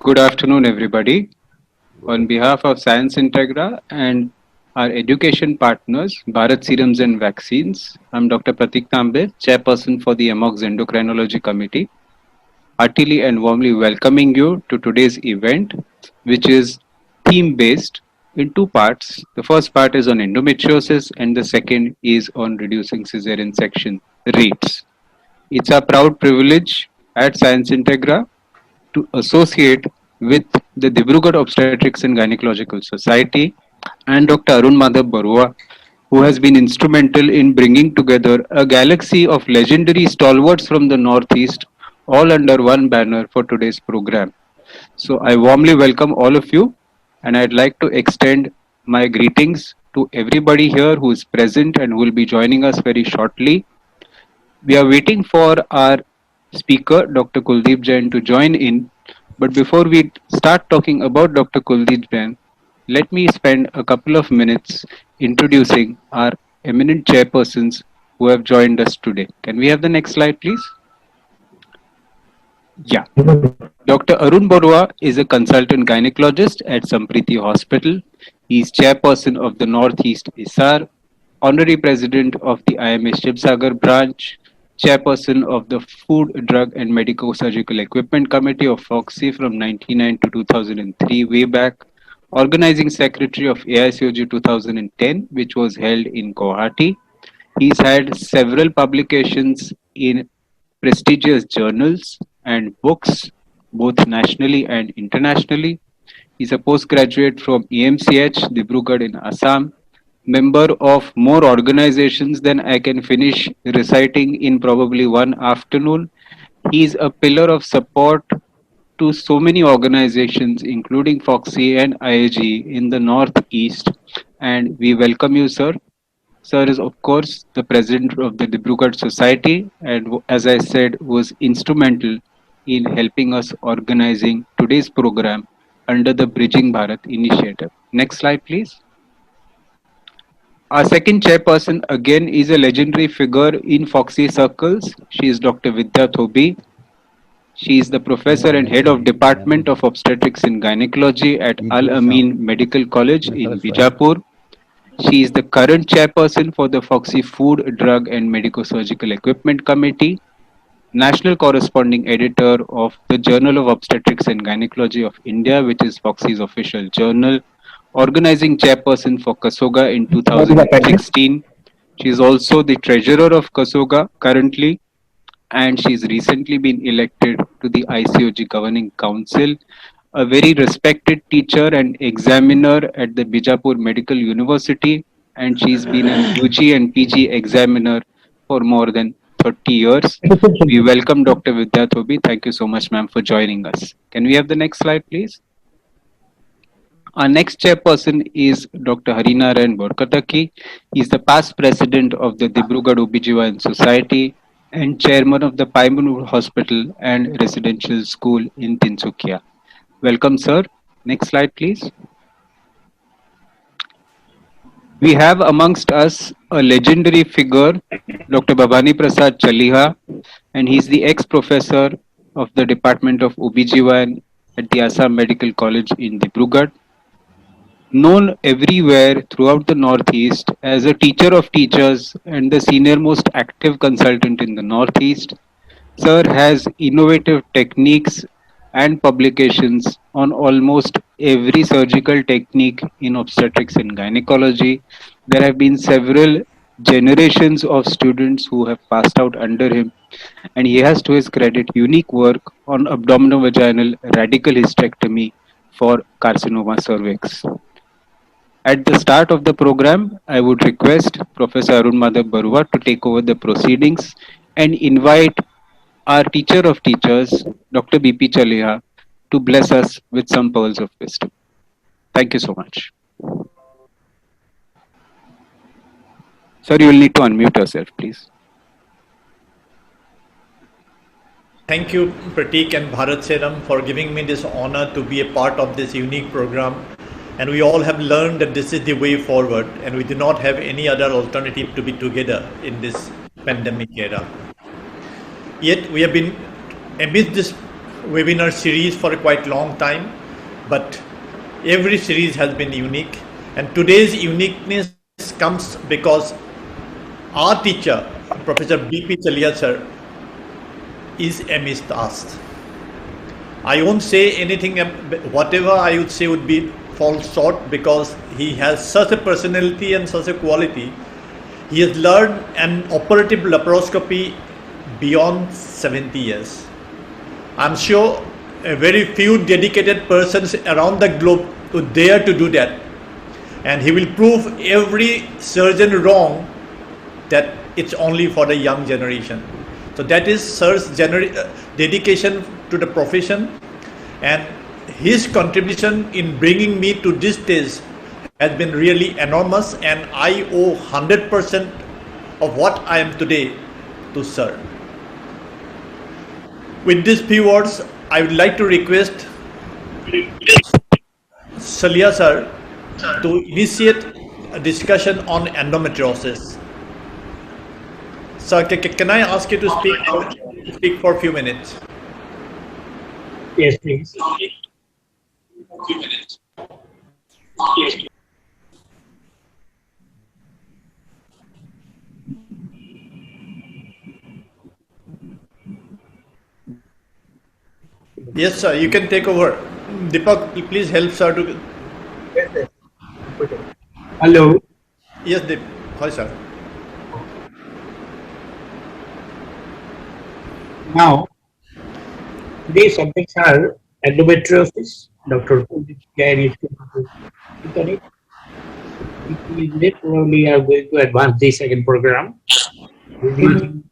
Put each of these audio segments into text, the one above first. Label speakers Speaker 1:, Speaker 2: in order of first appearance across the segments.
Speaker 1: Good afternoon, everybody. On behalf of Science Integra and our education partners, Bharat Serums and Vaccines, I'm Dr. Pratik Tambe, Chairperson for the AMOX Endocrinology Committee, heartily and warmly welcoming you to today's event, which is theme based in two parts. The first part is on endometriosis, and the second is on reducing cesarean section rates. It's our proud privilege at Science Integra to associate with the Dibrugarh Obstetrics and Gynecological Society and Dr. Arun Madhav Barua, who has been instrumental in bringing together a galaxy of legendary stalwarts from the Northeast, all under one banner for today's program. So I warmly welcome all of you, and I'd like to extend my greetings to everybody here who is present and who will be joining us very shortly. We are waiting for our speaker, Dr. Kuldeep Jain, to join in. But before we start talking about Dr. Kuldeep Jain, let me spend a couple of minutes introducing our eminent chairpersons who have joined us today. Can we have the next slide, please? Yeah. Dr. Arun Borua is a consultant gynecologist at Sampriti Hospital. He is chairperson of the Northeast ISAR, honorary president of the IMS Shivsagar branch, chairperson of the Food, Drug and Medical Surgical Equipment Committee of FOXI from 1999 to 2003, way back, organizing secretary of AICOG 2010, which was held in Guwahati. He's had several publications in prestigious journals and books, both nationally and internationally. He's a postgraduate from EMCH, Dibrugarh in Assam, member of more organizations than I can finish reciting in probably one afternoon. He's a pillar of support to so many organizations, including Foxy and IAG in the Northeast. And we welcome you, sir. Sir is, of course, the president of the Dibrugarh Society, and as I said, was instrumental in helping us organizing today's program under the Bridging Bharat initiative. Next slide, please. Our second chairperson again is a legendary figure in Foxy circles. She is Dr. Vidya Thobi. She is the professor and head of Department of Obstetrics and Gynecology at Al Amin Medical College in Bijapur. She is the current chairperson for the Foxy Food, Drug and Medico Surgical Equipment Committee, national corresponding editor of the Journal of Obstetrics and Gynecology of India, which is Foxy's official journal, organizing chairperson for Kasoga in 2016. She is also the treasurer of Kasoga currently, and she's recently been elected to the ICOG Governing Council, a very respected teacher and examiner at the Bijapur Medical University, and she's been an UG and PG examiner for more than 30 years. We welcome Dr. Vidya Thobi. Thank you so much, ma'am, for joining us. Can we have the next slide, please? Our next chairperson is Dr. Harinarayan Borkataki. He is the past president of the Dibrugarh OBGYN Society and chairman of the Paimanur Hospital and Residential School in Tinsukia. Welcome, sir. Next slide, please. We have amongst us a legendary figure, Dr. Bhavani Prasad Chaliha, and he's the ex-professor of the Department of OBGYN at the Assam Medical College in Dibrugarh. Known everywhere throughout the Northeast as a teacher of teachers and the senior most active consultant in the Northeast, Sir has innovative techniques and publications on almost every surgical technique in obstetrics and gynecology. There have been several generations of students who have passed out under him, and he has to his credit unique work on abdominovaginal radical hysterectomy for carcinoma cervix. At the start of the program, I would request Professor Arun Madhav Barua to take over the proceedings and invite our teacher of teachers, Dr. BP Chaliha, to bless us with some pearls of wisdom. Thank you so much. Sir, you will need to unmute yourself, please.
Speaker 2: Thank you, Pratik and Bharat Seram, for giving me this honor to be a part of this unique program. And we all have learned that this is the way forward, and we do not have any other alternative to be together in this pandemic era. Yet we have been amidst this webinar series for a quite long time, but every series has been unique. And today's uniqueness comes because our teacher, Professor B.P. Chalia sir, is amidst us. I won't say anything, whatever I would say would be fall short, because he has such a personality and such a quality. He has learned an operative laparoscopy beyond 70 years. I'm sure a very few dedicated persons around the globe would dare to do that. And he will prove every surgeon wrong that it's only for the young generation. So that is sir's dedication to the profession, and his contribution in bringing me to this stage has been really enormous, and I owe 100% of what I am today to sir. With these few words, I would like to request Chalia sir to initiate a discussion on endometriosis. Sir, can I ask you to speak for a few minutes?
Speaker 3: Yes, please.
Speaker 2: Yes, sir, you can take over. Deepak, please help sir to.
Speaker 3: Yes, yes. Hello.
Speaker 2: Yes, Deep. Hi, sir.
Speaker 3: Now, today's subjects are endometriosis. Dr. Pujit Jain is going to speak on it. We probably are going to advance the second program using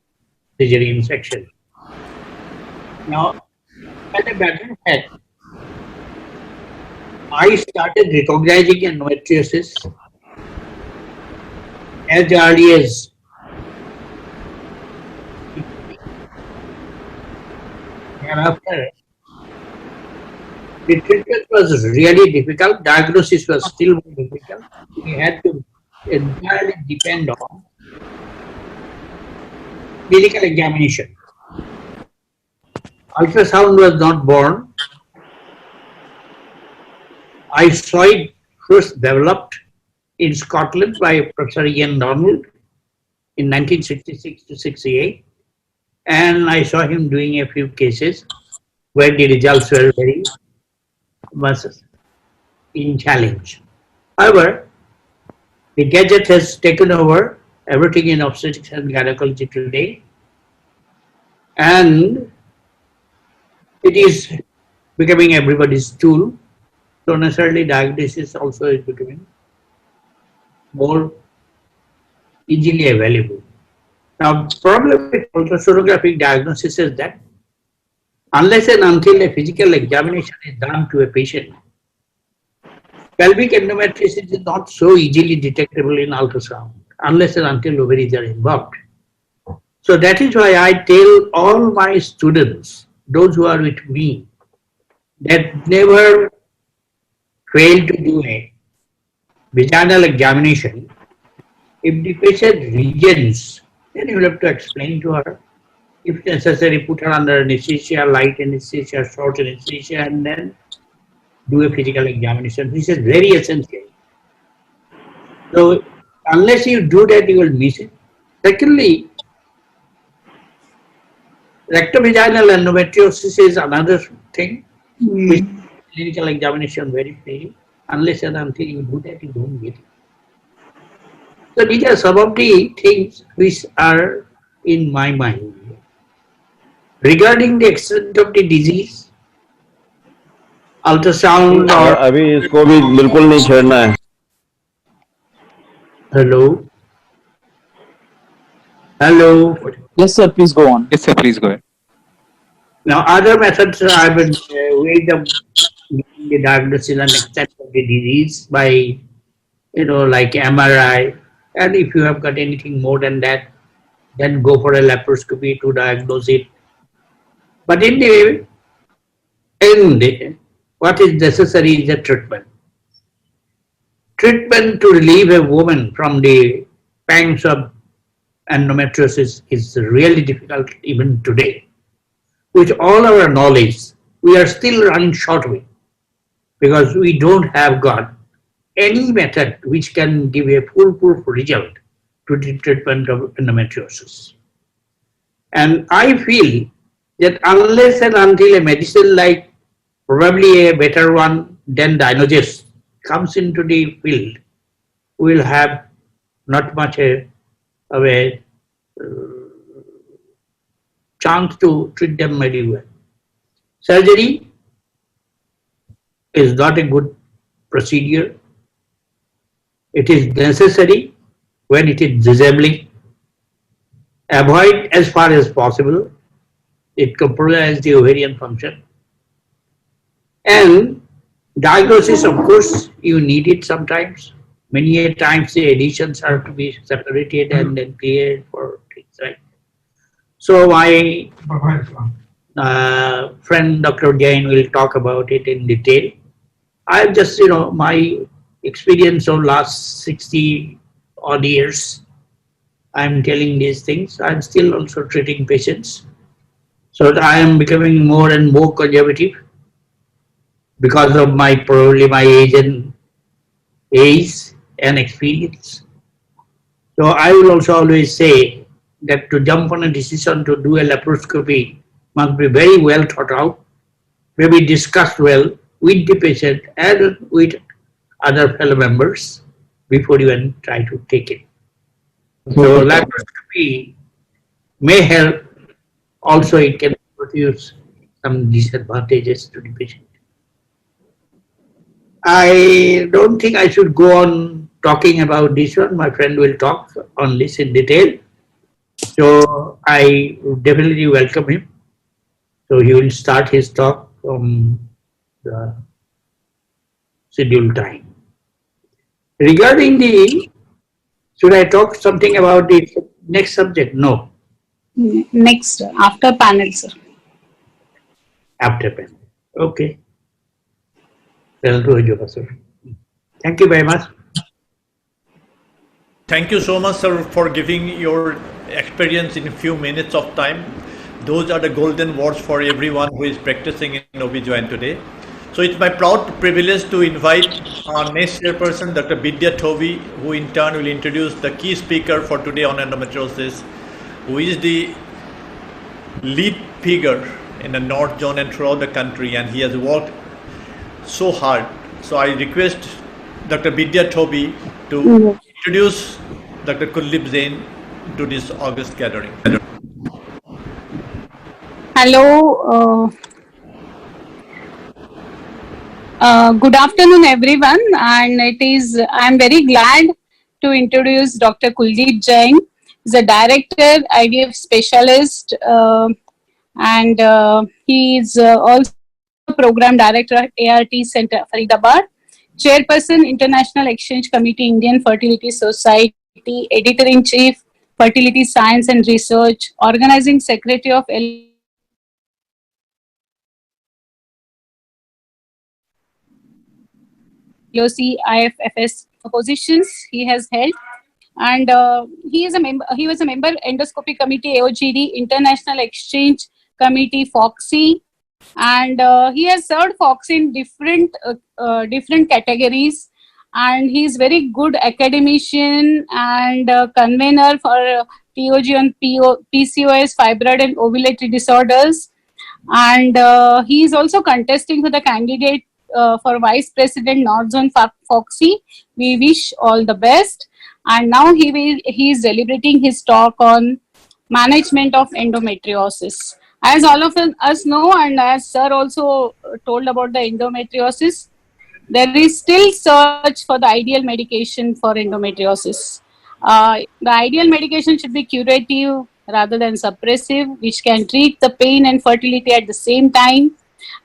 Speaker 3: Caesarean section. Now, as a matter of fact, I started recognizing endometriosis as early as thereafter. The treatment was really difficult. Diagnosis was still more difficult. We had to entirely depend on clinical examination. Ultrasound was not born. I saw it first developed in Scotland by Professor Ian Donald in 1966 to 68, and I saw him doing a few cases where the results were very much in challenge. However, the gadget has taken over everything in obstetrics and gynecology today, and it is becoming everybody's tool. So necessarily diagnosis also is becoming more easily available. Now, problem with ultrasonographic diagnosis is that unless and until a physical examination is done to a patient, pelvic endometriosis is not so easily detectable in ultrasound unless and until ovaries are involved. So that is why I tell all my students, those who are with me, that never fail to do a vaginal examination. If the patient regions, then you will have to explain to her. If necessary, put her under anesthesia, light anesthesia, short anesthesia, and then do a physical examination. This is very essential. So, unless you do that, you will miss it. Secondly, rectovaginal endometriosis is another thing which clinical examination very freely. Unless and until you do that, you don't get it. So these are some of the things which are in my mind. Regarding the extent of the disease, ultrasound or
Speaker 4: अभी इसको भी बिल्कुल नहीं छेड़ना है.
Speaker 3: hello, hello.
Speaker 5: Yes, sir. Please go on.
Speaker 1: Yes, sir, please go ahead.
Speaker 3: Now other methods I will way of the diagnosis and extent of the disease by like MRI, and if you have got anything more than that, then go for a laparoscopy to diagnose it. But in the end, what is necessary is a treatment. Treatment to relieve a woman from the pangs of endometriosis is really difficult even today. With all our knowledge, we are still running short of it because we don't have got any method which can give a foolproof result to the treatment of endometriosis. And I feel that unless and until a medicine like probably a better one than Dinoges comes into the field, we will have not much of a chance to treat them very well. Surgery is not a good procedure. It is necessary when it is disabling. Avoid as far as possible. It compromises the ovarian function. And diagnosis, of course, you need it sometimes. Many a times the additions have to be separated and then cleared for things, right? So my friend Dr. Jain will talk about it in detail. I've just, my experience of last 60 odd years, I'm telling these things. I'm still also treating patients. So I am becoming more and more conservative because of probably my age and experience. So I will also always say that to jump on a decision to do a laparoscopy must be very well thought out, maybe discussed well with the patient and with other fellow members before you even try to take it. So laparoscopy may help. Also, it can produce some disadvantages to the patient. I don't think I should go on talking about this one. My friend will talk on this in detail. So I definitely welcome him. So he will start his talk from the scheduled time. Regarding should I talk something about the next subject? No.
Speaker 5: Next, after panel, sir.
Speaker 3: After panel. Okay. Thank you very much.
Speaker 2: Thank you so much, sir, for giving your experience in a few minutes of time. Those are the golden words for everyone who is practicing in OB/GYN today. So it's my proud privilege to invite our next chairperson, Dr. Vidya Tovi, who in turn will introduce the key speaker for today on endometriosis, who is the lead figure in the North Zone and throughout the country, and he has worked so hard. So I request Dr. Vidya Tobi to introduce Dr. Kuldeep Jain to this August gathering.
Speaker 5: Hello. Good afternoon, everyone. And I am very glad to introduce Dr. Kuldeep Jain. He's a director, IVF specialist, and he is also program director at ART Center, Faridabad, chairperson, International Exchange Committee, Indian Fertility Society, editor-in-chief, Fertility Science and Research, organizing secretary of LOC IFFS positions he has held, and he was a member endoscopy committee, AOGD, International Exchange Committee, FOXY, and he has served FOXY in different categories, and he is very good academician and convener for TOG on PCOS, fibroid and ovulatory disorders, and he is also contesting for the candidate for Vice President North Zone FOXY. We wish all the best. And now he is deliberating his talk on management of endometriosis. As all of us know, and as sir also told about the endometriosis, there is still search for the ideal medication for endometriosis. The ideal medication should be curative rather than suppressive, which can treat the pain and fertility at the same time.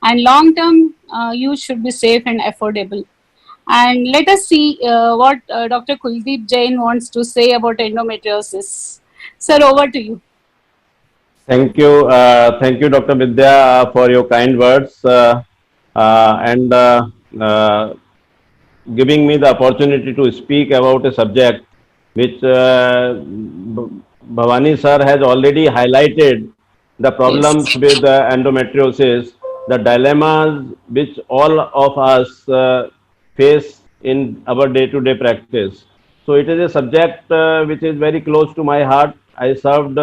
Speaker 5: And long-term use should be safe and affordable. And let us see what Dr. Kuldeep Jain wants to say about endometriosis. Sir, over to you.
Speaker 4: Thank you, Dr. Vidya, for your kind words and giving me the opportunity to speak about a subject which Bhavani sir has already highlighted the problems with endometriosis, the dilemmas which all of us face in our day-to-day practice. So it is a subject which is very close to my heart. I served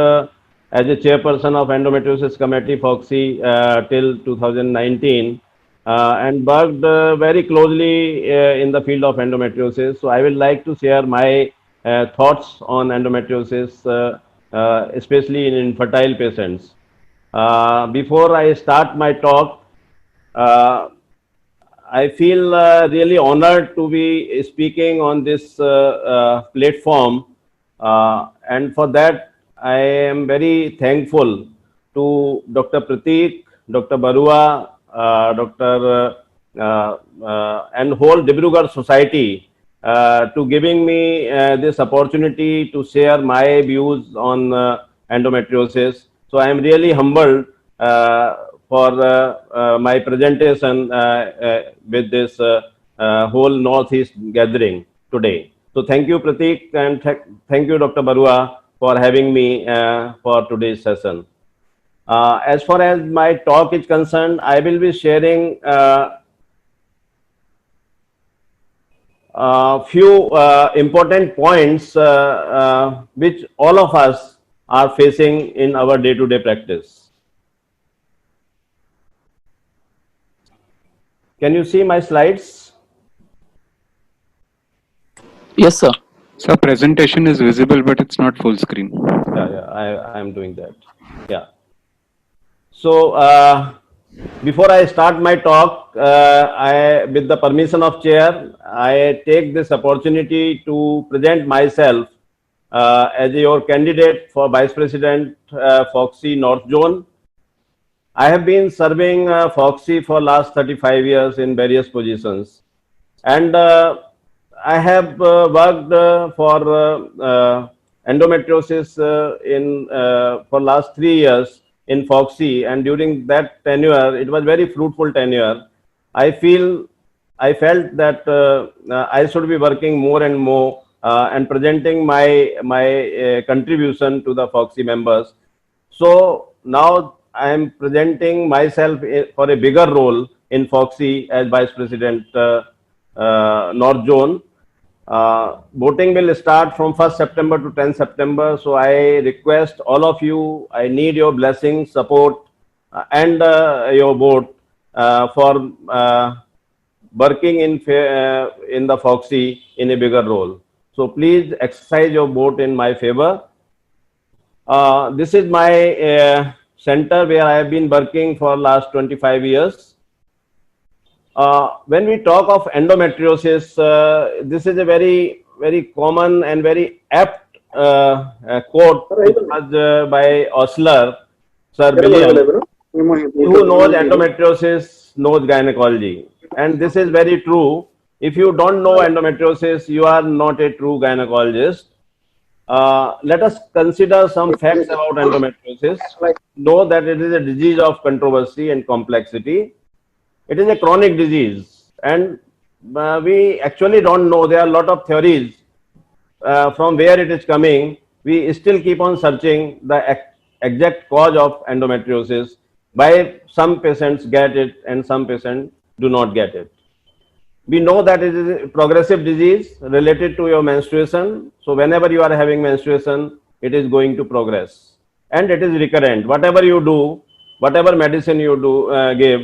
Speaker 4: as a chairperson of Endometriosis Committee, FOXY, till 2019, and worked very closely in the field of endometriosis. So I would like to share my thoughts on endometriosis, especially in infertile patients. Before I start my talk, uh, I feel really honored to be speaking on this platform, and for that, I am very thankful to Dr. Prateek, Dr. Barua, and whole Dibrugarh Society to giving me this opportunity to share my views on endometriosis. So I am really humbled for my presentation with this whole Northeast gathering today. So thank you, Prateek, and thank you, Dr. Barua, for having me for today's session. As far as my talk is concerned, I will be sharing few important points which all of us are facing in our day-to-day practice. Can you see my slides?
Speaker 6: Yes, sir.
Speaker 1: So presentation is visible, but it's not full screen.
Speaker 4: Yeah, I am doing that. Yeah. So before I start my talk, with the permission of chair, I take this opportunity to present myself as your candidate for Vice President FOXY North Zone. I have been serving FOXY for last 35 years in various positions, and I have worked for endometriosis for last 3 years in FOXY, and during that tenure, it was very fruitful tenure. I felt that I should be working more and more and presenting my contribution to the FOXY members. So now I am presenting myself for a bigger role in FOXY as Vice President North Zone. Voting will start from 1st September to 10th September. So I request all of you, I need your blessing, support, and your vote for working in the FOXY in a bigger role. So please exercise your vote in my favor. This is my center where I have been working for last 25 years. When we talk of endometriosis, this is a very, very common and very apt quote which was by Osler, Sir William. Who knows endometriosis knows gynecology. And this is very true. If you don't know endometriosis, you are not a true gynecologist. Let us consider some facts about endometriosis. Know that it is a disease of controversy and complexity. It is a chronic disease, and we actually don't know. There are a lot of theories from where it is coming. We still keep on searching the exact cause of endometriosis. Why some patients get it and some patients do not get it. We know that it is a progressive disease related to your menstruation. So whenever you are having menstruation, it is going to progress, and it is recurrent. Whatever you do, whatever medicine you give,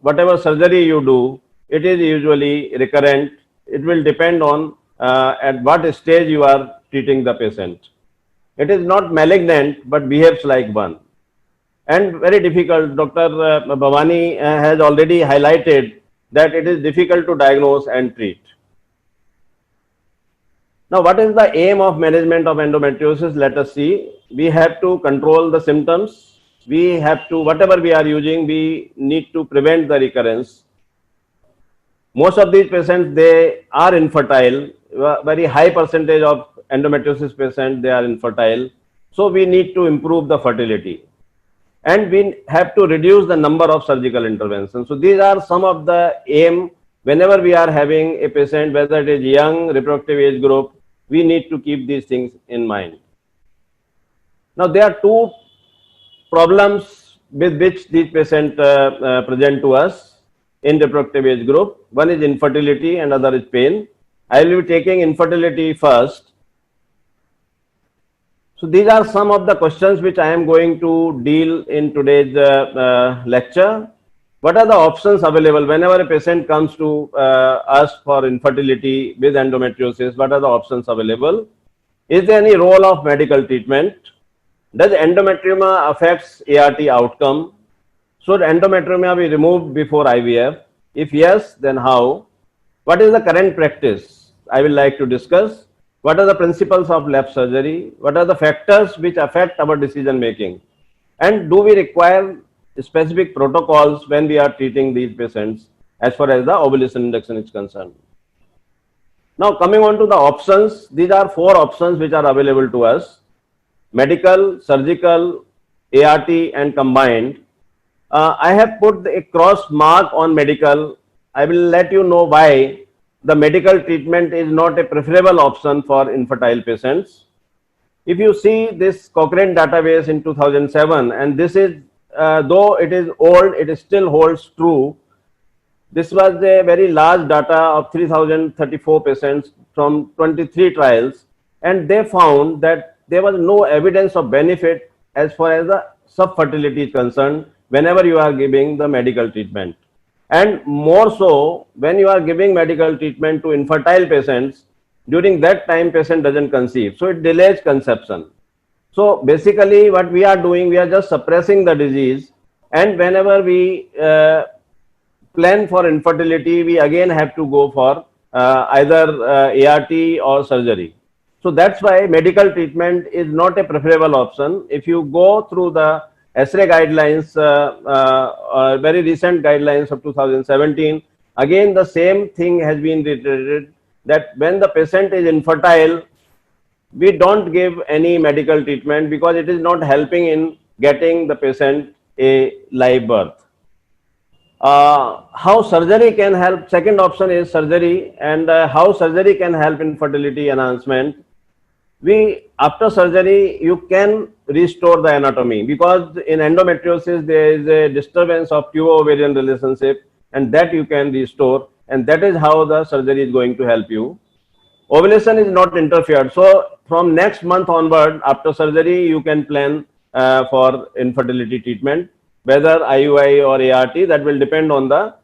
Speaker 4: whatever surgery you do, it is usually recurrent. It will depend on at what stage you are treating the patient. It is not malignant, but behaves like one. And very difficult. Dr. Bhavani has already highlighted that it is difficult to diagnose and treat. Now, what is the aim of management of endometriosis? Let us see. We have to control the symptoms. We have to, whatever we are using, we need to prevent the recurrence. Most of these patients, they are infertile. Very high percentage of endometriosis patients, they are infertile. So we need to improve the fertility. And we have to reduce the number of surgical interventions. So these are some of the aim. Whenever we are having a patient, whether it is young, reproductive age group, we need to keep these things in mind. Now, there are two problems with which these patients present to us in reproductive age group. One is infertility and other is pain. I will be taking infertility first. So these are some of the questions which I am going to deal in today's lecture. What are the options available whenever a patient comes to us for infertility with endometriosis? What are the options available? Is there any role of medical treatment? Does endometrioma affects ART outcome? Should endometrioma be removed before IVF? If yes, then how? What is the current practice? I will like to discuss. What are the principles of lap surgery? What are the factors which affect our decision making? And do we require specific protocols when we are treating these patients as far as the ovulation induction is concerned? Now coming on to the options, these are 4 options which are available to us: medical, surgical, ART and combined. I have put a cross mark on medical. I will let you know why the medical treatment is not a preferable option for infertile patients. If you see this Cochrane database in 2007, and this is, though it is old, it still holds true. This was a very large data of 3034 patients from 23 trials, and they found that there was no evidence of benefit as far as the subfertility is concerned whenever you are giving the medical treatment. And more so, when you are giving medical treatment to infertile patients, during that time patient doesn't conceive, so it delays conception. So basically what we are doing, we are just suppressing the disease, and whenever we plan for infertility, we again have to go for either ART or surgery. So that's why medical treatment is not a preferable option. If you go through the SRA guidelines, very recent guidelines of 2017, again the same thing has been reiterated, that when the patient is infertile, we don't give any medical treatment because it is not helping in getting the patient a live birth. How surgery can help? Second option is surgery, and how surgery can help in fertility enhancement. After surgery, you can restore the anatomy, because in endometriosis there is a disturbance of tubo-ovarian relationship, and that you can restore, and that is how the surgery is going to help you. Ovulation is not interfered, so from next month onward, after surgery, you can plan for infertility treatment, whether IUI or ART. That will depend on the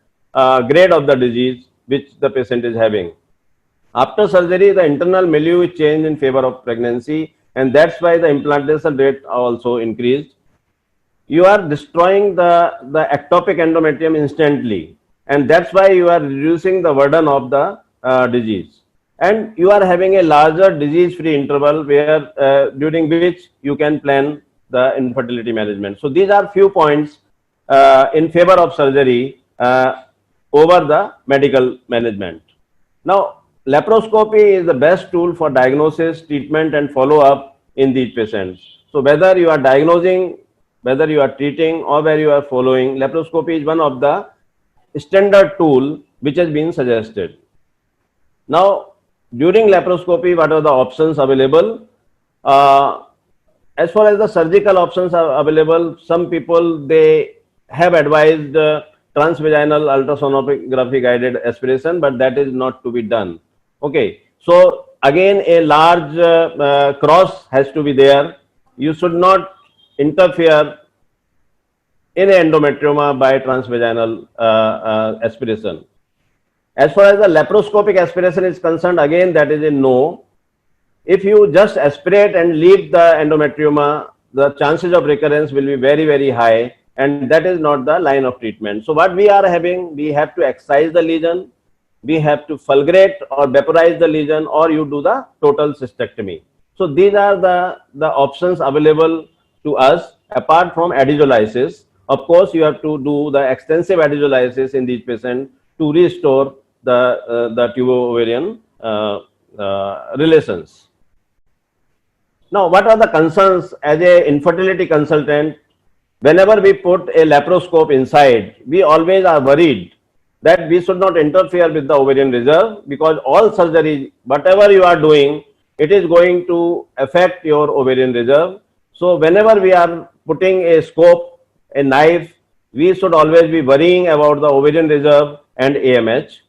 Speaker 4: grade of the disease which the patient is having. After surgery, the internal milieu is changed in favor of pregnancy, and that's why the implantation rate also increased. You are destroying the ectopic endometrium instantly, and that's why you are reducing the burden of the disease. And you are having a larger disease-free interval where during which you can plan the infertility management. So these are few points in favor of surgery over the medical management. Now, laparoscopy is the best tool for diagnosis, treatment and follow-up in these patients. So whether you are diagnosing, whether you are treating or whether you are following, laparoscopy is one of the standard tool which has been suggested. Now, during laparoscopy, what are the options available? As far as the surgical options are available, some people, they have advised transvaginal ultrasonography guided aspiration, but that is not to be done. Okay, so again a large cross has to be there. You should not interfere in endometrioma by transvaginal aspiration. As far as the laparoscopic aspiration is concerned, again that is a no. If you just aspirate and leave the endometrioma, the chances of recurrence will be very, very high, and that is not the line of treatment. So what we are having, we have to excise the lesion, we have to fulgurate or vaporize the lesion, or you do the total cystectomy. So these are the options available to us apart from adhesiolysis. Of course, you have to do the extensive adhesiolysis in these patients to restore the tubo-ovarian relations. Now, what are the concerns as a infertility consultant? Whenever we put a laparoscope inside, we always are worried that we should not interfere with the ovarian reserve, because all surgery, whatever you are doing, it is going to affect your ovarian reserve. So whenever we are putting a scope a knife, we should always be worrying about the ovarian reserve and AMH.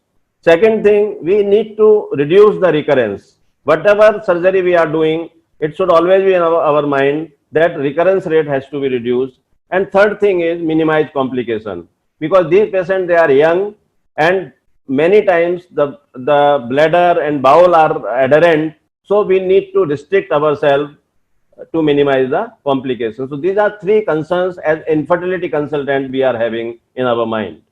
Speaker 4: Second thing, we need to reduce the recurrence. Whatever surgery we are doing, it should always be in our mind that recurrence rate has to be reduced. And third thing is minimize complication, because these patients, they are young, and many times the bladder and bowel are adherent. So we need to restrict ourselves to minimize the complications. So these are three concerns as infertility consultant we are having in our mind.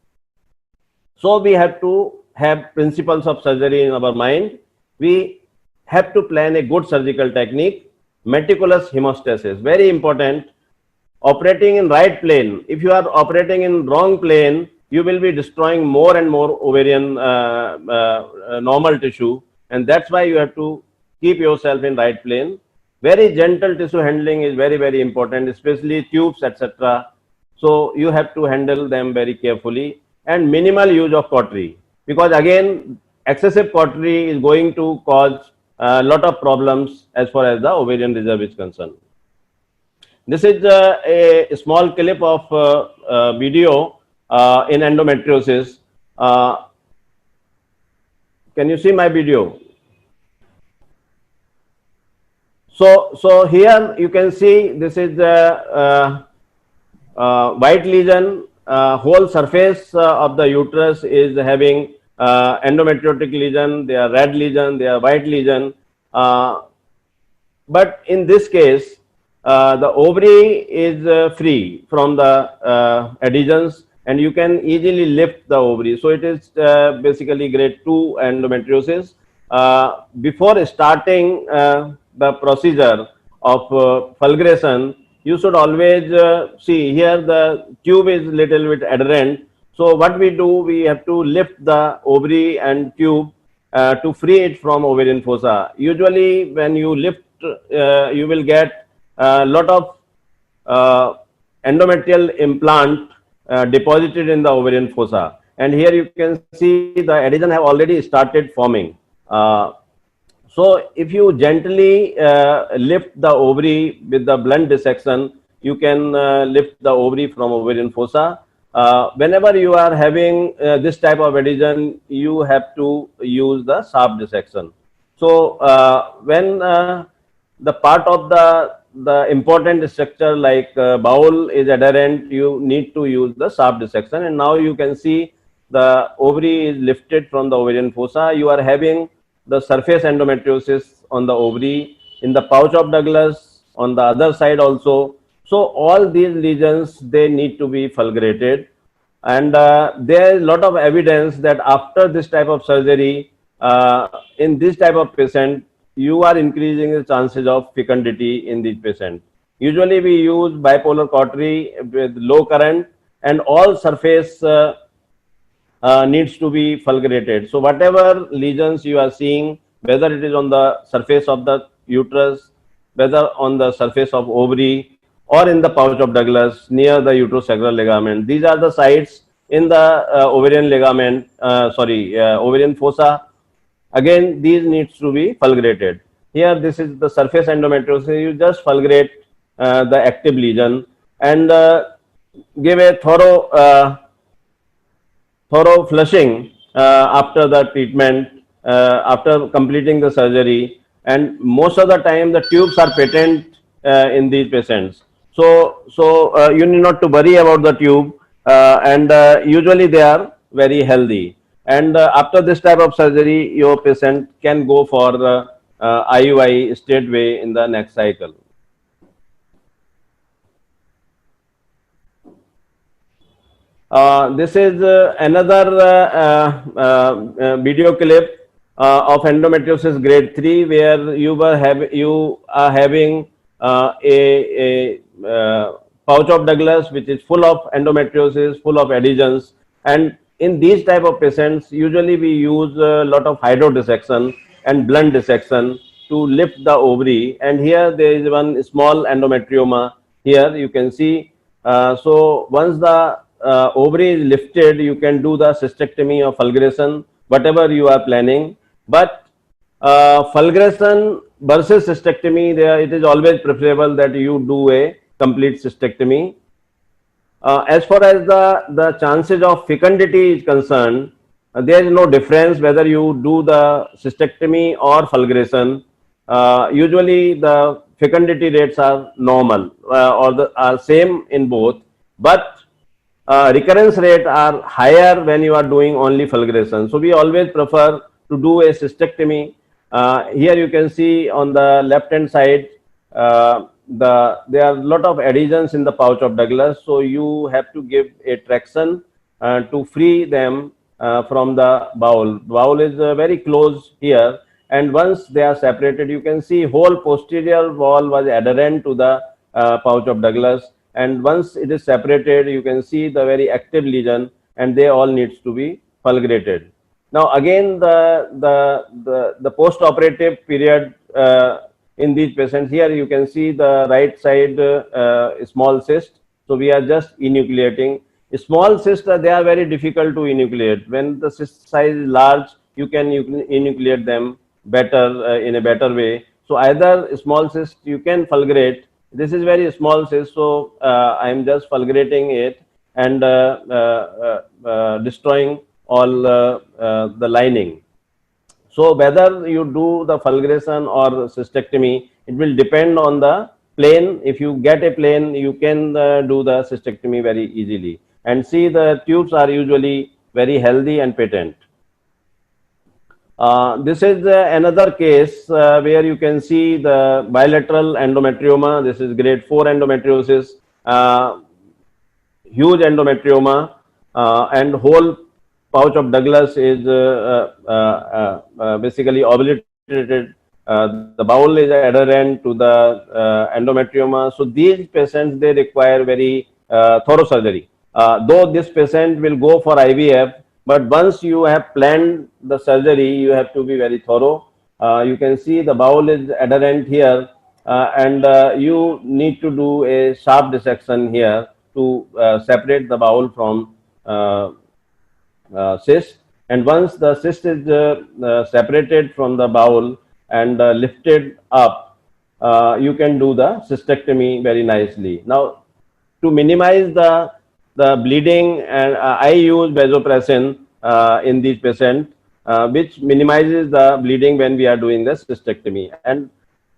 Speaker 4: So we have to have principles of surgery in our mind. We have to plan a good surgical technique. Meticulous hemostasis, very important. Operating in right plane. If you are operating in wrong plane, you will be destroying more and more ovarian normal tissue, and that's why you have to keep yourself in right plane. Very gentle tissue handling is very, very important, especially tubes, etc. So you have to handle them very carefully, and minimal use of cautery, because again, excessive cautery is going to cause a lot of problems as far as the ovarian reserve is concerned. This is a small clip of video in endometriosis. Can you see my video? So here you can see this is the white lesion. Whole surface of the uterus is having endometriotic lesion. They are red lesion, they are white lesion. But in this case, the ovary is free from the adhesions, and you can easily lift the ovary. So it is basically grade 2 endometriosis. Before starting the procedure of fulguration, you should always see here the tube is little bit adherent. So what we do, we have to lift the ovary and tube to free it from ovarian fossa. Usually when you lift, you will get a lot of endometrial implant deposited in the ovarian fossa, and here you can see the adhesion have already started forming. So if you gently lift the ovary with the blunt dissection, you can lift the ovary from ovarian fossa. Whenever you are having this type of adhesion, you have to use the sharp dissection. So when the part of the important structure like bowel is adherent, you need to use the sharp dissection. And now you can see the ovary is lifted from the ovarian fossa. You are having the surface endometriosis on the ovary, in the pouch of Douglas, on the other side also. So all these lesions, they need to be fulgurated. And there is a lot of evidence that after this type of surgery, in this type of patient, you are increasing the chances of fecundity in these patients. Usually we use bipolar cautery with low current, and all surface needs to be fulgurated. So whatever lesions you are seeing, whether it is on the surface of the uterus, whether on the surface of ovary, or in the pouch of Douglas near the uterosacral ligament, these are the sites in the ovarian ligament, ovarian fossa. Again, these needs to be fulgurated. Here, this is the surface endometriosis. You just fulgurate the active lesion and give a thorough flushing after the treatment, after completing the surgery. And most of the time, the tubes are patent in these patients. So you need not to worry about the tube, and usually they are very healthy. And after this type of surgery, your patient can go for IUI straightway in the next cycle. This is another video clip of endometriosis grade 3, where you are having a pouch of Douglas which is full of endometriosis, full of adhesions. And in these type of patients, usually we use a lot of hydrodissection and blunt dissection to lift the ovary. And here there is one small endometrioma. Here you can see. So once the ovary is lifted, you can do the cystectomy or fulguration, whatever you are planning. But fulguration versus cystectomy, it is always preferable that you do a complete cystectomy. As far as the chances of fecundity is concerned, there is no difference whether you do the cystectomy or fulguration. Usually the fecundity rates are normal are same in both, but recurrence rate are higher when you are doing only fulguration. So we always prefer to do a cystectomy. Here you can see on the left hand side, there are a lot of adhesions in the pouch of Douglas, so you have to give a traction to free them from the bowel. Bowel is very close here, and once they are separated, you can see whole posterior wall was adherent to the pouch of Douglas, and once it is separated, you can see the very active lesion, and they all needs to be fulgurated. Now again, the post-operative period in these patients, here you can see the right side small cyst. So we are just enucleating. Small cysts, they are very difficult to enucleate. When the cyst size is large, you can enucleate them better in a better way. So either small cyst you can fulgurate. This is very small cyst, so I am just fulgurating it and destroying all the lining. So whether you do the fulguration or cystectomy, it will depend on the plane. If you get a plane, you can do the cystectomy very easily. And see, the tubes are usually very healthy and patent. This is another case where you can see the bilateral endometrioma. This is grade 4 endometriosis, huge endometrioma, and whole pouch of Douglas is basically obliterated. The bowel is adherent to the endometrioma. So these patients, they require very thorough surgery. Though this patient will go for IVF, but once you have planned the surgery, you have to be very thorough. You can see the bowel is adherent here, and you need to do a sharp dissection here to separate the bowel from cyst. And once the cyst is separated from the bowel and lifted up, you can do the cystectomy very nicely. Now, to minimize the bleeding, and I use vasopressin in these patients, which minimizes the bleeding when we are doing the cystectomy. And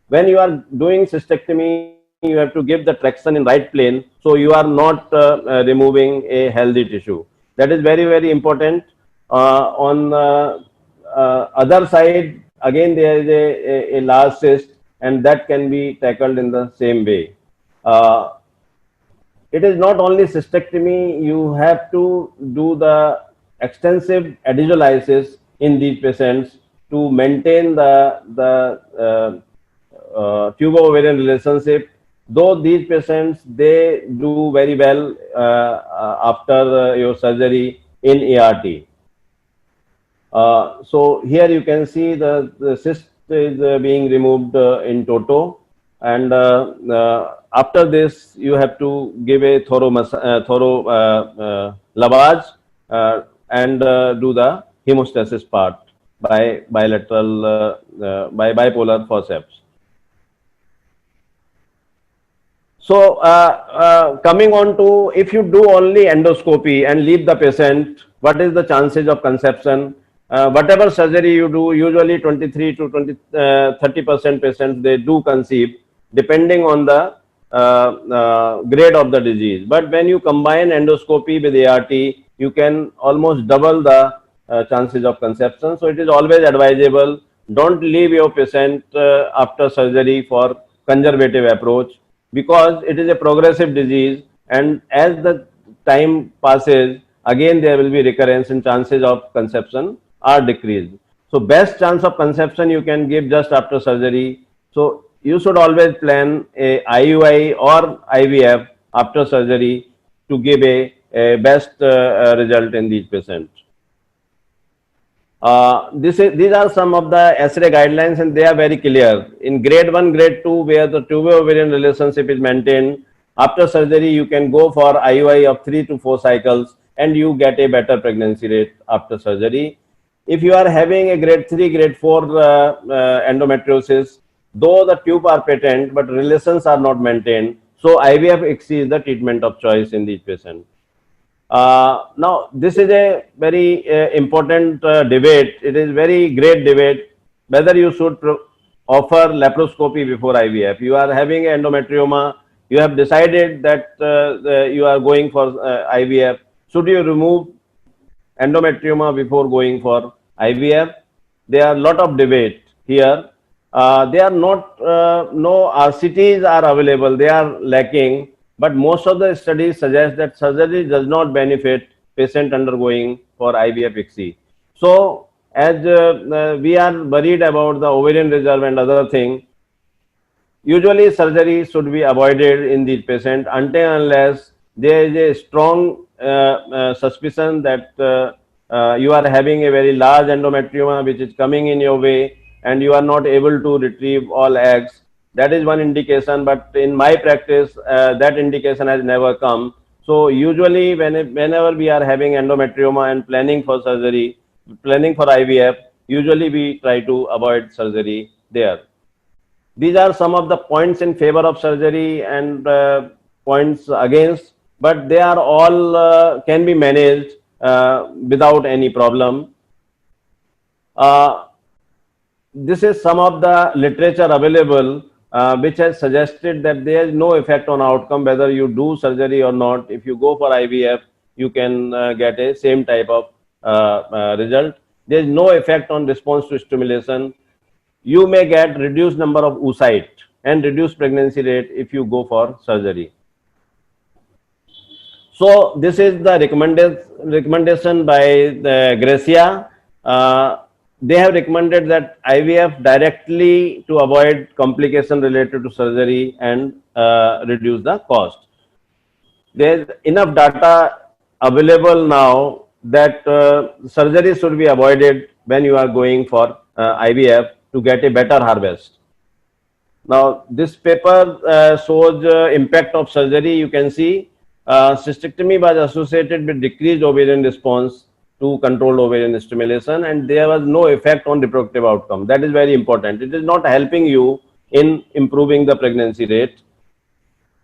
Speaker 4: when you are doing cystectomy, you have to give the traction in right plane, so you are not removing a healthy tissue. That is very, very important. On the other side, again, there is a large cyst, and that can be tackled in the same way. It is not only cystectomy, you have to do the extensive adhesiolysis in these patients to maintain the tubo-ovarian relationship. Though these patients, they do very well after your surgery in ART. So here you can see the cyst is being removed in toto, and after this you have to give a thorough lavage and do the hemostasis part by bilateral by bipolar forceps. So coming on to, if you do only endoscopy and leave the patient, what is the chances of conception? Whatever surgery you do, usually 23 to 30% patients, they do conceive, depending on the grade of the disease. But when you combine endoscopy with ART, you can almost double the chances of conception. So it is always advisable, don't leave your patient after surgery for conservative approach, because it is a progressive disease, and as the time passes, again there will be recurrence and chances of conception are decreased. So best chance of conception you can give just after surgery. So you should always plan a IUI or IVF after surgery to give a best result in these patients. These are some of the X-ray guidelines, and they are very clear. In grade 1, grade 2, where the tubo-ovarian relationship is maintained, after surgery you can go for IUI of 3 to 4 cycles, and you get a better pregnancy rate after surgery. If you are having a grade 3, grade 4 endometriosis, though the tube are patent, but relations are not maintained, So IVF-XC is the treatment of choice in these patients. Now, this is a very important debate. It is very great debate whether you should offer laparoscopy before IVF. You are having endometrioma. You have decided that you are going for IVF. Should you remove endometrioma before going for IVF? There are a lot of debate here. They are not, no RCTs are available, they are lacking, but most of the studies suggest that surgery does not benefit patient undergoing for IVF-XC. So, as we are worried about the ovarian reserve and other thing, usually surgery should be avoided in these patients until unless there is a strong suspicion that you are having a very large endometrioma which is coming in your way and you are not able to retrieve all eggs. That is one indication, but in my practice, that indication has never come. So usually whenever we are having endometrioma and planning for surgery, planning for IVF, usually we try to avoid surgery there. These are some of the points in favor of surgery and points against, but they are all can be managed without any problem. This is some of the literature available which has suggested that there is no effect on outcome whether you do surgery or not. If you go for IVF, you can get a same type of result. There is no effect on response to stimulation. You may get reduced number of oocyte and reduced pregnancy rate if you go for surgery. So this is the recommendation by the Gracia. They have recommended that IVF directly to avoid complication related to surgery and reduce the cost. There is enough data available now that surgery should be avoided when you are going for IVF to get a better harvest. Now, this paper shows impact of surgery. You can see cystectomy was associated with decreased ovarian response to controlled ovarian stimulation, and there was no effect on reproductive outcome. That is very important. It is not helping you in improving the pregnancy rate.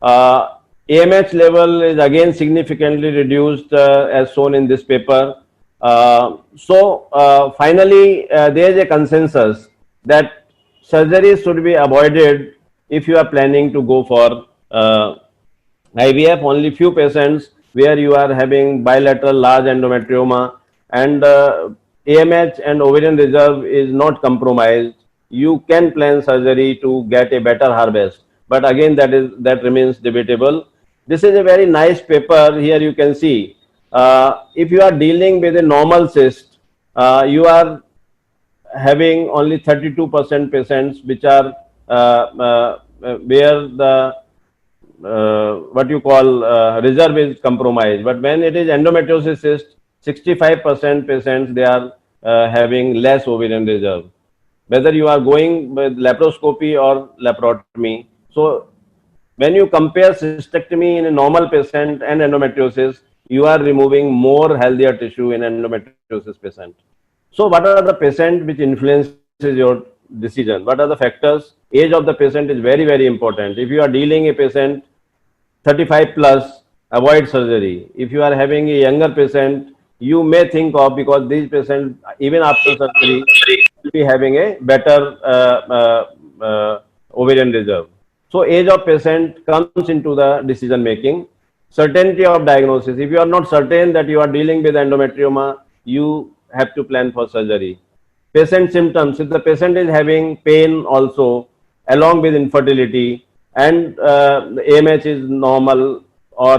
Speaker 4: AMH level is again significantly reduced as shown in this paper. Finally, there is a consensus that surgery should be avoided if you are planning to go for IVF. Only few patients where you are having bilateral large endometrioma and AMH and ovarian reserve is not compromised, you can plan surgery to get a better harvest. But again, that remains debatable. This is a very nice paper. Here you can see if you are dealing with a normal cyst, you are having only 32% patients which are where the what you call reserve is compromised. But when it is endometriosis cyst, 65% patients they are having less ovarian reserve. Whether you are going with laparoscopy or laparotomy. So when you compare cystectomy in a normal patient and endometriosis, you are removing more healthier tissue in endometriosis patient. So what are the patient which influences your decision? What are the factors? Age of the patient is very, very important. If you are dealing a patient 35 plus, avoid surgery. If you are having a younger patient, you may think of, because these patients even after surgery will be having a better ovarian reserve. So age of patient comes into the decision making. Certainty of diagnosis. If you are not certain that you are dealing with endometrioma, you have to plan for surgery. Patient symptoms. If the patient is having pain also along with infertility and the AMH is normal or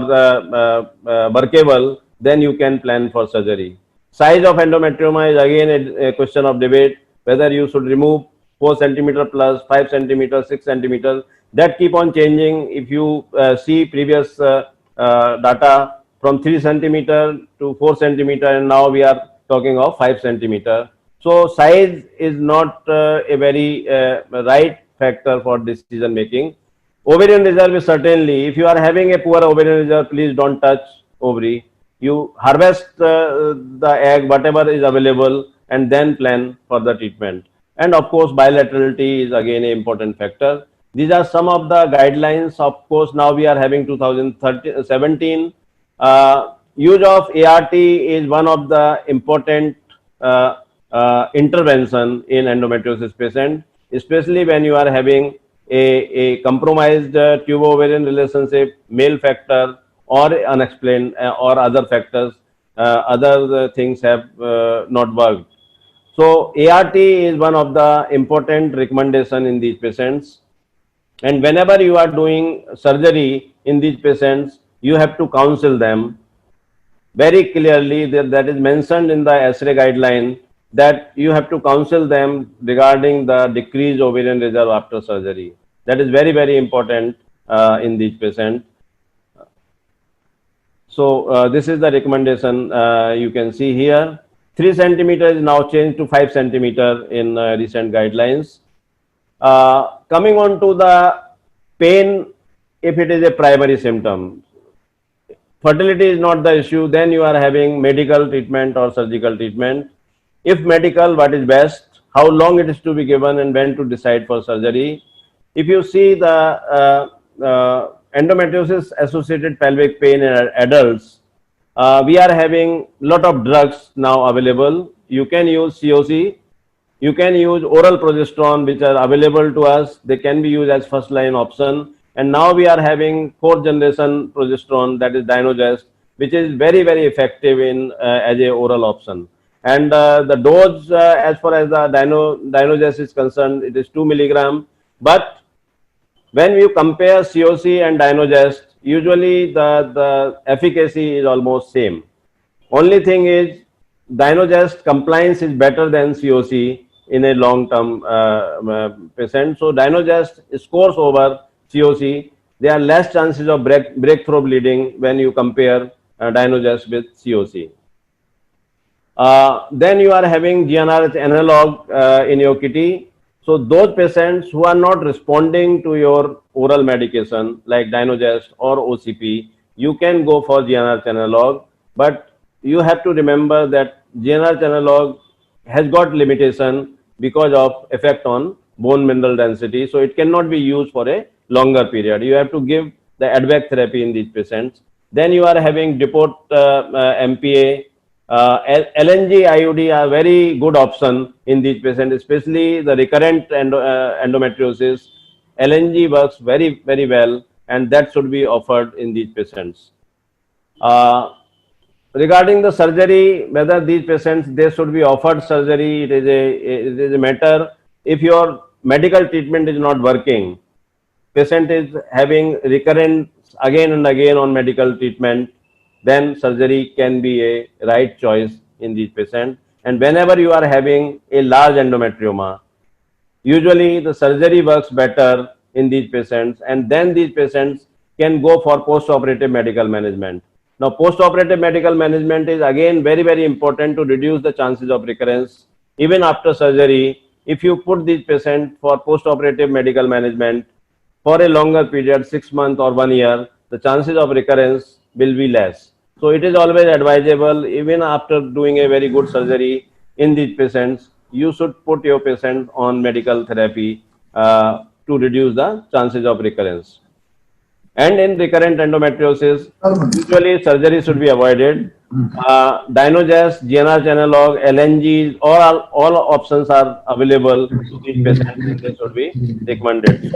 Speaker 4: workable, then you can plan for surgery. Size of endometrioma is again a question of debate, whether you should remove 4 centimeter plus, 5 centimeter, 6 centimeter. That keep on changing. If you see previous data from 3 centimeter to 4 centimeter, and now we are talking of 5 centimeter. So size is not a very right factor for decision making. Ovarian reserve is certainly, if you are having a poor ovarian reserve, please don't touch ovary. You harvest the egg, whatever is available, and then plan for the treatment. And of course, bilaterality is again an important factor. These are some of the guidelines. Of course, now we are having 2017. Use of ART is one of the important intervention in endometriosis patient, especially when you are having a compromised tube-ovarian relationship, male factor, or unexplained or other factors, other things have not worked. So ART is one of the important recommendation in these patients. And whenever you are doing surgery in these patients, you have to counsel them very clearly. That is mentioned in the SRA guideline, that you have to counsel them regarding the decreased ovarian reserve after surgery. That is very, very important in these patients. So this is the recommendation you can see here. 3 centimeters is now changed to 5 centimeter in recent guidelines. Coming on to the pain, if it is a primary symptom, fertility is not the issue, then you are having medical treatment or surgical treatment. If medical, what is best, how long it is to be given, and when to decide for surgery. If you see the endometriosis associated pelvic pain in adults, we are having lot of drugs now available. You can use COC, you can use oral progesterone, which are available to us. They can be used as first line option. And now we are having 4th generation progesterone, that is Dynogest, which is very, very effective in as a oral option. And the dose, as far as the Dynogest is concerned, it is 2 milligram. But when you compare COC and Dynogest, usually the efficacy is almost same. Only thing is, Dynogest compliance is better than COC in a long-term patient. So Dynogest scores over COC. There are less chances of breakthrough bleeding when you compare Dynogest with COC. Then you are having GnRH analog in your kitty. So those patients who are not responding to your oral medication like Dynogest or OCP, you can go for GnRH analog. But you have to remember that GnRH analog has got limitation because of effect on bone mineral density. So it cannot be used for a longer period. You have to give the advac therapy in these patients. Then you are having depot MPA. LNG IUD are very good option in these patients, especially the recurrent endometriosis. LNG works very, very well, and that should be offered in these patients. Regarding the surgery, whether these patients, they should be offered surgery, it is a matter. If your medical treatment is not working, patient is having recurrence again and again on medical treatment, then surgery can be a right choice in these patients. And whenever you are having a large endometrioma, usually the surgery works better in these patients, and then these patients can go for post-operative medical management. Now, post-operative medical management is again very, very important to reduce the chances of recurrence. Even after surgery, if you put these patients for post-operative medical management for a longer period, 6 months or 1 year, the chances of recurrence will be less. So it is always advisable, even after doing a very good surgery in these patients, you should put your patient on medical therapy to reduce the chances of recurrence. And in recurrent endometriosis, usually surgery should be avoided. Dynogest, GnRH analog, LNGs, all options are available to these patients. They should be recommended.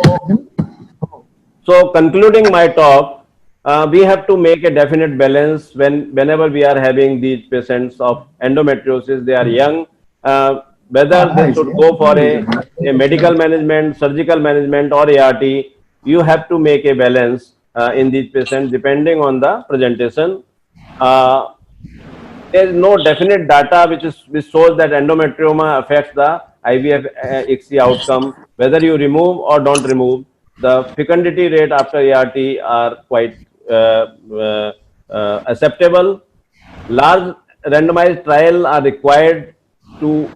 Speaker 4: So concluding my talk, we have to make a definite balance whenever we are having these patients of endometriosis. They are young, whether they should go for a medical management, surgical management, or ART. You have to make a balance in these patients depending on the presentation. There is no definite data which shows that endometrioma affects the IVF ICSI outcome. Whether you remove or don't remove, the fecundity rate after ART are quite acceptable. Large randomized trial are required to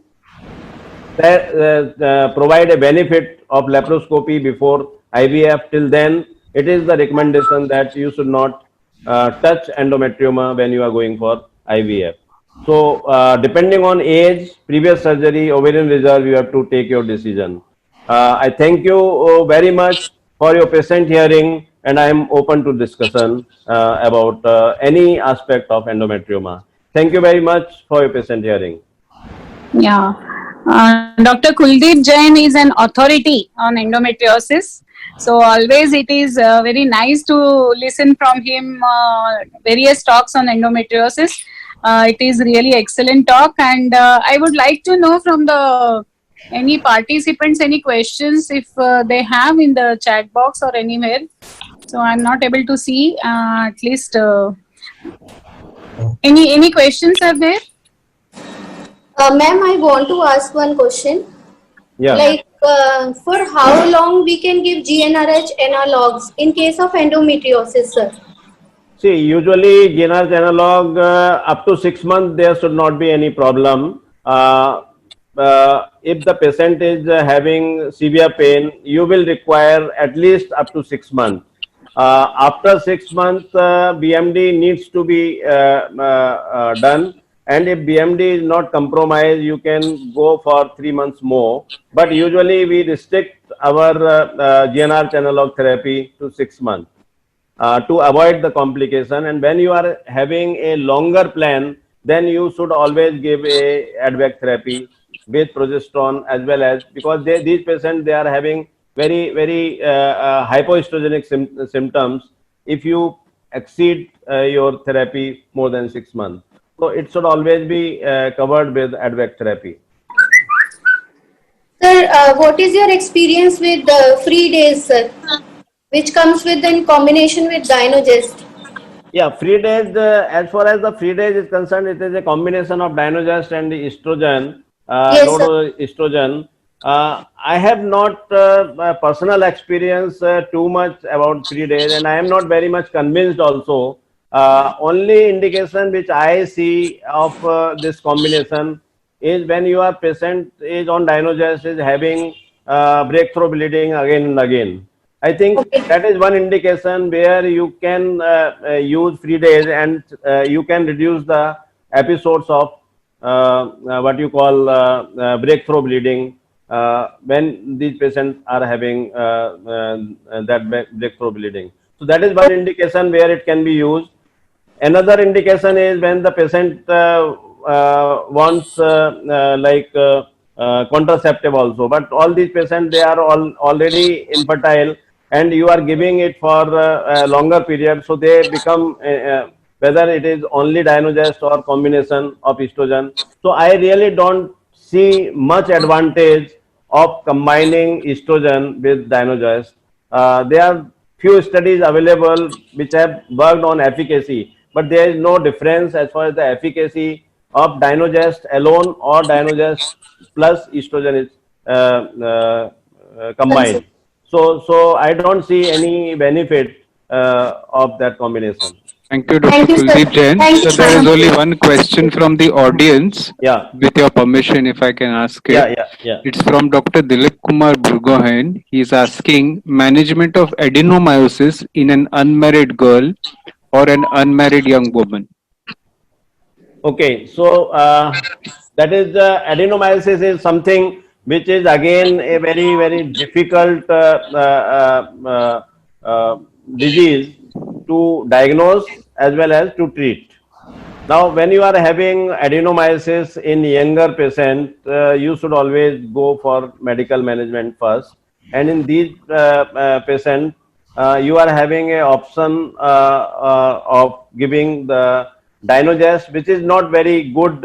Speaker 4: provide a benefit of laparoscopy before IVF. Till then, it is the recommendation that you should not touch endometrioma when you are going for IVF. So, depending on age, previous surgery, ovarian reserve, you have to take your decision. I thank you very much for your patient hearing, and I am open to discussion about any aspect of endometrioma. Thank you very much for your patient hearing.
Speaker 5: Yeah. Dr. Kuldeep Jain is an authority on endometriosis. So always it is very nice to listen from him various talks on endometriosis. It is really excellent talk, and I would like to know from the any participants any questions if they have in the chat box or anywhere. So I'm not able to see at least any questions are there.
Speaker 6: Ma'am, I want to ask one question.
Speaker 4: Yeah.
Speaker 6: Like, for how long we can give GnRH analogs in case of endometriosis, sir?
Speaker 4: See, usually GnRH analog up to 6 months there should not be any problem. If the patient is having severe pain, you will require at least up to 6 months. After 6 months, BMD needs to be done, and if BMD is not compromised, you can go for 3 months more. But usually we restrict our GnRH analog therapy to 6 months. To avoid the complication, and when you are having a longer plan, then you should always give a advac therapy with progesterone, as well as, because these patients, they are having very hypoestrogenic symptoms if you exceed your therapy more than 6 months. So it should always be covered with advac therapy.
Speaker 6: Sir, what is your experience with the free days, sir, which comes with in combination with Dynogest?
Speaker 4: Yeah, free days, as far as the free days is concerned, it is a combination of Dynogest and the estrogen,
Speaker 6: Yes, sir.
Speaker 4: estrogen. I have not personal experience too much about free days, and I am not very much convinced also. Only indication which I see of this combination is when your patient is on Dynogest, is having breakthrough bleeding again and again. I think
Speaker 6: Okay.
Speaker 4: that is one indication where you can use free days, and you can reduce the episodes of what you call breakthrough bleeding when these patients are having that breakthrough bleeding. So that is one indication where it can be used. Another indication is when the patient wants contraceptive also, but all these patients, they are all already infertile, and you are giving it for a longer period, so they become whether it is only Dynogest or combination of estrogen. So I really don't see much advantage of combining estrogen with Dynogest. There are few studies available which have worked on efficacy, but there is no difference as far as the efficacy of Dynogest alone or Dynogest plus estrogen is combined. So I don't see any benefit of that combination.
Speaker 1: Thank you, Dr.
Speaker 6: Thank you, sir.
Speaker 1: Kuldeep Jain.
Speaker 6: Thank
Speaker 1: So
Speaker 6: you,
Speaker 1: there is
Speaker 6: sir.
Speaker 1: only one question from the audience.
Speaker 4: Yeah,
Speaker 1: With your permission, if I can ask it.
Speaker 4: yeah.
Speaker 1: It's from Dr. Dilip Kumar Burgohain. He is asking management of adenomyosis in an unmarried girl or an unmarried young woman.
Speaker 4: Okay, so that is adenomyosis is something which is again a very difficult disease to diagnose as well as to treat. Now, when you are having adenomyosis in younger patient, you should always go for medical management first. And in these patients, you are having an option of giving the Dynogest, which is not very good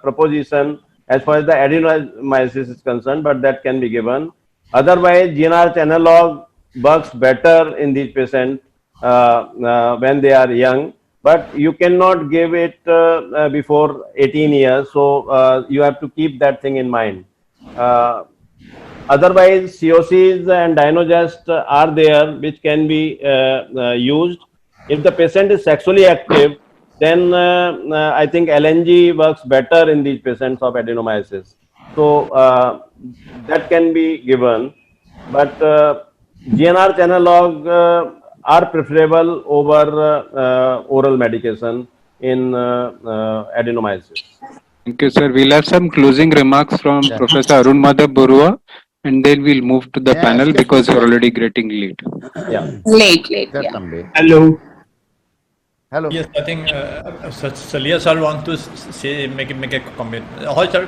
Speaker 4: proposition as far as the adenomyosis is concerned, but that can be given. Otherwise, GnRH analog works better in these patients when they are young, but you cannot give it before 18 years. So you have to keep that thing in mind. Otherwise, COCs and Dynogest are there, which can be used. If the patient is sexually active, then I think LNG works better in these patients of adenomyosis. So that can be given, but GnRH analog are preferable over oral medication in adenomyosis.
Speaker 1: Thank you, sir. We'll have some closing remarks from Professor Arun Madhav Barua, And then we'll move to the
Speaker 7: Yes,
Speaker 1: panel
Speaker 7: yes,
Speaker 1: because we're
Speaker 7: yes.
Speaker 1: already getting late.
Speaker 4: Yeah.
Speaker 5: Late,
Speaker 7: Sir
Speaker 5: yeah.
Speaker 7: Tambe.
Speaker 3: Hello.
Speaker 7: Hello.
Speaker 2: Yes, I think Salia sir want to say make a comment. Hi sir.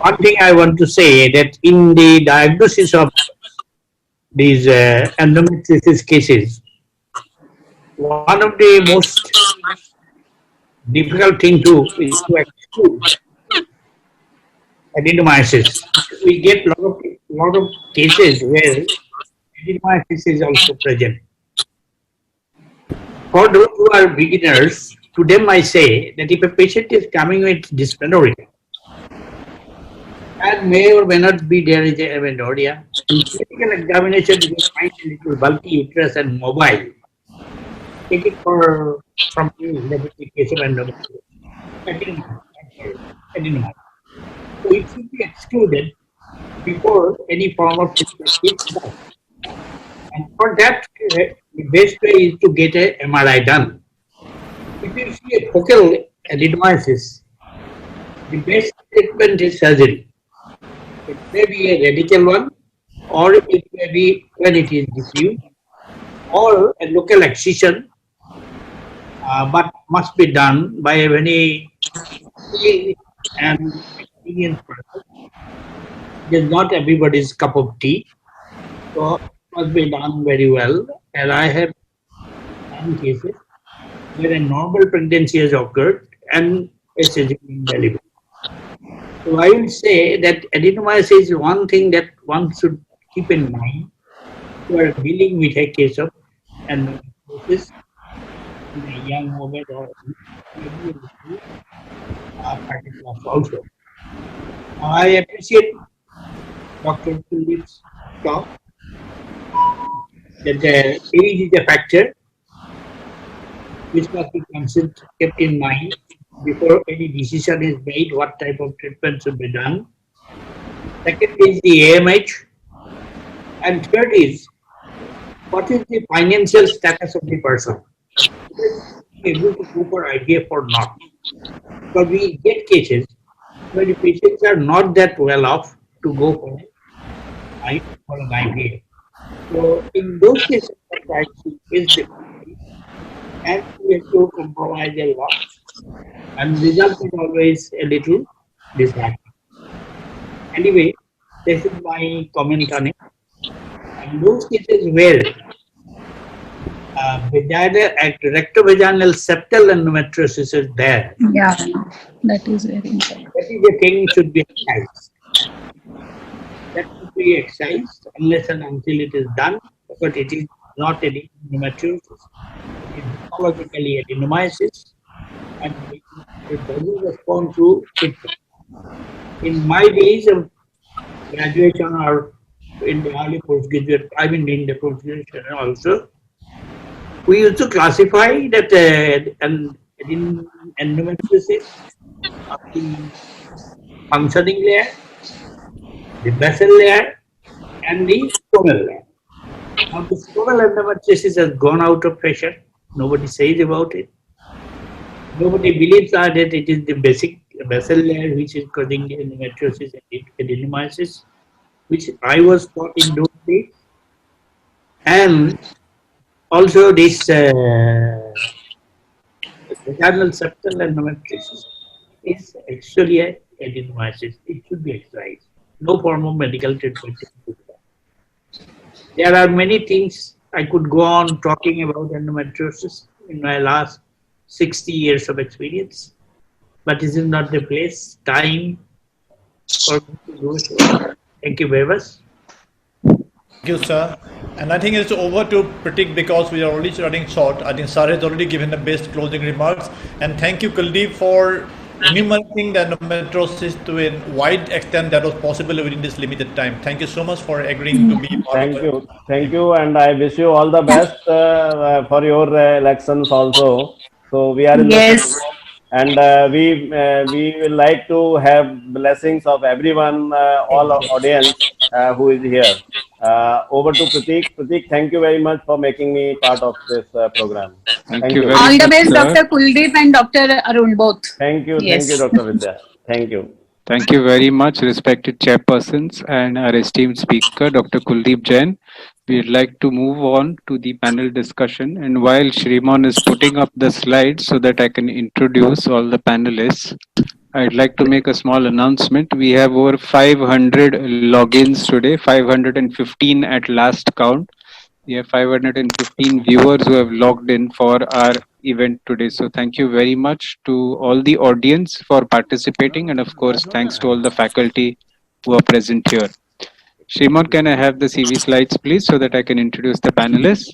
Speaker 3: One thing I want to say that in the diagnosis of these endometriosis cases, one of the most difficult thing is to exclude adenomyosis. We get lot of cases where adenomyosis is also present. For those who are beginners, to them I say that if a patient is coming with dysmenorrhea, and may or may not be there is a amenorrhea, in clinical examination you find a little bulky uterus and mobile. Take it from you that is the case of endometriosis. Adenoma. So it should be excluded before any form of treatment is done. And for that, the best way is to get a MRI done. If you see a focal adenomyosis, the best treatment is surgery. It may be a radical one, or it may be when it is diffuse, or a local excision, but must be done by a very skilled and experienced person. It is not everybody's cup of tea, so it must be done very well. And I have done cases where a normal pregnancy has occurred and a cesarean delivery. So I will say that adenomyosis is one thing that one should keep in mind. You are dealing with a case of endometriosis in a young woman or maybe also. I appreciate Dr. Philip's talk that the age is a factor which must be considered, kept in mind before any decision is made what type of treatment should be done. Second is the AMH, and third is what is the financial status of the person. Able to go for IVF or not. Because we get cases where the patients are not that well off to go for an IVF. So in those cases, the price is different, and we have to compromise a lot, and result is always a little disheartening. Anyway, this is my comment on it. And those cases where rectovaginal septal endometriosis is there,
Speaker 5: Yeah, that is very important.
Speaker 3: that is the thing should be excised. That should be excised unless and until it is done, but it is not any endometriosis. It is pathologically adenomyosis, and it doesn't respond to treatment. In my days of graduation or in the early postgraduate, I mean in the postgraduation also, we used to classify that endometriosis of the functioning layer, the basal layer, and the stromal layer. Now the stromal endometriosis has gone out of fashion. Nobody says about it. Nobody believes that it is the basic basal layer which is causing the endometriosis and adenomyosis, which I was taught in those days. And also this vaginal septal endometriosis is actually a adenomyosis. It should be excised. No form of medical treatment. There are many things I could go on talking about endometriosis in my last 60 years of experience, but this is not the place, time for me to go so. Thank you very much.
Speaker 2: Thank you, sir. And I think it's over to Pratik because we are already running short. I think sir has already given the best closing remarks. And thank you, Kuldeep, for enumerating the endometriosis to a wide extent that was possible within this limited time. Thank you so much for agreeing to be part of it.
Speaker 4: Thank you, and I wish you all the best for your elections also. So we are in the
Speaker 5: Yes.
Speaker 4: and we will like to have blessings of everyone, all our audience who is here. Over to Pratik. Pratik, thank you very much for making me part of this program.
Speaker 1: Thank you very
Speaker 5: All the
Speaker 1: much,
Speaker 5: best,
Speaker 1: sir.
Speaker 5: Dr. Kuldeep and Dr. Arun both.
Speaker 4: Thank you,
Speaker 5: Yes.
Speaker 4: Dr. Vidya. Thank you.
Speaker 1: Thank you very much, respected chairpersons and our esteemed speaker, Dr. Kuldeep Jain. We'd like to move on to the panel discussion. And while Shriman is putting up the slides so that I can introduce all the panelists, I'd like to make a small announcement. We have over 500 logins today, 515 at last count. We have 515 viewers who have logged in for our event today. So thank you very much to all the audience for participating, and of course, thanks to all the faculty who are present here. Shimon, can I have the CV slides, please, so that I can introduce the panelists?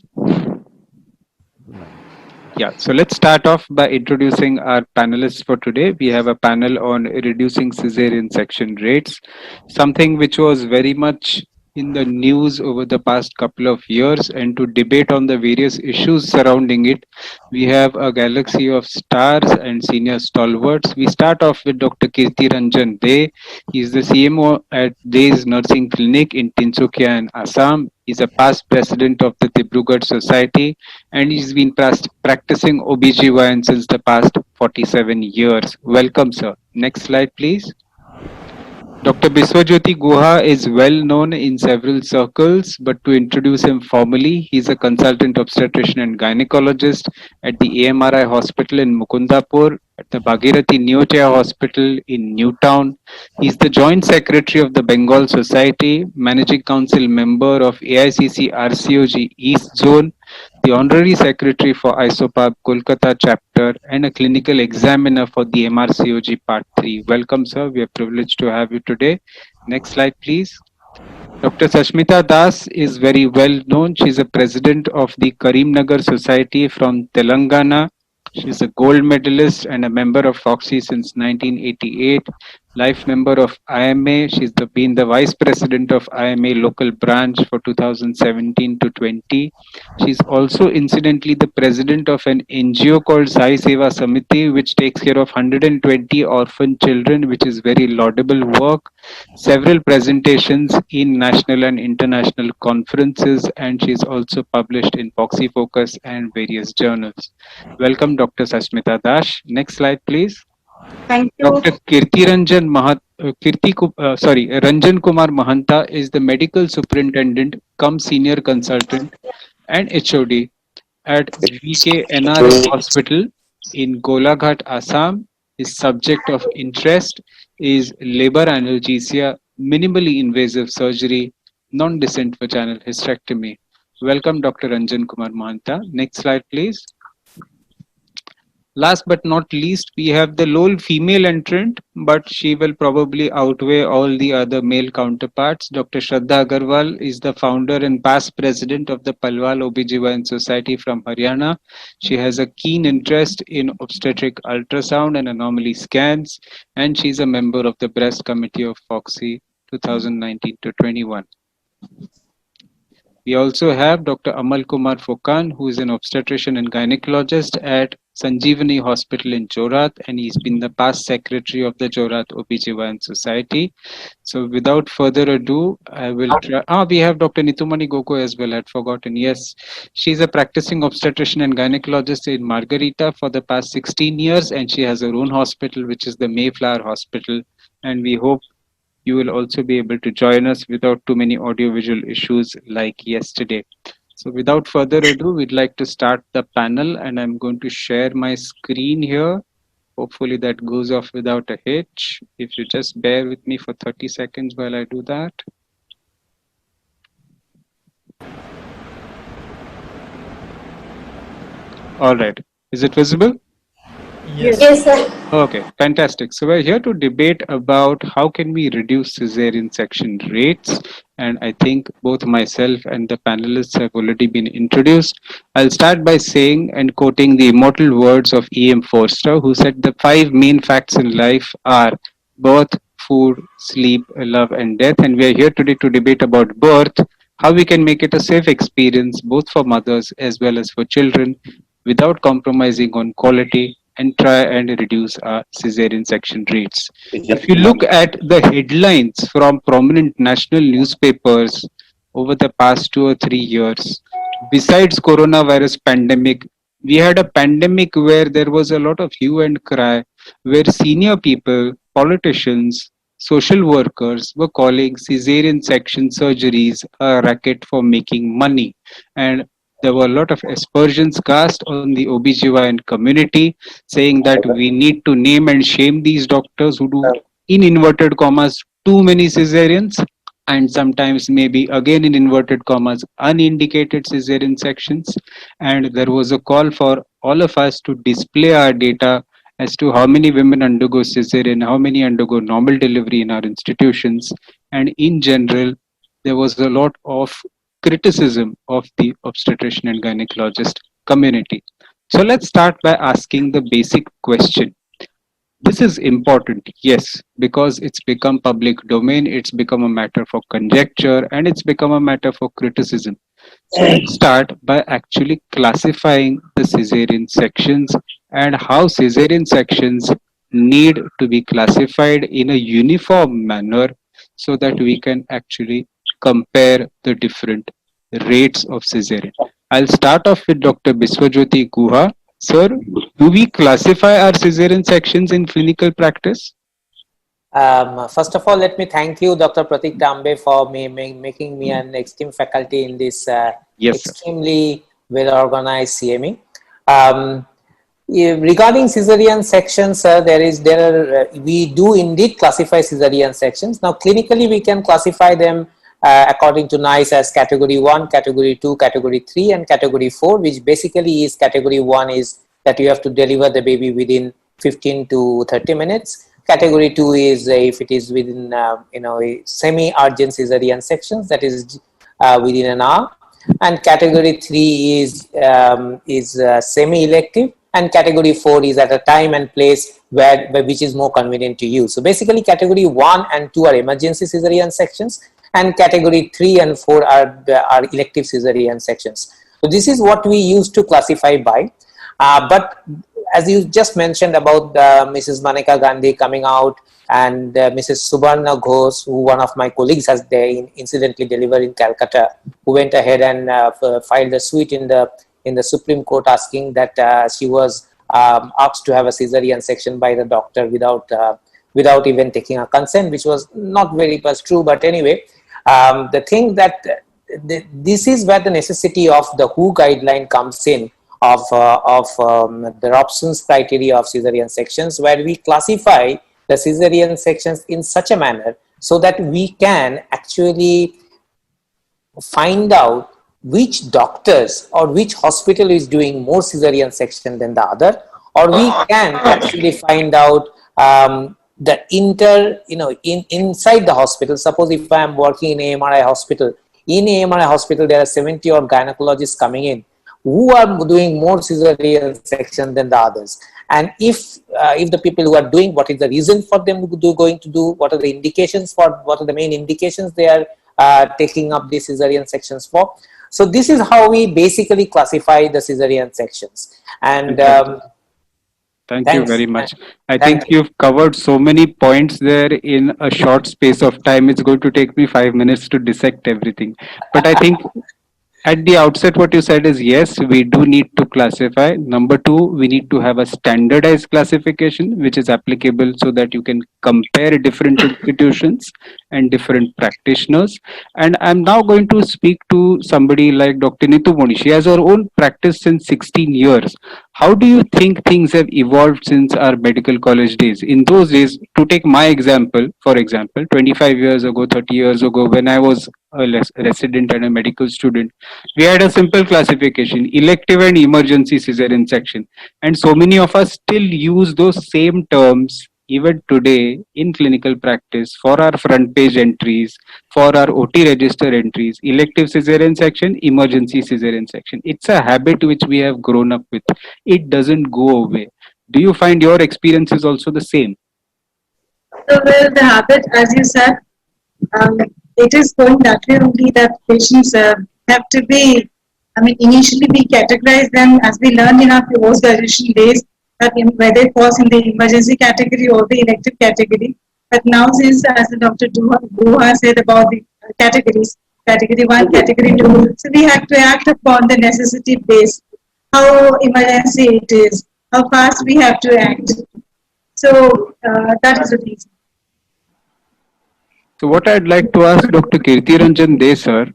Speaker 1: Yeah, so let's start off by introducing our panelists for today. We have a panel on reducing cesarean section rates, something which was very much in the news over the past couple of years, and to debate on the various issues surrounding it, we have a galaxy of stars and senior stalwarts. We start off with Dr. Kirti Ranjan De. He is the CMO at De's Nursing Clinic in Tinsukia in Assam. He's a past president of the Dibrugarh Society, and he's been practicing OBGYN since the past 47 years. Welcome, sir. Next slide, please. Dr. Biswajyoti Guha is well known in several circles, but to introduce him formally, he's a consultant obstetrician and gynecologist at the AMRI Hospital in Mukundapur, at the Bhagirathi Neotia Hospital in Newtown. He's the Joint Secretary of the Bengal Society, Managing Council member of AICC RCOG East Zone, the Honorary Secretary for ISOPAB Kolkata chapter, and a clinical examiner for the MRCOG Part 3. Welcome, sir. We are privileged to have you today. Next slide, please. Dr. Sashmita Das is very well known. She's a president of the Karimnagar Society from Telangana. She's a gold medalist and a member of Foxy since 1988. Life member of IMA. She's been the vice president of IMA local branch for 2017 to 20. She's also incidentally the president of an NGO called Sai Seva Samiti, which takes care of 120 orphan children, which is very laudable work. Several presentations in national and international conferences, and she's also published in Foxy Focus and various journals. Welcome, Dr. Sashmita Das. Next slide, please.
Speaker 6: Thank you.
Speaker 1: Dr. Ranjan Kumar Mahanta is the medical superintendent cum senior consultant and HOD at VKNR Hospital in Golaghat, Assam. His subject of interest is labor analgesia, minimally invasive surgery, non-descent vaginal hysterectomy. Welcome, Dr. Ranjan Kumar Mahanta. Next slide, please. Last but not least, we have the lone female entrant, but she will probably outweigh all the other male counterparts. Dr. Shraddha Agarwal is the founder and past president of the Palwal OBGYN Society from Haryana. She has a keen interest in obstetric ultrasound and anomaly scans, and she's a member of the breast committee of Foxy 2019 to 21. We also have Dr. Amal Kumar Fokan, who is an obstetrician and gynecologist at Sanjeevani Hospital in Jorat, and he's been the past secretary of the Jorat OBGYN Society. So without further ado, I will try. We have Dr. Nitumani Goko as well, I'd forgotten. Yes, she's a practicing obstetrician and gynecologist in Margarita for the past 16 years, and she has her own hospital, which is the Mayflower Hospital. And we hope you will also be able to join us without too many audiovisual issues like yesterday. So without further ado, we'd like to start the panel, and I'm going to share my screen here. Hopefully that goes off without a hitch. If you just bear with me for 30 seconds while I do that. All right. Is it visible?
Speaker 6: Yes, sir.
Speaker 1: Okay, fantastic. So we're here to debate about how can we reduce cesarean section rates, and I think both myself and the panelists have already been introduced. I'll start by saying and quoting the immortal words of E.M. Forster, who said the 5 main facts in life are birth, food, sleep, love, and death. And we are here today to debate about birth, how we can make it a safe experience both for mothers as well as for children without compromising on quality, and try and reduce our cesarean section rates. If you look at the headlines from prominent national newspapers over the past 2 or 3 years, besides coronavirus pandemic, we had a pandemic where there was a lot of hue and cry, where senior people, politicians, social workers were calling caesarean section surgeries a racket for making money. And there were a lot of aspersions cast on the OBGYN community saying that we need to name and shame these doctors who do, in inverted commas, too many cesareans, and sometimes maybe again in inverted commas unindicated cesarean sections. And there was a call for all of us to display our data as to how many women undergo cesarean, how many undergo normal delivery in our institutions. And in general, there was a lot of criticism of the obstetrician and gynecologist community. So let's start by asking the basic question. This is important, yes, because it's become public domain, it's become a matter for conjecture, and it's become a matter for criticism. So let's start by actually classifying the caesarean sections and how caesarean sections need to be classified in a uniform manner so that we can actually compare the different rates of caesarean. I'll start off with Dr. Biswajyoti Guha. Sir, do we classify our cesarean sections in clinical practice?
Speaker 8: First of all, let me thank you, Dr. Pratik Tambe, for making me an esteemed faculty in this
Speaker 1: Yes, sir.
Speaker 8: extremely well-organized CME. Regarding cesarean sections, we do indeed classify cesarean sections. Now, clinically, we can classify them according to NICE as category 1, category 2, category 3, and category 4, which basically is category 1 is that you have to deliver the baby within 15 to 30 minutes. Category 2 is if it is within a semi-urgent cesarean sections, that is within an hour. And category 3 is semi-elective, and category 4 is at a time and place which is more convenient to you. So basically, category 1 and 2 are emergency cesarean sections, and category 3 and 4 are elective cesarean sections. So this is what we used to classify by. But as you just mentioned about Mrs. Maneka Gandhi coming out and Mrs. Subarna Ghosh, who one of my colleagues has incidentally delivered in Calcutta, who went ahead and filed a suit in the Supreme Court asking that she was asked to have a cesarean section by the doctor without even taking a consent, which was not very much true. But anyway, the thing that this is where the necessity of the WHO guideline comes in, of the Robson's criteria of cesarean sections, where we classify the cesarean sections in such a manner so that we can actually find out which doctors or which hospital is doing more cesarean section than the other, or we can actually find out the inside the hospital. Suppose if I am working in AMRI hospital, there are 70 odd gynecologists coming in who are doing more cesarean section than the others. And if the people who are doing, what is the reason for them going to do, what are the indications for, what are the main indications they are taking up the cesarean sections for. So this is how we basically classify the cesarean sections. And
Speaker 1: Thank you very much. I think you've covered so many points there in a short space of time. It's going to take me 5 minutes to dissect everything. But I think at the outset, what you said is yes, we do need to classify. Number two, we need to have a standardized classification which is applicable so that you can compare different institutions and different practitioners. And I'm now going to speak to somebody like Dr. Nitu Moni. She has her own practice since 16 years. How do you think things have evolved since our medical college days? In those days, to take my example, for example, 25 years ago, 30 years ago, when I was a resident and a medical student, we had a simple classification, elective and emergency cesarean section. And so many of us still use those same terms even today in clinical practice for our front page entries, for our OT register entries, elective cesarean section, emergency cesarean section. It's a habit which we have grown up with. It doesn't go away. Do you find your experience is also the same?
Speaker 9: So, well, the habit, as you said, it is going that way only, that patients have to be, initially we categorize them as we learned in our post-graduation days, that whether it falls in the emergency category or the elective category. But now, since as the Dr. Duha said about the categories, category 1, category 2, so we have to act upon the necessity base, how emergency it is, how fast we have to act. So that is the reason.
Speaker 1: So what I'd like to ask Dr. Kirti Ranjan De sir,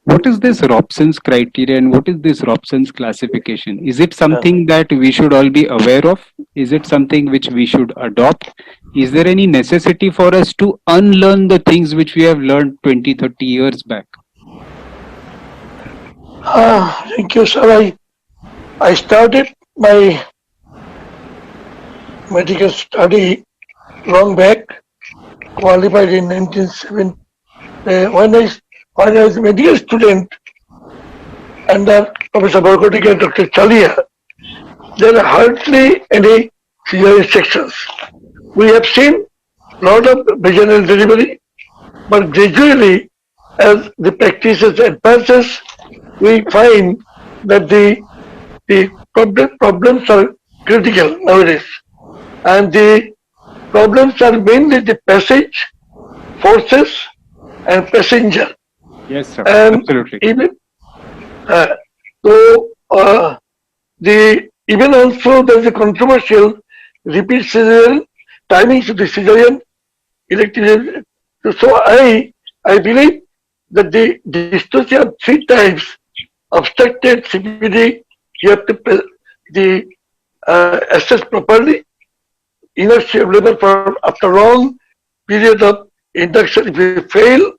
Speaker 1: what is this Robson's criteria and what is this Robson's classification? Is it something that we should all be aware of? Is it something which we should adopt? Is there any necessity for us to unlearn the things which we have learned 20, 30 years back?
Speaker 10: Thank you, sir. I started my medical study long back, qualified in 1970. When I was a medical student under Professor Borkotic and Dr. Chalia, there are hardly any cesarean sections. We have seen a lot of vaginal delivery, but gradually, as the practices advances, we find that the problems are critical nowadays, and the problems are mainly the passage, forces, and passenger.
Speaker 1: Yes, sir.
Speaker 10: And
Speaker 1: Absolutely.
Speaker 10: even so, even also there's a controversial repeat cesarean timing to the cesarean elective. So I believe that the dystocia of 3 times obstructed CPD, you have to the assess properly. Inertia available for after long period of induction. If you fail,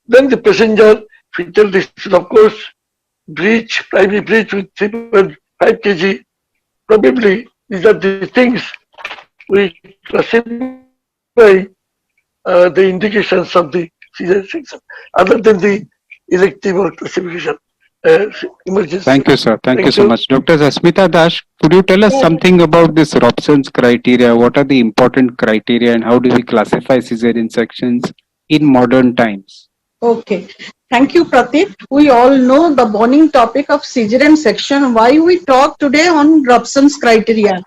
Speaker 10: then the passenger fetal distance, of course, breach, primary breach with 3.5 kg. Probably these are the things we classify the indications of the cesarean section, other than the elective or classification emergency.
Speaker 1: Thank you, sir. Thank you
Speaker 10: Thank
Speaker 1: so
Speaker 10: you.
Speaker 1: much. Dr. Zasmita Dash, could you tell us something about this Robson's criteria? What are the important criteria and how do we classify cesarean sections in modern times?
Speaker 11: Okay. Thank you, Pratik. We all know the burning topic of cesarean section. Why we talk today on Robson's criteria?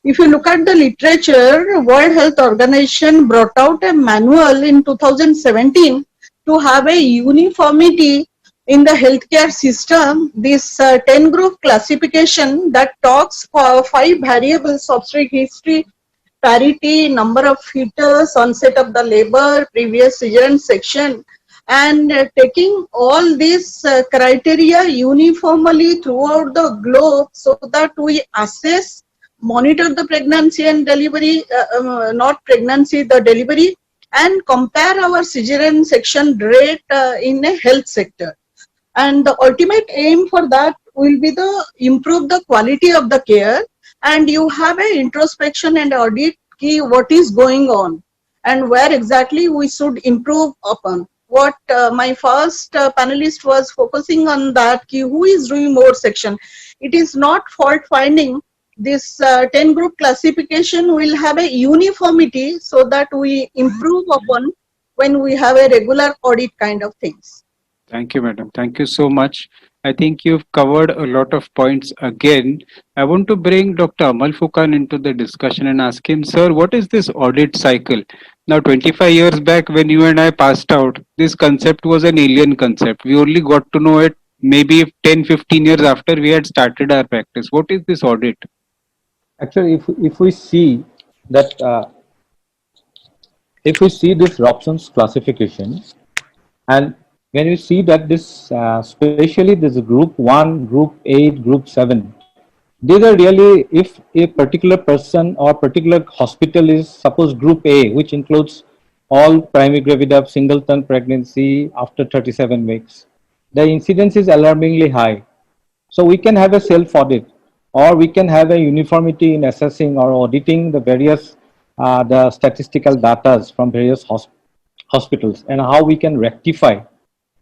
Speaker 11: If you look at the literature, World Health Organization brought out a manual in 2017 to have a uniformity in the healthcare system. This 10 group classification that talks for 5 variables: obstetric history, parity, number of fetus, onset of the labor, previous cesarean section, and taking all these criteria uniformly throughout the globe so that we assess, monitor the pregnancy and delivery, not pregnancy, the delivery, and compare our cesarean section rate in a health sector. And the ultimate aim for that will be the improve the quality of the care, and you have a introspection and audit key what is going on and where exactly we should improve upon. What my first panelist was focusing on that key, who is doing more section. It is not fault finding. This 10 group classification will have a uniformity so that we improve upon when we have a regular audit kind of things.
Speaker 1: Thank you, madam. Thank you so much. I think you've covered a lot of points again. I want to bring Dr. Amal Fukan into the discussion and ask him, sir, what is this audit cycle? Now, 25 years back when you and I passed out, this concept was an alien concept. We only got to know it maybe 10, 15 years after we had started our practice. What is this audit?
Speaker 12: Actually, if we see that, if we see this Robson's classification, and when we see that this, especially this group 1, group 8, group 7, these are really, if a particular person or particular hospital is suppose group A, which includes all primary gravida of singleton pregnancy after 37 weeks, the incidence is alarmingly high. So we can have a self audit, or we can have a uniformity in assessing or auditing the various the statistical data from various hospitals, and how we can rectify,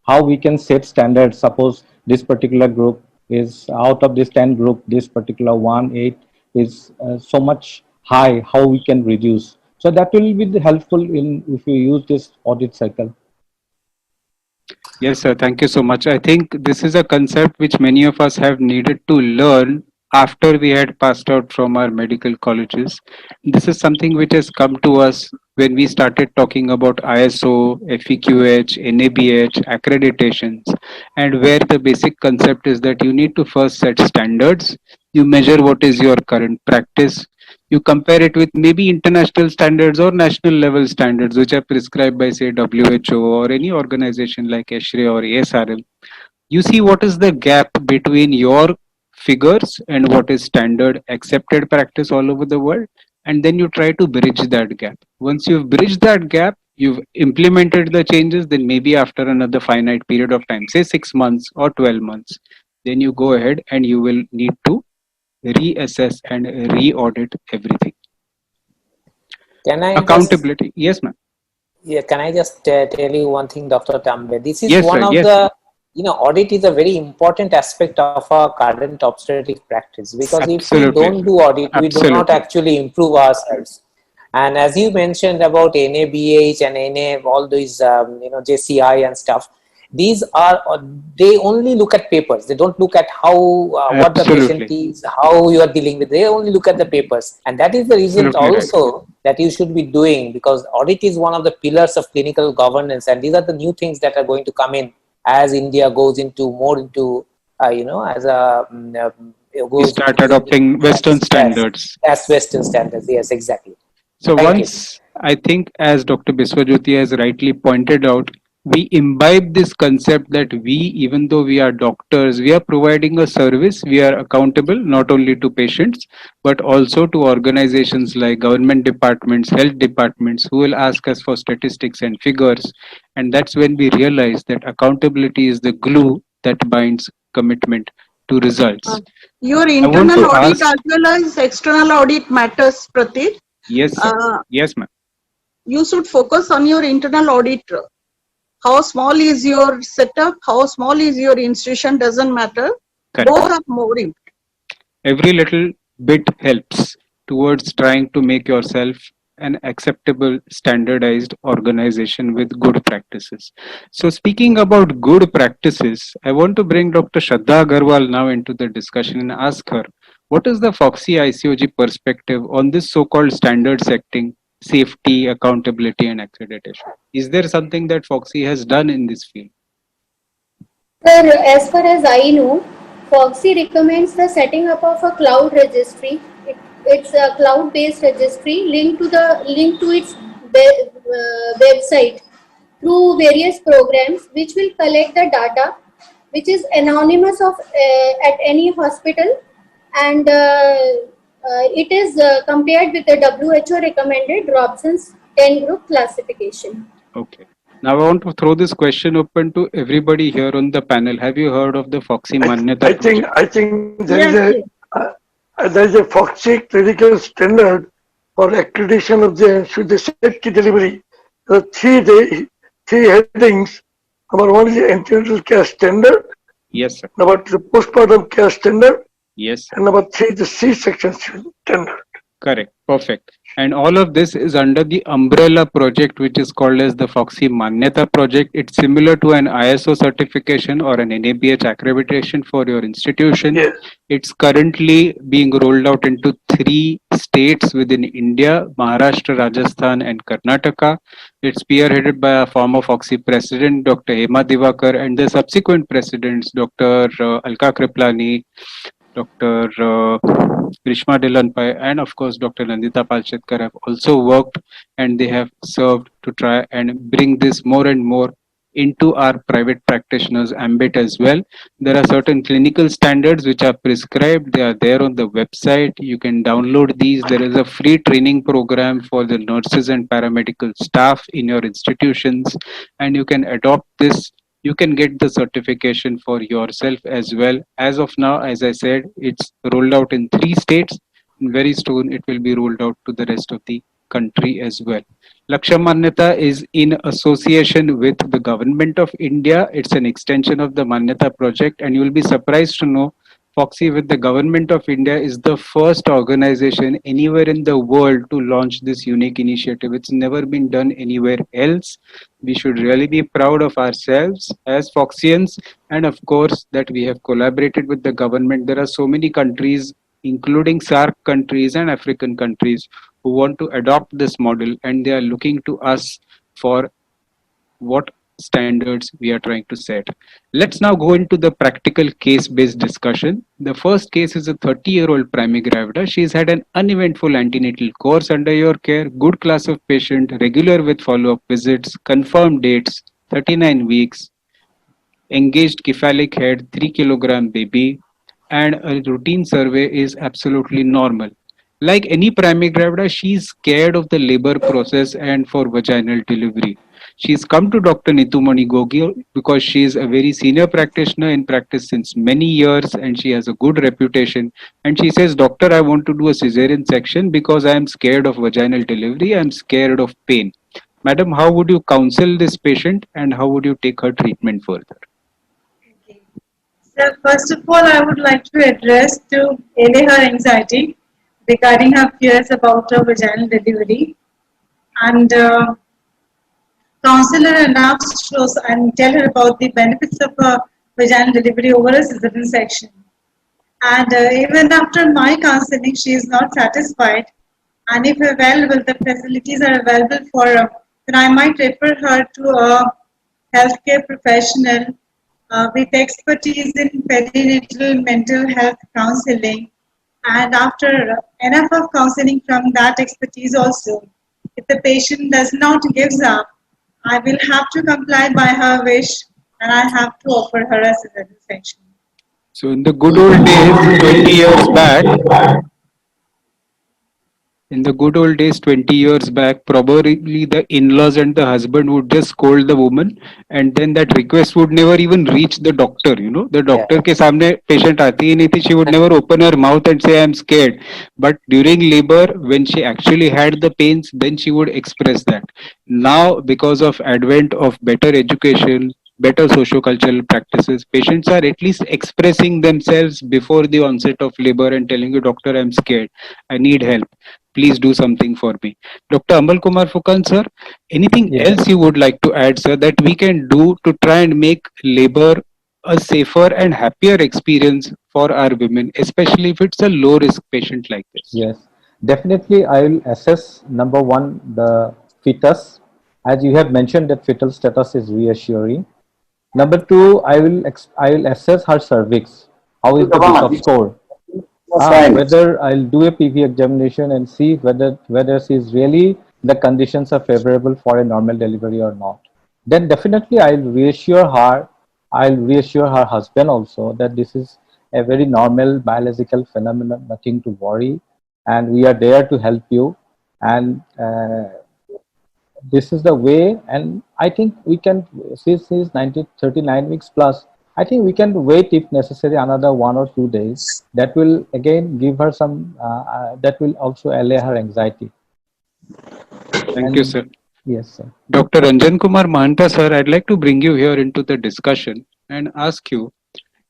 Speaker 12: how we can set standards. Suppose this particular group is out of this 10 group, this particular 1, 8 is so much high, how we can reduce. So that will be helpful in if we use this audit cycle.
Speaker 1: Yes, sir. Thank you so much. I think this is a concept which many of us have needed to learn after we had passed out from our medical colleges. This is something which has come to us when we started talking about ISO, FEQH, NABH, accreditations, and where the basic concept is that you need to first set standards. You measure what is your current practice. you compare it with maybe international standards or national level standards, which are prescribed by, say, WHO or any organization like ASHRAE or ASRM. You see what is the gap between your figures and what is standard accepted practice all over the world, and then you try to bridge that gap. Once you've bridged that gap, you've implemented the changes, then maybe after another finite period of time, say 6 months or 12 months, then you go ahead and you will need to reassess and re-audit everything.
Speaker 8: Can I
Speaker 1: Accountability. Yes, ma'am.
Speaker 8: can I just tell you one thing, Dr. Tambe? This is
Speaker 1: Yes,
Speaker 8: one
Speaker 1: sir.
Speaker 8: of
Speaker 1: Yes.
Speaker 8: the, audit is a very important aspect of our current obstetric practice, because if we
Speaker 1: Absolutely.
Speaker 8: don't do audit, we do not
Speaker 1: Absolutely.
Speaker 8: actually improve ourselves. And as you mentioned about NABH and NA, all these, JCI and stuff, these are, they only look at papers. They don't look at how, what the patient
Speaker 1: Absolutely.
Speaker 8: is, how you are dealing with. They only look at the papers. And that is the reason
Speaker 1: Absolutely right.
Speaker 8: also that you should be doing, because audit is one of the pillars of clinical governance. And these are the new things that are going to come in as India goes into more into, as a,
Speaker 1: We
Speaker 8: goes
Speaker 1: start
Speaker 8: into
Speaker 1: adopting Western standards.
Speaker 8: as Western standards. Yes, exactly.
Speaker 1: So
Speaker 8: Thank you.
Speaker 1: once, I think, as Dr. Biswajyoti has rightly pointed out, we imbibe this concept that we, even though we are doctors, we are providing a service, we are accountable not only to patients, but also to organizations like government departments, health departments, who will ask us for statistics and figures. And that's when we realize that accountability is the glue that binds commitment to results.
Speaker 11: Your
Speaker 1: I want
Speaker 11: internal
Speaker 1: to
Speaker 11: audit
Speaker 1: ask,
Speaker 11: as well as external audit matters, Pratik.
Speaker 1: yes, sir. Yes, ma'am.
Speaker 11: You should focus on your internal audit. How small is your setup, how small is your institution, doesn't matter.
Speaker 1: Correct.
Speaker 11: Both are more important.
Speaker 1: Every little bit helps towards trying to make yourself an acceptable standardized organization with good practices. So speaking about good practices, I want to bring Dr. Shraddha Agarwal now into the discussion and ask her, what is the Foxy ICOG perspective on this so-called standard setting, safety, accountability and accreditation? Is there something that Foxy has done in this field?
Speaker 6: Sir, as far as I know, Foxy recommends the setting up of a cloud registry. It's a cloud-based registry linked to its website through various programs, which will collect the data, which is anonymous of at any hospital, and it is compared with the WHO recommended Robson's 10 group classification.
Speaker 1: Okay. Now I want to throw this question open to everybody here on the panel. Have you heard of the Foxy Manyata project?
Speaker 10: I think there is a Foxy critical standard for accreditation of the safety delivery. There are three headings. Number one is the antenatal care standard.
Speaker 1: Yes, sir.
Speaker 10: Number two, the postpartum care standard.
Speaker 1: Yes.
Speaker 10: And number three, the C-section standard.
Speaker 1: Correct. Perfect. And all of this is under the umbrella project, which is called as the Foxy Manyata project. It's similar to an ISO certification or an NABH accreditation for your institution.
Speaker 10: Yes.
Speaker 1: It's currently being rolled out into 3 states within India, Maharashtra, Rajasthan and Karnataka. It's spearheaded by a former Foxy president, Dr. Hema Divakar, and the subsequent presidents, Dr. Alka Kriplani, Dr. Grishma Delanpai, and of course Dr. Nandita Palchetkar have also worked, and they have served to try and bring this more and more into our private practitioners ambit as well. There are certain clinical standards which are prescribed. They are there on the website. You can download these. There is a free training program for the nurses and paramedical staff in your institutions, and you can adopt this. You can get the certification for yourself as well. As of now, as I said, it's rolled out in 3 states. And very soon it will be rolled out to the rest of the country as well. Lakshya Manyata is in association with the government of India. It's an extension of the Manyata project, and you will be surprised to know Foxy with the government of India is the first organization anywhere in the world to launch this unique initiative. It's never been done anywhere else. We should really be proud of ourselves as Foxians, and of course that we have collaborated with the government. There are so many countries, including SAARC countries and African countries, who want to adopt this model, and they are looking to us for what standards we are trying to set. Let's now go into the practical case based discussion. The first case is a 30-year-old primary gravida. She's had an uneventful antenatal course under your care, good class of patient, regular with follow up visits, confirmed dates, 39 weeks, engaged cephalic head, 3 kilogram baby, and a routine survey is absolutely normal. Like any primary gravida, she's scared of the labor process and for vaginal delivery. She's come to Dr. Nitumani Gogi because she is a very senior practitioner in practice since many years and she has a good reputation. And she says, Doctor, I want to do a cesarean section because I am scared of vaginal delivery. I am scared of pain. Madam, how would you counsel this patient and how would you take her treatment further?
Speaker 9: So first of all, I would like to address to allay her anxiety regarding her fears about her vaginal delivery and counsel her enough shows and tell her about the benefits of vaginal delivery over a cesarean section. And even after my counseling, she is not satisfied. And if available, the facilities are available for her, then I might refer her to a healthcare professional with expertise in perinatal mental health counseling. And after enough of counseling from that expertise also, if the patient does not gives up, I will have to comply by her wish and I have to offer her a cesarean section.
Speaker 1: So in the good old days, 20 years back, in the good old days, 20 years back, probably the in-laws and the husband would just scold the woman and then that request would never even reach the doctor, you know. The doctor ke samne patient aati hi nahi thi, she would never open her mouth and say, I'm scared. But during labor, when she actually had the pains, then she would express that. Now, because of advent of better education, better socio-cultural practices, patients are at least expressing themselves before the onset of labor and telling you, doctor, I'm scared, I need help, please do something for me. Dr. Amal Kumar Fukan, sir, anything else you would like to add, sir, that we can do to try and make labor a safer and happier experience for our women, especially if it's a low risk patient like this?
Speaker 12: Yes, definitely. I will assess number one, the fetus. As you have mentioned, that fetal status is reassuring. Number two, I will assess her cervix. How is the Bishop score? Whether I'll do a PV examination and see whether she is really the conditions are favorable for a normal delivery or not. Then definitely I'll reassure her. I'll reassure her husband also that this is a very normal biological phenomenon, nothing to worry, and we are there to help you. And this is the way. And I think we can, since is 39 weeks plus, I think we can wait if necessary another 1 or 2 days. That will again give her some, that will also allay her anxiety.
Speaker 1: Thank you, sir.
Speaker 12: Yes, sir.
Speaker 1: Dr. Ranjan Kumar Mahanta, sir, I'd like to bring you here into the discussion and ask you,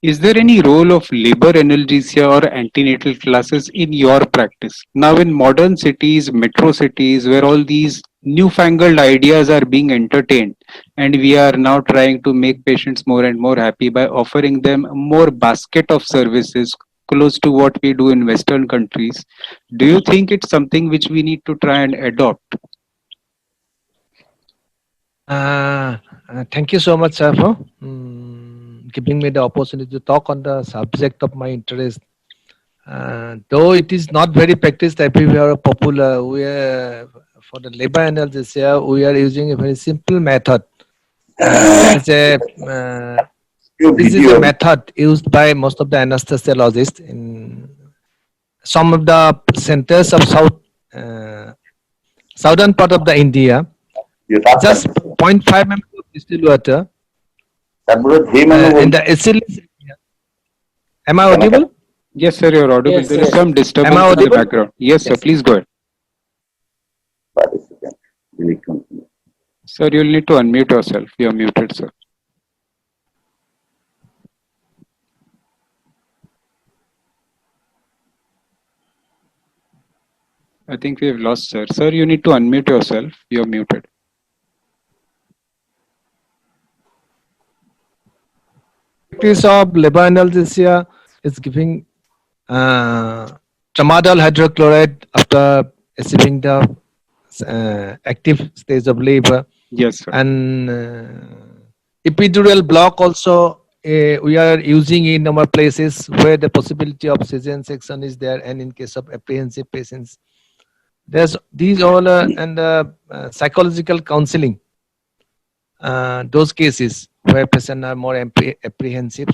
Speaker 1: is there any role of labor analgesia or antenatal classes in your practice? Now, in modern cities, metro cities, where all these newfangled ideas are being entertained, and we are now trying to make patients more and more happy by offering them more basket of services close to what we do in Western countries. Do you think it's something which we need to try and adopt?
Speaker 13: Thank you so much, sir, for giving me the opportunity to talk on the subject of my interest. Though it is not very practiced everywhere popular, we are, for the labor analgesia, we are using a very simple method. This is a method used by most of the anesthesiologists in some of the centers of southern part of the India. Just 0.5 ml of distilled water in the acidity. Am I audible?
Speaker 1: Yes, sir, you're audible.
Speaker 8: Yes,
Speaker 1: There is
Speaker 8: yes.
Speaker 1: some disturbance in the background. Yes, sir, please go ahead. Sir, you'll need to unmute yourself. You're muted, sir. I think we have lost sir. Sir, you need to unmute yourself. You're muted.
Speaker 13: Practice of labor analgesia is giving tramadol hydrochloride after achieving the active stage of labor.
Speaker 1: Yes, sir.
Speaker 13: And epidural block also we are using in our places where the possibility of cesarean section is there, and in case of apprehensive patients, there's these all and psychological counseling. Those cases where patients are more apprehensive.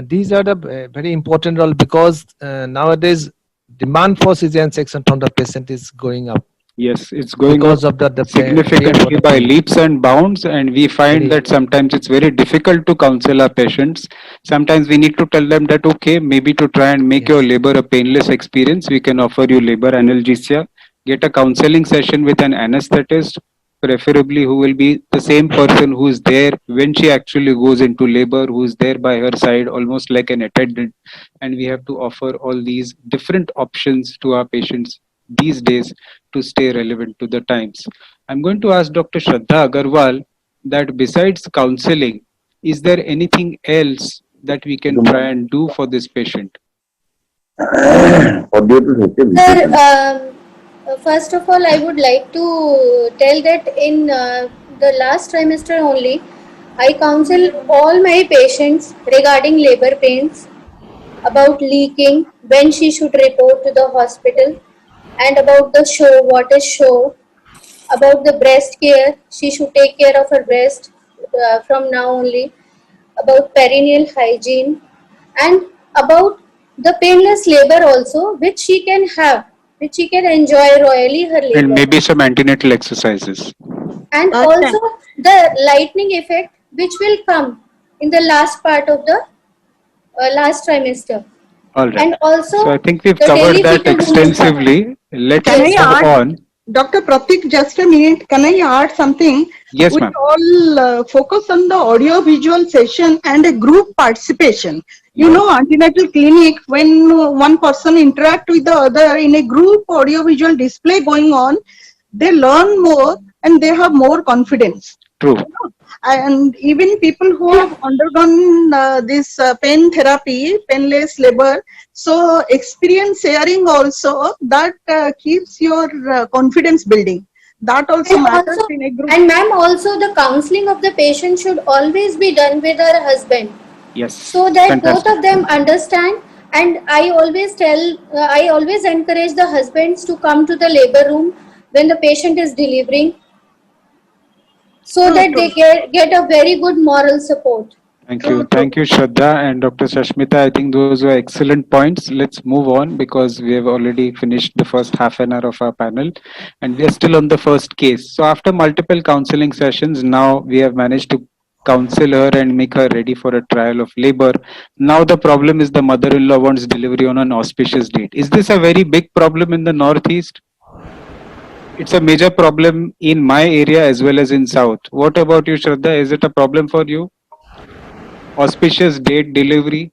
Speaker 13: These are the very important role, because nowadays demand for cesarean section from the patient is going up.
Speaker 1: Yes, it's going
Speaker 13: because
Speaker 1: up
Speaker 13: of the
Speaker 1: significantly by
Speaker 13: pain.
Speaker 1: leaps and bounds, and we find that sometimes it's very difficult to counsel our patients. Sometimes we need to tell them that, okay, maybe to try and make your labor a painless experience, we can offer you labor analgesia, get a counseling session with an anesthetist, preferably who will be the same person who is there when she actually goes into labor, who is there by her side, almost like an attendant. And we have to offer all these different options to our patients these days to stay relevant to the times. I'm going to ask Dr. Shraddha Agarwal that besides counseling, is there anything else that we can try and do for this patient?
Speaker 6: Sir, first of all, I would like to tell that in the last trimester only, I counsel all my patients regarding labor pains, about leaking, when she should report to the hospital, and about the show, what is show, about the breast care, she should take care of her breast from now only, about perineal hygiene, and about the painless labor also, which she can have, which she can enjoy royally her labor.
Speaker 1: And maybe some antenatal exercises.
Speaker 6: And also the lightning effect, which will come in the last part of the last trimester.
Speaker 1: All right.
Speaker 6: And also,
Speaker 1: so I think we've
Speaker 6: the
Speaker 1: covered
Speaker 6: daily
Speaker 1: that
Speaker 6: fetal
Speaker 1: extensively. Let's
Speaker 11: Can I
Speaker 1: move
Speaker 11: add,
Speaker 1: on.
Speaker 11: Dr. Pratik, just a minute. Can I add something?
Speaker 1: Yes,
Speaker 11: We
Speaker 1: ma'am.
Speaker 11: all focus on the audio-visual session and a group participation. You know, antenatal clinic, when one person interact with the other in a group audio-visual display going on, they learn more and they have more confidence.
Speaker 1: True.
Speaker 11: And even people who have undergone this pain therapy, painless labor, so experience sharing also, that keeps your confidence building. That also
Speaker 6: And
Speaker 11: matters
Speaker 6: also,
Speaker 11: in a group.
Speaker 6: and ma'am, also the counseling of the patient should always be done with her husband,
Speaker 1: Yes.
Speaker 6: so that
Speaker 1: Fantastic.
Speaker 6: both of them understand. And I always tell, I always encourage the husbands to come to the labor room when the patient is delivering, so that they get a very good moral support.
Speaker 1: Thank you. Thank you, Shraddha and Dr. Sashmita. I think those were excellent points. Let's move on because we have already finished the first half an hour of our panel and we are still on the first case. So after multiple counseling sessions, now we have managed to counsel her and make her ready for a trial of labor. Now the problem is the mother-in-law wants delivery on an auspicious date. Is this a very big problem in the Northeast? It's a major problem in my area as well as in South. What about you, Shraddha? Is it a problem for you? Auspicious date delivery?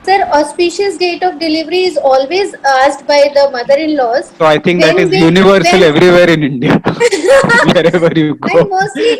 Speaker 6: Sir, auspicious date of delivery is always asked by the mother-in-laws.
Speaker 1: So I think that is universal everywhere in India, wherever you go.
Speaker 6: And mostly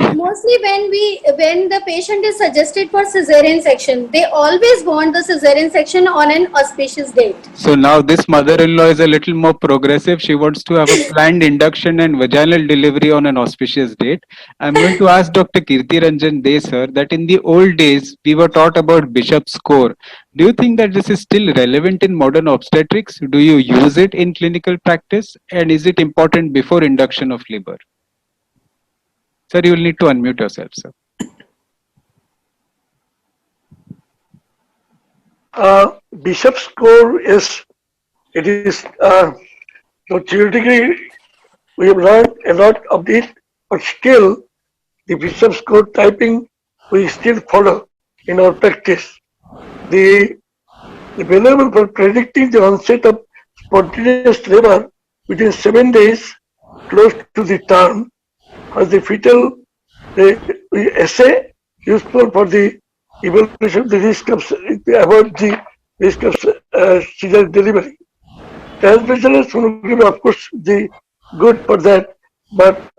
Speaker 6: when the patient is suggested for cesarean section, they always want the cesarean section on an auspicious date.
Speaker 1: So now this mother-in-law is a little more progressive. She wants to have a planned induction and vaginal delivery on an auspicious date. I'm going to ask Dr. Kirti Ranjan De sir that in the old days we were taught about Bishop's score. Do you think that this is still relevant in modern obstetrics? Do you use it in clinical practice? And is it important before induction of labor? Sir, you will need to unmute yourself, sir.
Speaker 10: Bishop's score is, it is, so theoretically we have learned a lot of it, but still the Bishop's score typing we still follow in our practice. The available for predicting the onset of spontaneous labor within 7 days close to the term, as the fetal the assay useful for the evaluation of the risk of avoid the risk of cesarean delivery. Transvaginal sonography, of course, the good for that, but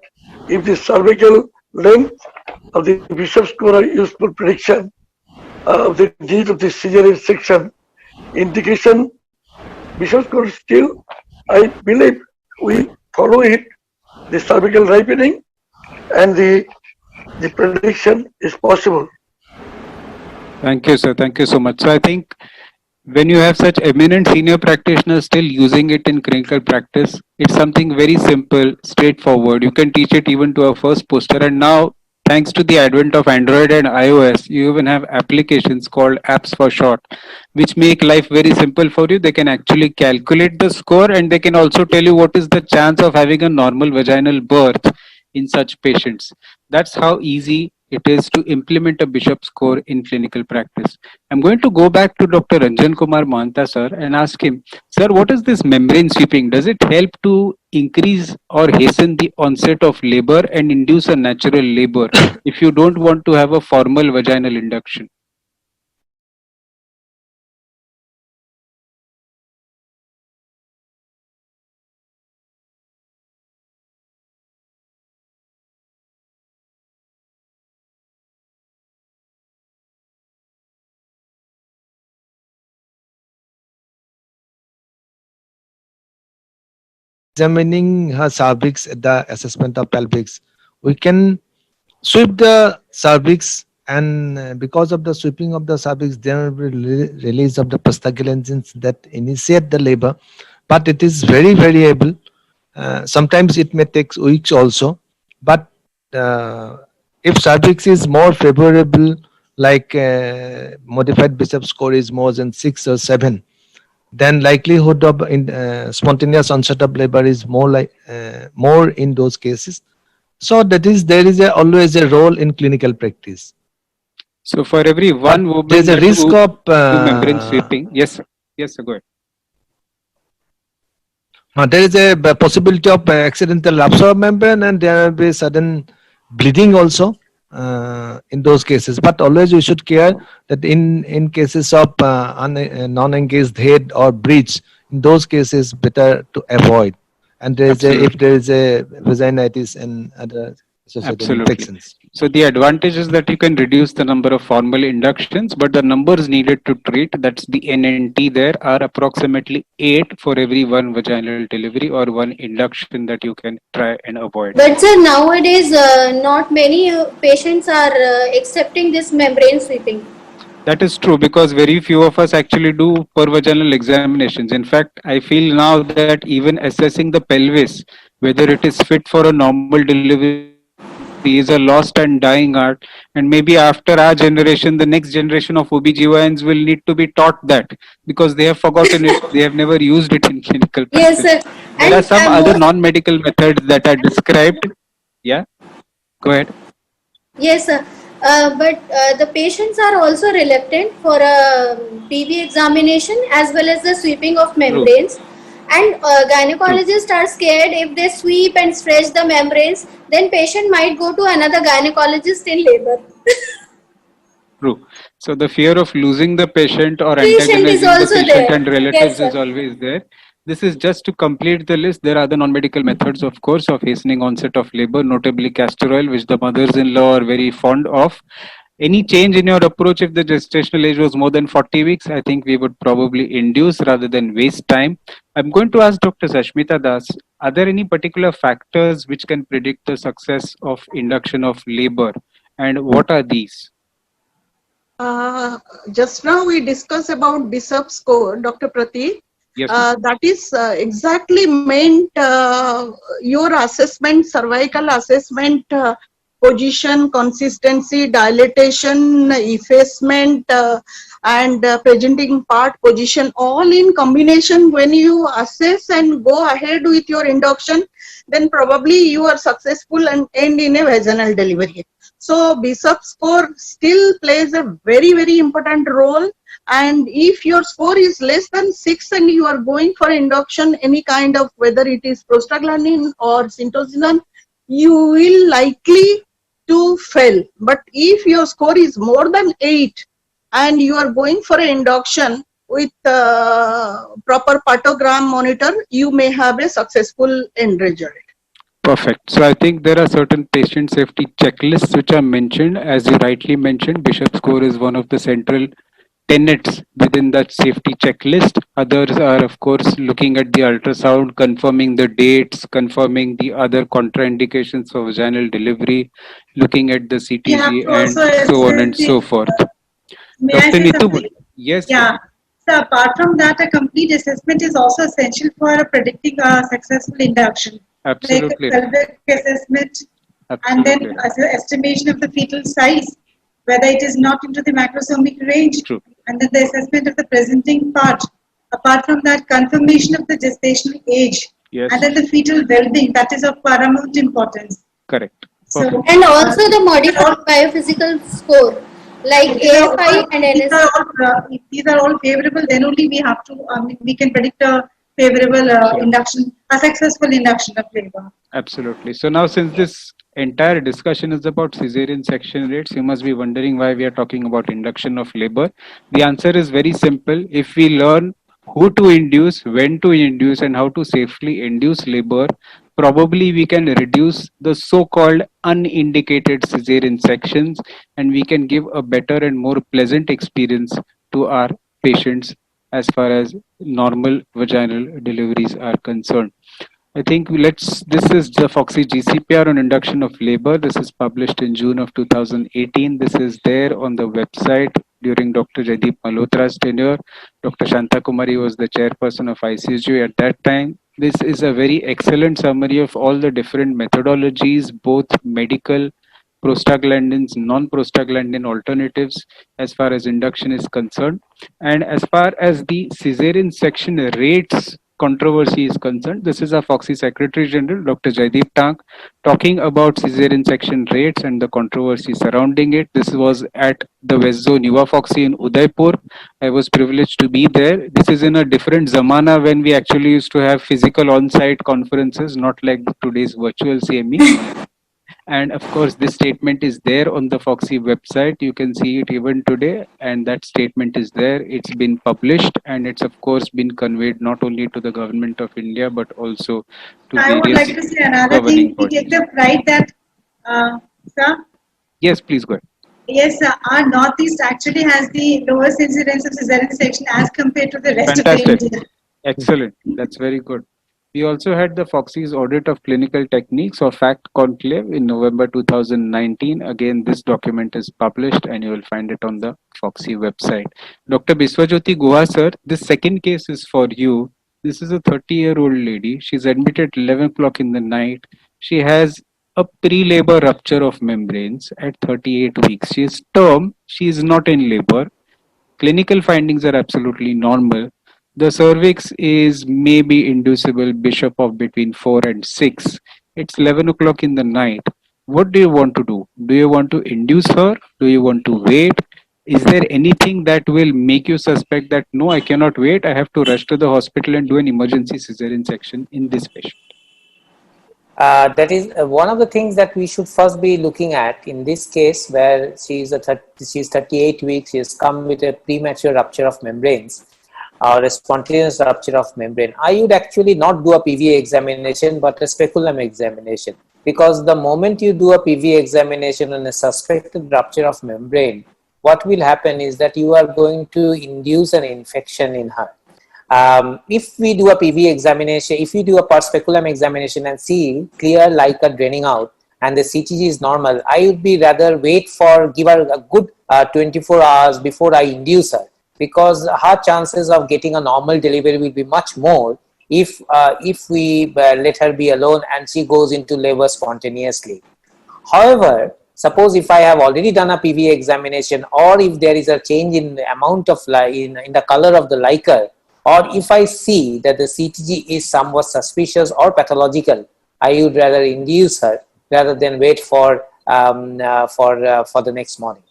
Speaker 10: if the cervical length of the Bishop's score are useful prediction of the disease of the cesarean section, indication Bishop's score still, I believe we follow it, the cervical ripening and the the prediction is possible.
Speaker 1: Thank you, sir. Thank you so much. So I think when you have such eminent senior practitioners still using it in clinical practice, it's something very simple, straightforward. You can teach it even to a first poster. And now, thanks to the advent of Android and iOS, you even have applications called apps for short, which make life very simple for you. They can actually calculate the score and they can also tell you what is the chance of having a normal vaginal birth in such patients. That's how easy it is to implement a Bishop score in clinical practice. I'm going to go back to Dr. Ranjan Kumar Mahanta, sir, and ask him, sir, what is this membrane sweeping? Does it help to increase or hasten the onset of labor and induce a natural labor if you don't want to have a formal vaginal induction?
Speaker 13: Examining her cervix at the assessment of pelvics, we can sweep the cervix, and because of the sweeping of the cervix, there will be release of the prostaglandins that initiate the labor, but it is very variable. Sometimes it may take weeks also, but uh, if cervix is more favorable, like modified Bishop score is more than 6 or 7, then likelihood of spontaneous onset of labor is more in those cases. So that is, there is always a role in clinical practice.
Speaker 1: So for every one woman
Speaker 13: there's a
Speaker 1: that
Speaker 13: risk
Speaker 1: you
Speaker 13: of
Speaker 1: do membrane sweeping, yes, sir. Yes, sir, go ahead.
Speaker 13: there is a possibility of accidental rupture of membrane, and there will be sudden bleeding also in those cases. But always we should care that in cases of non-engaged head or breach, in those cases better to avoid. And there is if there is a vaginitis and other associated
Speaker 1: Absolutely.
Speaker 13: infections.
Speaker 1: So the advantage is that you can reduce the number of formal inductions, but the numbers needed to treat, that's the NNT there, are approximately 8 for every one vaginal delivery or one induction that you can try and avoid.
Speaker 6: But sir, nowadays not many patients are accepting this membrane sweeping.
Speaker 1: That is true because very few of us actually do pervaginal examinations. In fact, I feel now that even assessing the pelvis, whether it is fit for a normal delivery, is a lost and dying art. And maybe after our generation, the next generation of OBGYNs will need to be taught that because they have forgotten it. They have never used it in clinical practice.
Speaker 6: Yes, sir.
Speaker 1: There are
Speaker 6: And
Speaker 1: some other non-medical methods that are described. Yeah, go ahead.
Speaker 6: yes, sir. But the patients are also reluctant for a PV examination as well as the sweeping of membranes. And gynecologists are scared if they sweep and stretch the membranes, then patient might go to another gynecologist in labor.
Speaker 1: True. So the fear of losing the patient or
Speaker 6: Patient is
Speaker 1: antagonizing the
Speaker 6: also
Speaker 1: patient
Speaker 6: there.
Speaker 1: and
Speaker 6: Yes,
Speaker 1: relatives is
Speaker 6: sir.
Speaker 1: always there. This is just to complete the list. There are other non-medical methods, of course, of hastening onset of labor, notably castor oil, which the mothers-in-law are very fond of. Any change in your approach if the gestational age was more than 40 weeks, I think we would probably induce rather than waste time. I'm going to ask Dr. Sashmita Das, are there any particular factors which can predict the success of induction of labor? And what are these?
Speaker 11: Just now we discussed about Bishop score, Dr. Pratik.
Speaker 1: Yes,
Speaker 11: that is exactly meant your assessment, cervical assessment, position, consistency, dilatation, effacement, and presenting part position, all in combination. When you assess and go ahead with your induction, then probably you are successful and end in a vaginal delivery. So Bishop score still plays a very, very important role. And if your score is less than 6 and you are going for induction, any kind of, whether it is prostaglandin or syntocinon, you will likely to fail. But if your score is more than 8 and you are going for an induction with proper partogram monitor, you may have a successful end result.
Speaker 1: perfect. So I think there are certain patient safety checklists which are mentioned. As you rightly mentioned, Bishop score is one of the central tenets within that safety checklist. Others are, of course, looking at the ultrasound, confirming the dates, confirming the other contraindications for vaginal delivery, looking at the
Speaker 9: We have
Speaker 1: CTG
Speaker 9: to also
Speaker 1: and so on
Speaker 9: assess
Speaker 1: and so forth.
Speaker 9: may I
Speaker 1: Dr.
Speaker 9: say something?
Speaker 1: Nitu, yes,
Speaker 9: Yeah. So apart from that, a complete assessment is also essential for predicting a successful induction, like a
Speaker 1: absolutely right.
Speaker 9: pelvic assessment, and then
Speaker 1: Absolutely right.
Speaker 9: as an estimation of the fetal size, whether it is not into the macrosomic range,
Speaker 1: True.
Speaker 9: and then the assessment of the presenting part. Apart from that, confirmation of the gestational age, and
Speaker 1: Yes,
Speaker 9: then the fetal well-being, that is of paramount importance.
Speaker 1: correct.
Speaker 9: So,
Speaker 1: Perfect.
Speaker 6: And also the
Speaker 9: these are all,
Speaker 6: modified biophysical score like
Speaker 9: these are
Speaker 6: AFI
Speaker 9: all,
Speaker 6: and
Speaker 9: these are
Speaker 6: NSI.
Speaker 9: all, if these are all favorable, then only we have to, we can predict a favorable
Speaker 1: Absolutely.
Speaker 9: induction, a successful induction of labor.
Speaker 1: Absolutely. So now, since this entire discussion is about cesarean section rates, you must be wondering why we are talking about induction of labor. The answer is very simple. If we learn who to induce, when to induce, and how to safely induce labor, probably we can reduce the so-called unindicated cesarean sections, and we can give a better and more pleasant experience to our patients as far as normal vaginal deliveries are concerned. I think this is the Foxy GCPR on induction of labor. This is published in June of 2018. This is there on the website during Dr. Jaideep Malhotra's tenure. Dr. Shanta Kumari was the chairperson of ICSU at that time. This is a very excellent summary of all the different methodologies, both medical, prostaglandins, non-prostaglandin alternatives as far as induction is concerned. And as far as the cesarean section rates controversy is concerned, this is our Foxy Secretary General, Dr. Jaideep Tank, talking about cesarean section rates and the controversy surrounding it. This was at the West Zone Yuva Foxy in Udaipur. I was privileged to be there. This is in a different zamana when we actually used to have physical on-site conferences, not like today's virtual CME. And of course, this statement is there on the Foxy website. You can see it even today, and that statement is there. It's been published, and it's of course been conveyed not only to the government of India but also to
Speaker 9: I would
Speaker 1: various
Speaker 9: like to say another
Speaker 1: governing
Speaker 9: thing. We take
Speaker 1: bodies.
Speaker 9: the pride that, sir,
Speaker 1: Yes, please go ahead.
Speaker 9: yes, our Northeast actually has the lowest incidence of cesarean section as compared to the rest of the
Speaker 1: Fantastic.
Speaker 9: India.
Speaker 1: Excellent. That's very good. We also had the Foxy's audit of clinical techniques or fact conclave in November 2019. Again, this document is published and you will find it on the Foxy website. Dr. Biswajyoti Guha sir, this second case is for you. This is a 30-year-old lady. She's admitted 11 o'clock in the night. She has a pre-labor rupture of membranes at 38 weeks. She is term. She is not in labor. Clinical findings are absolutely normal. The cervix is maybe inducible bishop of between 4 and 6. It's 11 o'clock in the night. What do you want to do? Do you want to induce her? Do you want to wait? Is there anything that will make you suspect that no, I cannot wait? I have to rush to the hospital and do an emergency cesarean section in this patient.
Speaker 8: That is one of the things that we should first be looking at in this case, where she's 38 weeks. She has come with a premature rupture of membranes or a spontaneous rupture of membrane. I would actually not do a PVA examination but a speculum examination, because the moment you do a PVA examination on a suspected rupture of membrane, what will happen is that you are going to induce an infection in her. If we do a PV examination, if we do a per speculum examination and see clear LICA draining out and the CTG is normal, I would be rather wait for, give her a good 24 hours before I induce her, because her chances of getting a normal delivery will be much more if we let her be alone and she goes into labor spontaneously. However, suppose if I have already done a PV examination, or if there is a change in the amount of in the color of the LICA, or if I see that the CTG is somewhat suspicious or pathological, I would rather induce her rather than wait for the next morning.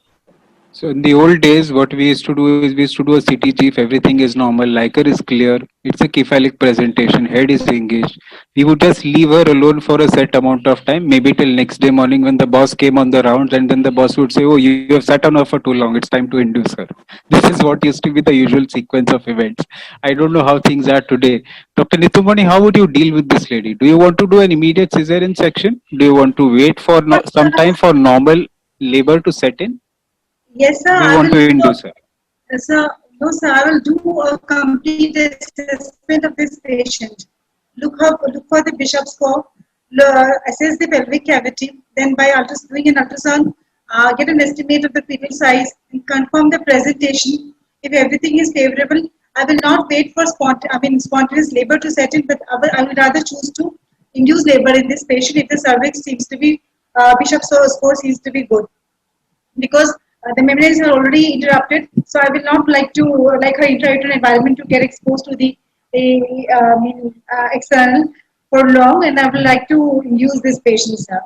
Speaker 1: So in the old days, what we used to do is we used to do a CTG if everything is normal, LICA is clear, it's a cephalic presentation, head is engaged. We would just leave her alone for a set amount of time, maybe till next day morning when the boss came on the rounds, and then the boss would say, "Oh, you have sat on her for too long. It's time to induce her." This is what used to be the usual sequence of events. I don't know how things are today. Dr. Nitumani, how would you deal with this lady? Do you want to do an immediate cesarean section? Do you want to wait for some time for normal labor to set in?
Speaker 9: Yes, sir.
Speaker 1: Do you
Speaker 9: I
Speaker 1: want
Speaker 9: will
Speaker 1: to induce her?
Speaker 9: Sir, no, sir. I will do a complete assessment of this patient. Look for the Bishop score. assess the pelvic cavity, then by doing an ultrasound, get an estimate of the fetal size and confirm the presentation. If everything is favorable, I will not wait for spontaneous labor to set in, but I will rather choose to induce labor in this patient if the cervix seems to be, Bishop's score seems to be good, because the membranes are already interrupted. So I will not like to like her intrauterine environment to get exposed to the external for long, and I would like to use this patient, sir.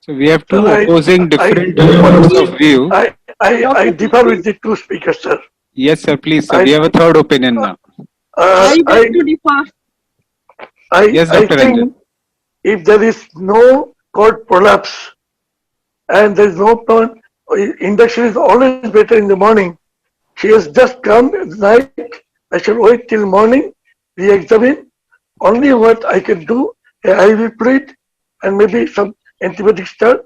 Speaker 1: So we have two
Speaker 10: Sir,
Speaker 1: opposing
Speaker 10: I
Speaker 1: different points of view.
Speaker 10: I differ with the two speakers, sir.
Speaker 1: Yes, sir. Please, sir.
Speaker 10: I
Speaker 1: We have a third opinion now.
Speaker 11: I beg
Speaker 10: I
Speaker 11: to differ.
Speaker 1: Yes,
Speaker 10: I
Speaker 1: Dr. Ranjan.
Speaker 10: think if there is no cord prolapse and there is no point, induction is always better in the morning. She has just come at night. I shall wait till morning, re-examine. Only what I can do, a IV fluid and maybe some antibiotic start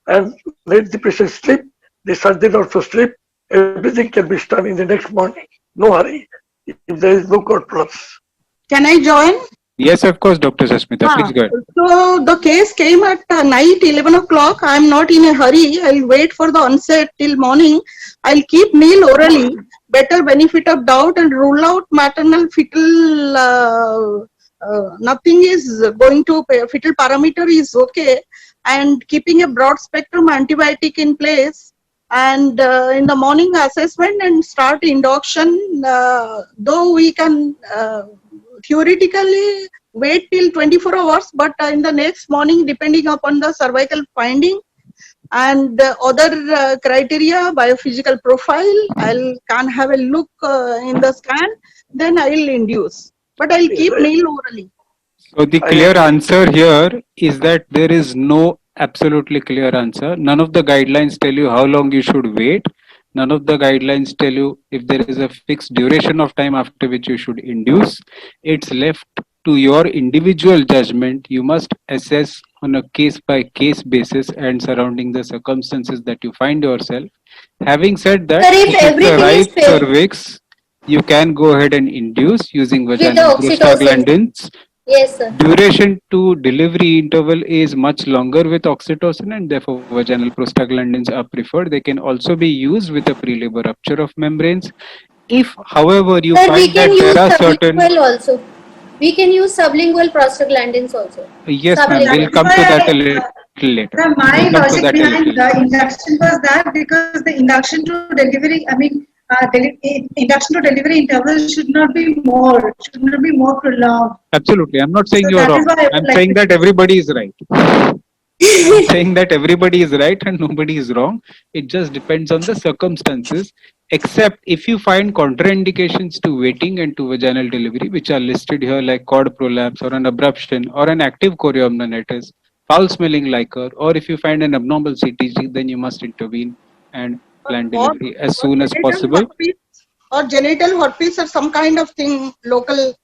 Speaker 10: and let the patient sleep. The surgeon also sleep. Everything can be done in the next morning. No hurry. If there is no cord prolapse.
Speaker 11: Can I join?
Speaker 1: Yes, of course, Dr. Sasmita. Please go ahead.
Speaker 11: So the case came at night 11 o'clock. I'm not in a hurry. I'll wait for the onset till morning. I'll keep meal orally. Better benefit of doubt and rule out maternal fetal. Nothing is going to fetal parameter is okay, and keeping a broad spectrum antibiotic in place. And in the morning assessment and start induction. Though we can theoretically wait till 24 hours, but in the next morning, depending upon the cervical finding and other criteria, biophysical profile, can have a look in the scan, then I will induce. But I'll keep meal orally.
Speaker 1: So the clear answer here is that there is no absolutely clear answer. None of the guidelines tell you how long you should wait. None of the guidelines tell you if there is a fixed duration of time after which you should induce. It's left to your individual judgment. You must assess on a case by case basis and surrounding the circumstances that you find yourself. Having said that,
Speaker 6: Sir, if
Speaker 1: if it's the
Speaker 6: everything is
Speaker 1: right
Speaker 6: fair
Speaker 1: cervix, you can go ahead and induce using
Speaker 6: with the
Speaker 1: vaginal
Speaker 6: oxytocin.
Speaker 1: prostaglandins.
Speaker 6: Yes, sir.
Speaker 1: Duration to delivery interval is much longer with oxytocin, and therefore vaginal prostaglandins are preferred. They can also be used with a pre-labor rupture of membranes. If, however, you
Speaker 6: Sir, we
Speaker 1: find
Speaker 6: can
Speaker 1: that
Speaker 6: use
Speaker 1: there are certain...
Speaker 6: sublingual also. We can use sublingual prostaglandins also.
Speaker 1: Yes, ma'am.
Speaker 11: That
Speaker 1: We'll
Speaker 11: is
Speaker 1: come to
Speaker 11: why
Speaker 1: that a little later.
Speaker 11: my
Speaker 1: We'll come to
Speaker 11: logic
Speaker 1: that a little
Speaker 11: behind the
Speaker 1: later.
Speaker 11: induction was that because the induction to delivery, induction to delivery interval should not be more prolonged.
Speaker 1: Absolutely. I'm not saying
Speaker 11: So
Speaker 1: you're
Speaker 11: that is
Speaker 1: wrong.
Speaker 11: why I
Speaker 1: I'm
Speaker 11: would like
Speaker 1: saying
Speaker 11: to.
Speaker 1: that everybody is right. I'm saying that everybody is right and nobody is wrong. It just depends on the circumstances. Except if you find contraindications to waiting and to vaginal delivery, which are listed here like cord prolapse or an abruption or an active chorioamnionitis, foul smelling liquor, or if you find an abnormal CTG, then you must intervene and plan
Speaker 11: Or,
Speaker 1: delivery as
Speaker 11: or
Speaker 1: soon as
Speaker 11: genital
Speaker 1: possible.
Speaker 11: herpes or genital herpes or some kind of thing local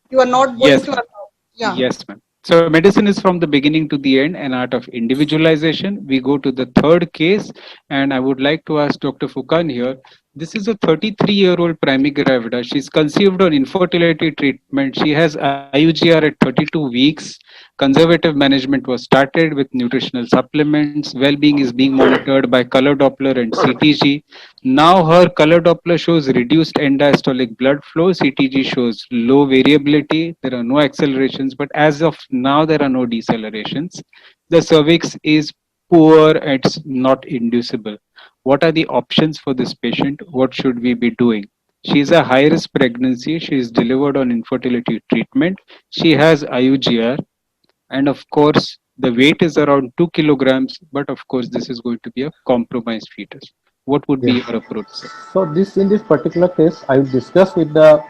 Speaker 11: you are not going
Speaker 1: Yes,
Speaker 11: to
Speaker 1: ma'am.
Speaker 11: allow. Yeah.
Speaker 1: Yes, ma'am. So medicine is from the beginning to the end an art of individualization. We go to the third case, and I would like to ask Dr. Fukan here. This is a 33-year-old primigravida. She's conceived on infertility treatment. She has IUGR at 32 weeks. Conservative management was started with nutritional supplements. Well-being is being monitored by color Doppler and CTG. Now her color Doppler shows reduced end diastolic blood flow. CTG shows low variability. There are no accelerations, but as of now, there are no decelerations. The cervix is poor, it's not inducible. What are the options for this patient? What should we be doing? She is a high risk pregnancy. She is delivered on infertility treatment. She has IUGR, and of course, the weight is around 2 kilograms, but of course, this is going to be a compromised fetus. What would be
Speaker 12: Yes.
Speaker 1: your approach, sir?
Speaker 12: So in this particular case, I will discuss with the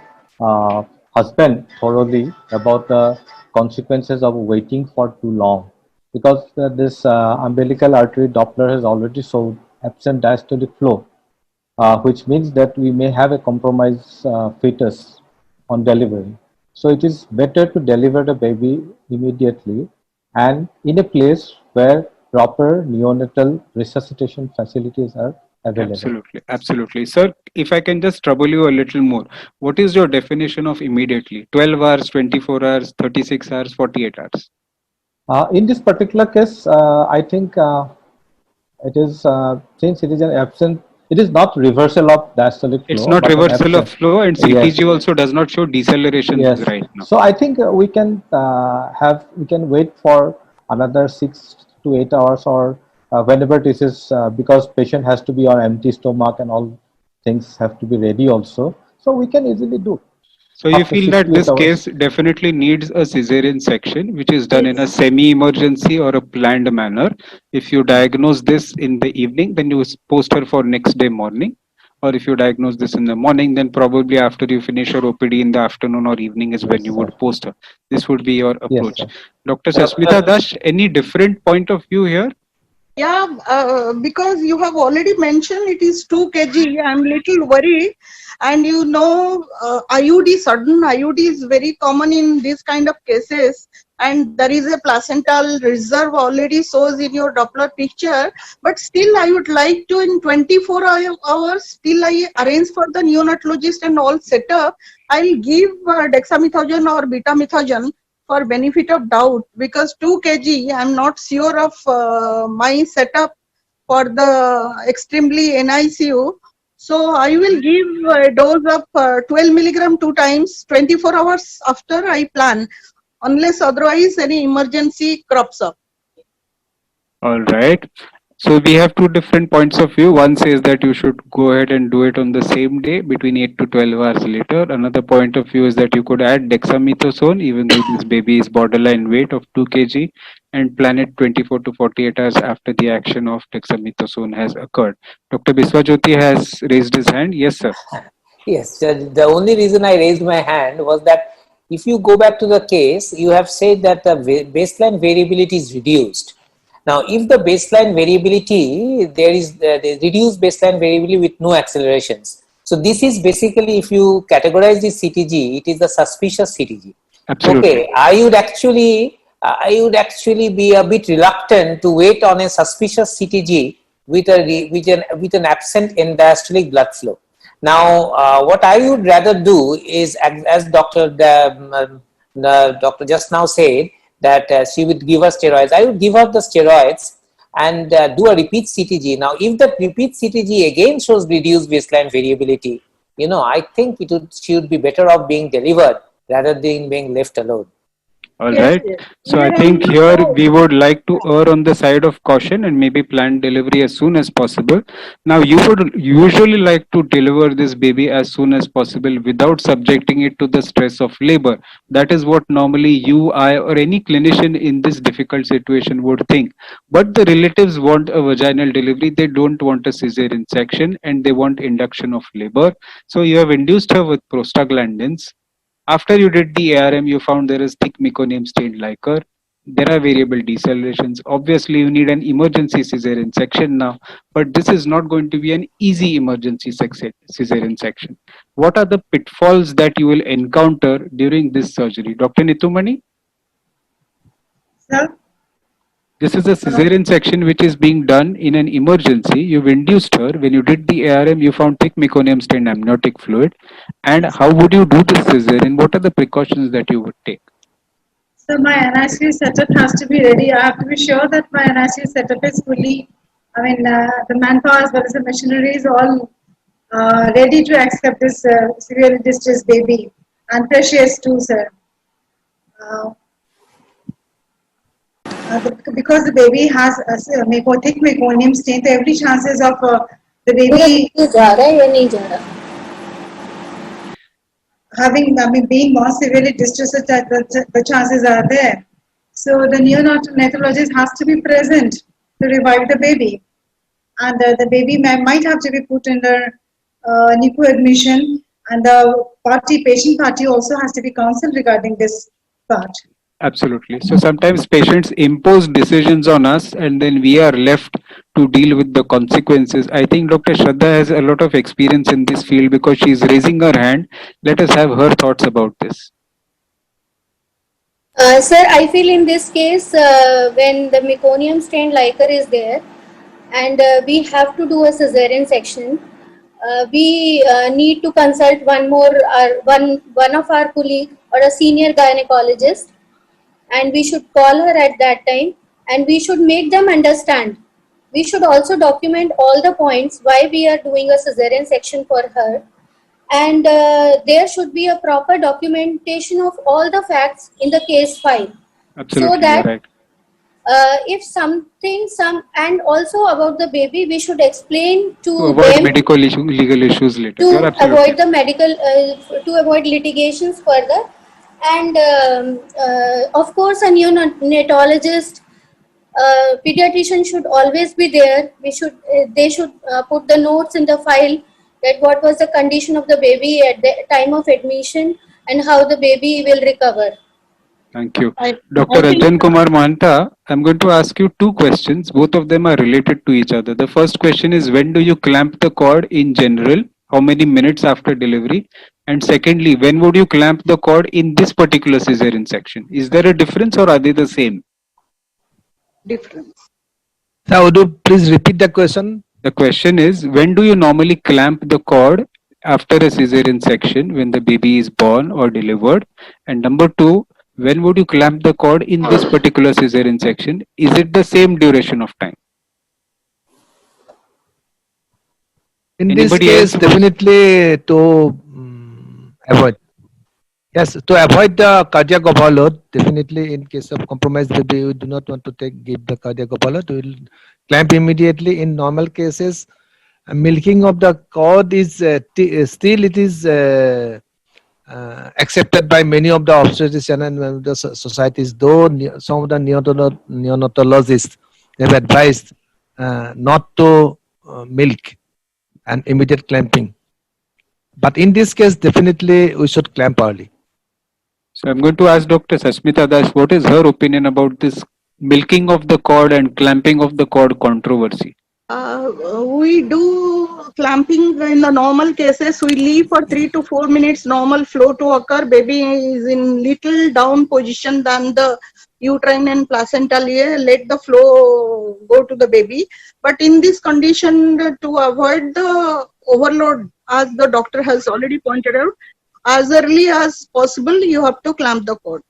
Speaker 12: husband thoroughly about the consequences of waiting for too long, because this umbilical artery Doppler has already showed absent diastolic flow, which means that we may have a compromised fetus on delivery. So it is better to deliver the baby immediately and in a place where proper neonatal resuscitation facilities are available.
Speaker 1: Absolutely, absolutely. Sir, if I can just trouble you a little more, what is your definition of immediately? 12 hours, 24 hours, 36 hours, 48 hours?
Speaker 12: In this particular case, I think it is since it is an absent, it is not reversal of diastolic
Speaker 1: It's
Speaker 12: flow,
Speaker 1: not
Speaker 12: but an
Speaker 1: reversal of
Speaker 12: absent.
Speaker 1: flow, and
Speaker 12: Yes,
Speaker 1: CTG also does not show deceleration
Speaker 12: yes.
Speaker 1: right now.
Speaker 12: So I think we can wait for another 6 to 8 hours, or whenever this is because patient has to be on empty stomach and all things have to be ready also. So we can easily do
Speaker 1: So you
Speaker 12: after
Speaker 1: feel
Speaker 12: six
Speaker 1: that
Speaker 12: to eight
Speaker 1: this
Speaker 12: hours.
Speaker 1: case definitely needs a cesarean section, which is done in a
Speaker 9: Yes.
Speaker 1: semi-emergency or a planned manner. If you diagnose this in the evening, then you post her for next day morning. Or if you diagnose this in the morning, then probably after you finish your OPD in the afternoon or evening is when
Speaker 12: Yes,
Speaker 1: you
Speaker 12: sir.
Speaker 1: would post her. This would be your
Speaker 12: Yes,
Speaker 1: approach.
Speaker 12: sir.
Speaker 1: Dr. Sasmita Dash, any different point of view here?
Speaker 11: Yeah, because you have already mentioned it is 2 kg. I'm little worried. And you know, IUD, sudden IUD is very common in this kind of cases. And there is a placental reserve already shows in your Doppler picture. But still, I would like to, in 24 hours, still I arrange for the neonatologist and all setup. I'll give dexamethasone or betamethasone for benefit of doubt, because 2 kg I'm not sure of my setup for the extremely NICU. So I will give a dose of 12 milligram 2 times 24 hours after I plan, unless otherwise any emergency crops up.
Speaker 1: All right. So we have two different points of view. One says that you should go ahead and do it on the same day between 8 to 12 hours later. Another point of view is that you could add dexamethasone even though this baby is borderline weight of 2 kg and plan it 24 to 48 hours after the action of dexamethasone has occurred. Dr. Biswajyoti has raised his hand. Yes, sir.
Speaker 8: Yes, the only reason I raised my hand was that if you go back to the case, you have said that the baseline variability is reduced. Now, if the baseline variability, there is the reduced baseline variability with no accelerations. So this is basically, if you categorize this CTG, it is the suspicious CTG.
Speaker 1: Absolutely.
Speaker 8: Okay, I would actually be a bit reluctant to wait on a suspicious CTG with with an absent end diastolic blood flow. Now, what I would rather do is, as Doctor just now said, that she would give us steroids. I would give her the steroids and do a repeat CTG. Now, if the repeat CTG again shows reduced baseline variability, I think she would be better off being delivered rather than being left alone.
Speaker 1: All
Speaker 11: Yes,
Speaker 1: right.
Speaker 11: yes.
Speaker 1: So I
Speaker 11: Even
Speaker 1: think here we would like to err on the side of caution and maybe plan delivery as soon as possible. Now, you would usually like to deliver this baby as soon as possible without subjecting it to the stress of labor. That is what normally you, I, or any clinician in this difficult situation would think. But the relatives want a vaginal delivery. They don't want a cesarean section and they want induction of labor. So you have induced her with prostaglandins. After you did the ARM, you found there is thick meconium stained liquor. There are variable decelerations. Obviously, you need an emergency cesarean section now, but this is not going to be an easy emergency cesarean section. What are the pitfalls that you will encounter during this surgery? Dr. Nitumani,
Speaker 9: Sir,
Speaker 1: this is a cesarean section which is being done in an emergency. You've induced her. When you did the ARM, you found thick meconium stained amniotic fluid. And
Speaker 9: yes.
Speaker 1: how would you do this cesarean? What are the precautions that you would take?
Speaker 9: So my NICU setup has to be ready. I have to be sure that my NICU setup is fully, the manpower as well as the machinery is all ready to accept this severely distressed baby. And precious too, sir. Uh, because the baby has a thick meconium stain, so every chances of the baby being more severely distressed, the chances are there. So the neonatologist has to be present to revive the baby, and the baby might have to be put under NICU admission, and the patient party also has to be counseled regarding this part.
Speaker 1: Absolutely. So sometimes patients impose decisions on us and then we are left to deal with the consequences. I think Dr. Shraddha has a lot of experience in this field because she is raising her hand. Let us have her thoughts about this.
Speaker 6: Sir, I feel in this case, when the meconium stained liquor is there and we have to do a cesarean section, we need to consult one of our colleague or a senior gynecologist, and we should call her at that time, and we should make them understand. We should also document all the points why we are doing a cesarean section for her, and there should be a proper documentation of all the facts in the case file, so
Speaker 1: Absolutely, you're
Speaker 6: that
Speaker 1: right.
Speaker 6: if something some and also about the baby, we should explain
Speaker 1: To
Speaker 6: to
Speaker 1: avoid
Speaker 6: them
Speaker 1: medical legal issues later. You're
Speaker 6: to
Speaker 1: absolutely
Speaker 6: avoid the medical to avoid litigations further. And of course, a neonatologist, pediatrician should always be there. They should put the notes in the file that what was the condition of the baby at the time of admission and how the baby will recover.
Speaker 1: Thank you.
Speaker 11: I,
Speaker 1: Dr.
Speaker 11: I think
Speaker 1: Ranjan Kumar Mahanta, I'm going to ask you two questions. Both of them are related to each other. The first question is, when do you clamp the cord in general? How many minutes after delivery? And secondly, when would you clamp the cord in this particular cesarean section? Is there a difference or are they the same?
Speaker 11: difference.
Speaker 13: So would you please repeat the question?
Speaker 1: The question is, when do you normally clamp the cord after a cesarean section when the baby is born or delivered? And number two, when would you clamp the cord in this particular cesarean section? Is it the same duration of time?
Speaker 13: In this
Speaker 1: Anybody
Speaker 13: case,
Speaker 1: else?
Speaker 13: definitely to avoid. Yes, to avoid the cardiac overload, definitely in case of compromised baby, we do not want to give the cardiac overload. We will clamp immediately. In normal cases, milking of the cord is still it is accepted by many of the obstetrician and the societies. Though some of the neonatologists have advised not to milk and immediate clamping. But in this case, definitely we should clamp early.
Speaker 1: So I'm going to ask Dr. Sasmita Das, what is her opinion about this milking of the cord and clamping of the cord controversy?
Speaker 11: We do clamping in the normal cases. We leave for 3 to 4 minutes normal flow to occur. Baby is in little down position than the uterine and placental layer. Let the flow go to the baby. But in this condition, to avoid the overload, as the doctor has already pointed out, as early as possible, you have to clamp the cord.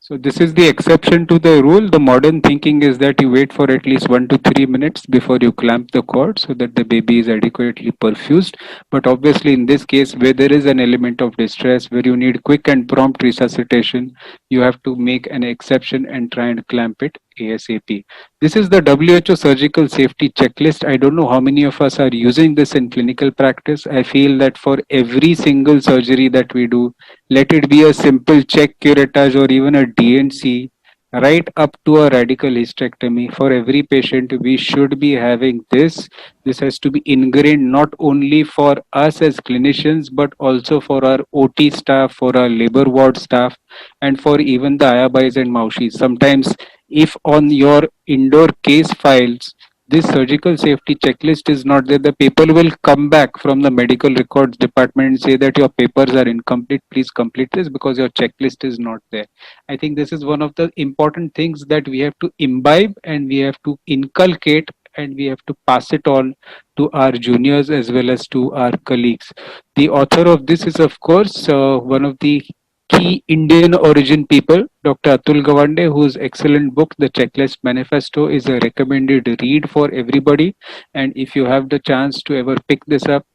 Speaker 1: So this is the exception to the rule. The modern thinking is that you wait for at least 1 to 3 minutes before you clamp the cord so that the baby is adequately perfused. But obviously in this case, where there is an element of distress, where you need quick and prompt resuscitation, you have to make an exception and try and clamp it ASAP. This is the WHO surgical safety checklist. I don't know how many of us are using this in clinical practice. I feel that for every single surgery that we do, let it be a simple check curettage or even a DNC, right up to a radical hysterectomy. For every patient, we should be having this. This has to be ingrained not only for us as clinicians, but also for our OT staff, for our labor ward staff, and for even the ayabais and maushis. Sometimes, if on your indoor case files, this surgical safety checklist is not there, the people will come back from the medical records department and say that your papers are incomplete. Please complete this because your checklist is not there. I think this is one of the important things that we have to imbibe and we have to inculcate and we have to pass it on to our juniors as well as to our colleagues. The author of this is, of course, one of the key Indian origin people, Dr. Atul Gawande, whose excellent book, The Checklist Manifesto, is a recommended read for everybody. And if you have the chance to ever pick this up,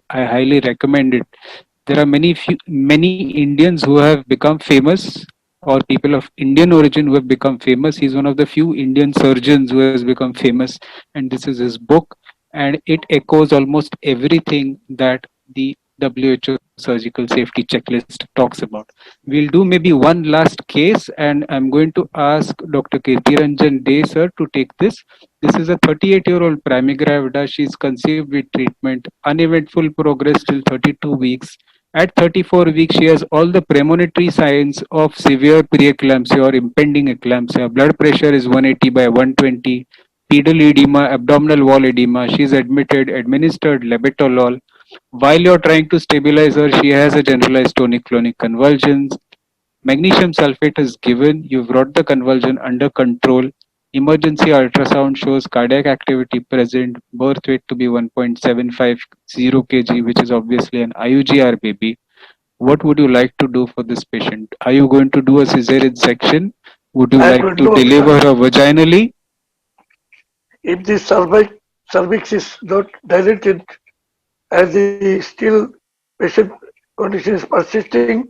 Speaker 1: I highly recommend it. There are many Indians who have become famous, or people of Indian origin who have become famous. He's one of the few Indian surgeons who has become famous, and this is his book, and it echoes almost everything that the WHO surgical safety checklist talks about. We'll do maybe one last case, and I'm going to ask Dr. Kirtiranjan Dey sir to take this. This is a 38-year-old primigravida. She's conceived with treatment, uneventful progress till 32 weeks. At 34 weeks, she has all the premonitory signs of severe preeclampsia or impending eclampsia. Blood pressure is 180 by 120. Pedal edema, abdominal wall edema. She's admitted, administered labetalol. While you're trying to stabilize her, she has a generalized tonic-clonic convulsions. Magnesium sulfate is given. You've brought the convulsion under control. Emergency ultrasound shows cardiac activity present. Birth weight to be 1.750 kg, which is obviously an IUGR baby. What would you like to do for this patient? Are you going to do a cesarean section? Would you
Speaker 10: I
Speaker 1: like
Speaker 10: don't
Speaker 1: to
Speaker 10: know
Speaker 1: deliver her vaginally?
Speaker 10: if the cervix is not dilated and the still patient condition is persisting,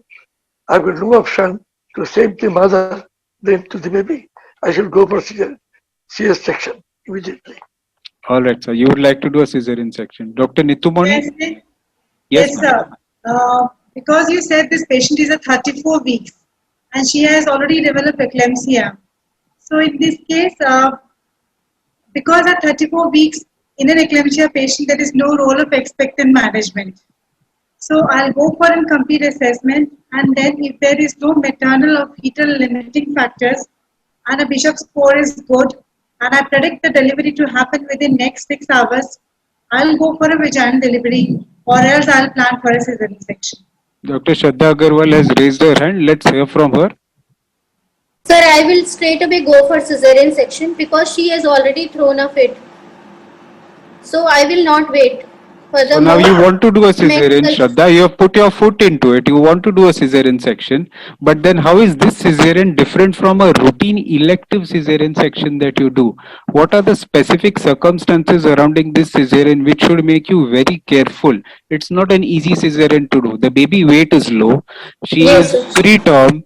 Speaker 10: I have got no option to save the mother then to the baby. I should go for CS section immediately.
Speaker 1: All right, sir. You would like to do a cesarean section. Dr. Nitumoni?
Speaker 9: Yes,
Speaker 1: Yes,
Speaker 9: yes,
Speaker 1: ma'am.
Speaker 9: sir. Because you said this patient is at 34 weeks and she has already developed eclampsia. So in this case, because at 34 weeks in an eclampsia patient, there is no role of expectant management. So I'll go for a complete assessment, and then if there is no maternal or fetal limiting factors and a Bishop score is good and I predict the delivery to happen within next 6 hours, I'll go for a vaginal delivery or else I'll plan for a cesarean section.
Speaker 1: Dr. Shraddha Agarwal has raised her hand. Let's hear from her.
Speaker 6: Sir, I will straight away go for cesarean section because she has already thrown a fit. So I will not wait.
Speaker 1: So now you want to do a cesarean,
Speaker 6: medical-
Speaker 1: Shraddha. You have put your foot into it. You want to do a cesarean section. But then how is this cesarean different from a routine elective cesarean section that you do? What are the specific circumstances surrounding this cesarean which should make you very careful? It's not an easy cesarean to do. The baby weight is low. She
Speaker 6: Yes,
Speaker 1: is
Speaker 6: sir.
Speaker 1: preterm.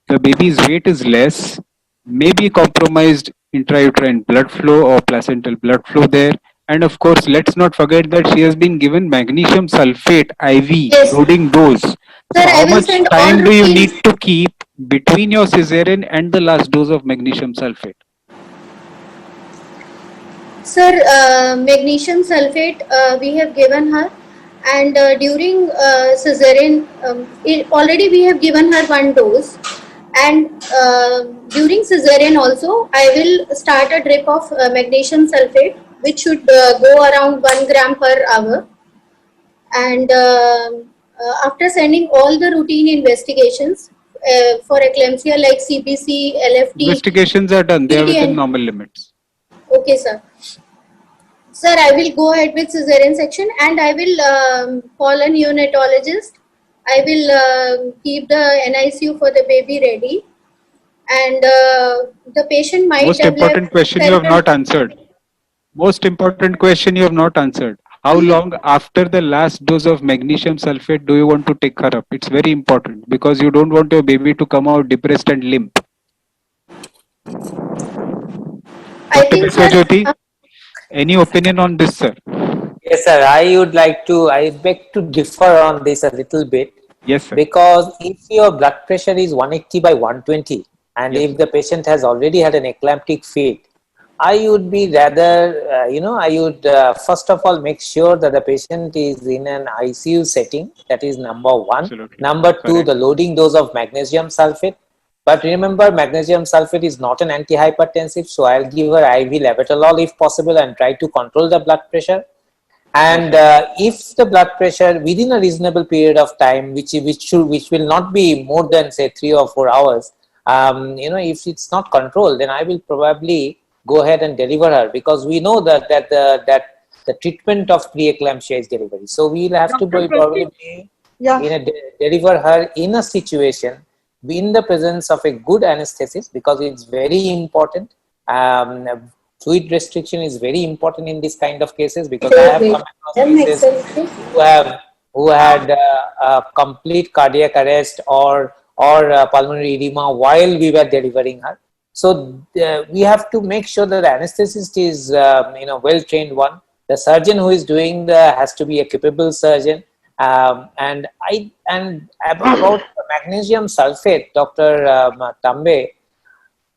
Speaker 1: The baby's weight is less. Maybe compromised intrauterine blood flow or placental blood flow there. And of course, let's not forget that she has been given magnesium sulfate IV
Speaker 6: Yes.
Speaker 1: loading dose.
Speaker 6: Sir,
Speaker 1: So
Speaker 6: I
Speaker 1: how
Speaker 6: will
Speaker 1: much
Speaker 6: send all
Speaker 1: time do you
Speaker 6: routines.
Speaker 1: need to keep between your cesarean and the last dose of magnesium sulfate?
Speaker 6: Sir, magnesium sulfate we have given her, and during cesarean, already we have given her one dose, and during cesarean also, I will start a drip of magnesium sulfate, which should go around 1 gram per hour, and after sending all the routine investigations for eclampsia like CBC, LFT,
Speaker 1: Investigations are done. They are within
Speaker 6: and
Speaker 1: normal limits.
Speaker 6: okay, sir. Sir, I will go ahead with cesarean section and I will call a neonatologist. I will keep the NICU for the baby ready, and the patient might
Speaker 1: Most
Speaker 6: develop
Speaker 1: important question you have
Speaker 6: several.
Speaker 1: not answered. Most important question you have not answered. How long after the last dose of magnesium sulfate do you want to take her up? It's very important because you don't want your baby to come out depressed and limp.
Speaker 6: I
Speaker 1: Dr.
Speaker 6: think, sir,
Speaker 1: Biswajyoti, any opinion on this, sir?
Speaker 8: Yes, sir. I beg to differ on this a little bit.
Speaker 1: Yes, sir.
Speaker 8: Because if your blood pressure is 180 by 120, and
Speaker 1: Yes,
Speaker 8: if
Speaker 1: sir.
Speaker 8: the patient has already had an eclamptic fit, I would be rather, I would first of all make sure that the patient is in an ICU setting. That is number one.
Speaker 1: Absolutely.
Speaker 8: Number two,
Speaker 1: Correct.
Speaker 8: the loading dose of magnesium sulfate. But remember, magnesium sulfate is not an antihypertensive, so I'll give her IV labetalol if possible and try to control the blood pressure. And if the blood pressure within a reasonable period of time, which will not be more than say 3 or 4 hours, if it's not controlled, then I will probably go ahead and deliver her, because we know that the treatment of preeclampsia is delivery. So we will have to
Speaker 11: Dr.
Speaker 8: probably
Speaker 11: Yeah.
Speaker 8: deliver her in a situation in the presence of a good anesthetist, because it's very important. Fluid restriction is very important in this kind of cases, because I have come across cases who had a complete cardiac arrest or pulmonary edema while we were delivering her. So we have to make sure that the anesthetist is well trained one. The surgeon who is doing has to be a capable surgeon. And about magnesium sulfate, Dr. Tambe,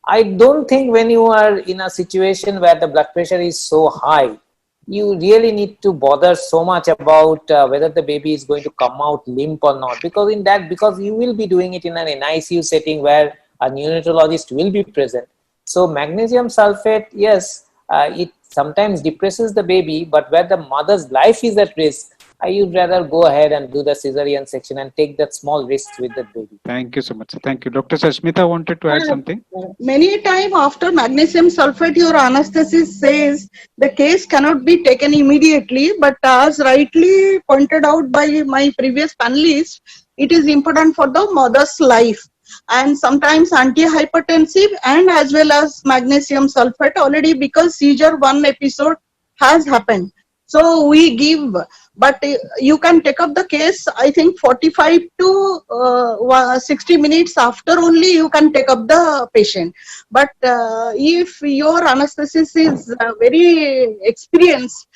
Speaker 8: I don't think when you are in a situation where the blood pressure is so high, you really need to bother so much about whether the baby is going to come out limp or not, because you will be doing it in an NICU setting where a neonatologist will be present. So magnesium sulfate, yes, it sometimes depresses the baby, but where the mother's life is at risk, I would rather go ahead and do the cesarean section and take that small risk with the baby.
Speaker 1: Thank you so much. Thank you. Dr. Sashmita wanted to add something.
Speaker 11: Many a time after magnesium sulfate, your anesthetist says the case cannot be taken immediately, but as rightly pointed out by my previous panelists, it is important for the mother's life. and sometimes antihypertensive and as well as magnesium sulfate already, because seizure one episode has happened. So we give, but you can take up the case, I think 45 to 60 minutes after only you can take up the patient. But if your anesthetist is very experienced,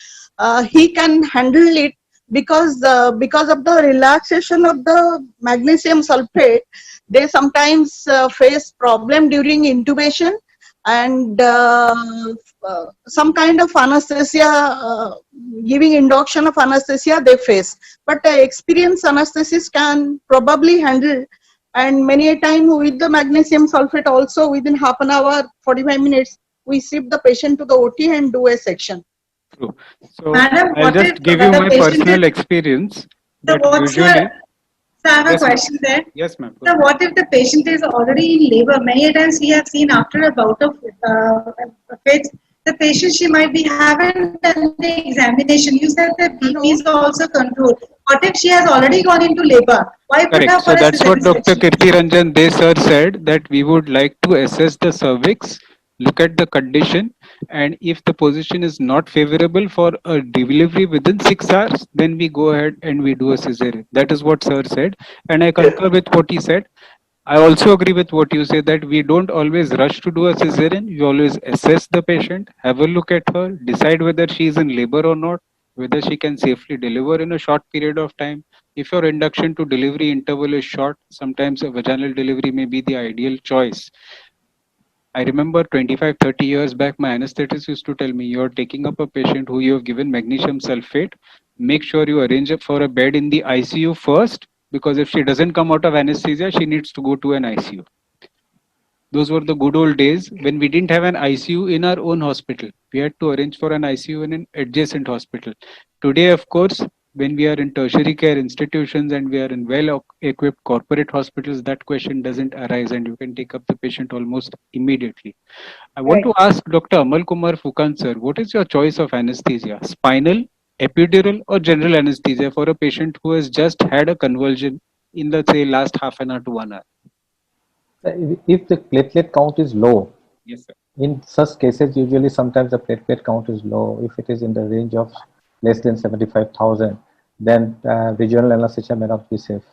Speaker 11: he can handle it, because of the relaxation of the magnesium sulfate, they sometimes face problem during intubation, and some kind of anesthesia, giving induction of anesthesia they face. But experienced anesthetist can probably handle, and many a time with the magnesium sulfate also within half an hour, 45 minutes, we shift the patient to the OT and do a section.
Speaker 1: True. So
Speaker 9: Madam,
Speaker 1: I'll
Speaker 9: what
Speaker 1: just
Speaker 9: if
Speaker 1: give you
Speaker 9: the
Speaker 1: my
Speaker 9: patient is,
Speaker 1: personal experience
Speaker 9: so
Speaker 1: that
Speaker 9: what's your,
Speaker 1: usually.
Speaker 9: so I have a
Speaker 1: Yes, ma'am.
Speaker 9: question there.
Speaker 1: Yes, ma'am. Go
Speaker 9: So
Speaker 1: ahead.
Speaker 9: what if the patient is already in labor? Many a times we have seen after a bout of fits, the patient, she might be haven't done the examination. You said the BP is also controlled. What if she has already gone into labor? Why put her for a
Speaker 1: Correct. So
Speaker 9: cesarean
Speaker 1: that's what
Speaker 9: section?
Speaker 1: Dr. Kirti Ranjan Dey sir said, that we would like to assess the cervix, look at the condition, and if the position is not favorable for a delivery within 6 hours, then we go ahead and we do a cesarean. That is what sir said, and I concur with what he said. I also agree with what you say, that we don't always rush to do a cesarean. We always assess the patient, have a look at her, decide whether she is in labor or not, whether she can safely deliver in a short period of time. If your induction to delivery interval is short, sometimes a vaginal delivery may be the ideal choice. I remember 25, 30 years back, my anesthetist used to tell me, you're taking up a patient who you have given magnesium sulfate. Make sure you arrange for a bed in the ICU first, because if she doesn't come out of anesthesia, she needs to go to an ICU. Those were the good old days when we didn't have an ICU in our own hospital. We had to arrange for an ICU in an adjacent hospital. Today, of course, when we are in tertiary care institutions and we are in well equipped corporate hospitals, that question doesn't arise and you can take up the patient almost immediately. I want
Speaker 9: Right.
Speaker 1: to ask Dr. Amal Kumar Fukan sir, what is your choice of anesthesia? Spinal, epidural, or general anesthesia for a patient who has just had a convulsion in the say last half an hour to 1 hour?
Speaker 12: If the platelet count is low,
Speaker 1: Yes, sir.
Speaker 12: in such cases, usually sometimes the platelet count is low. If it is in the range of less than 75,000, then regional anesthesia may not be safe.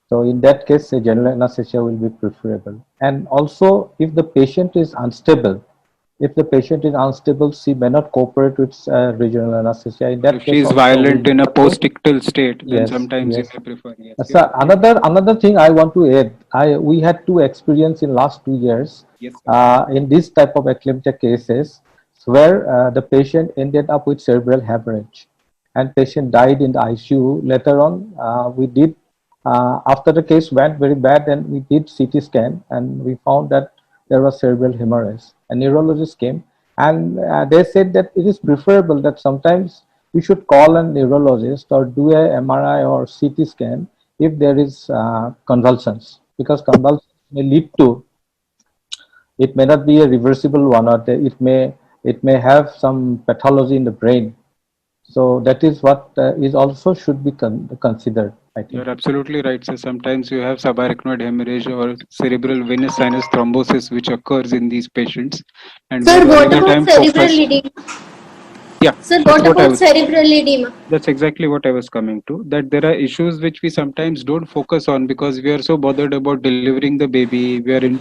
Speaker 12: So in that case, a general anesthesia will be preferable. And also, if the patient is unstable, she may not cooperate with regional anesthesia. In that
Speaker 1: If she
Speaker 12: case,
Speaker 1: is
Speaker 12: also we
Speaker 1: violent in
Speaker 12: need
Speaker 1: a
Speaker 12: to.
Speaker 1: post-ictal state, then
Speaker 12: Yes,
Speaker 1: sometimes you
Speaker 12: yes.
Speaker 1: may prefer. Yes,
Speaker 12: So
Speaker 1: you're
Speaker 12: another thing I want to add, we had two experience in last 2 years
Speaker 1: yes, sir.
Speaker 12: in this type of eclampsia cases where the patient ended up with cerebral hemorrhage and patient died in the ICU. Later on, we did after the case went very bad, and we did CT scan and we found that there was cerebral hemorrhage. A neurologist came and they said that it is preferable that sometimes you should call a neurologist or do a MRI or CT scan if there is convulsions, because convulsions may lead to, it may not be a reversible one, or it may have some pathology in the brain. So that is what is also should be considered, I think.
Speaker 1: You're absolutely right. So sometimes you have subarachnoid hemorrhage or cerebral venous sinus thrombosis, which occurs in these patients, and
Speaker 6: Sir,
Speaker 1: we're all
Speaker 6: what
Speaker 1: the
Speaker 6: about
Speaker 1: time
Speaker 6: cerebral
Speaker 1: focused.
Speaker 6: edema?
Speaker 1: Yeah,
Speaker 6: Sir,
Speaker 1: that's
Speaker 6: what
Speaker 1: what I
Speaker 6: about
Speaker 1: was.
Speaker 6: cerebral edema?
Speaker 1: That's exactly what I was coming to. That there are issues which we sometimes don't focus on because we are so bothered about delivering the baby. We are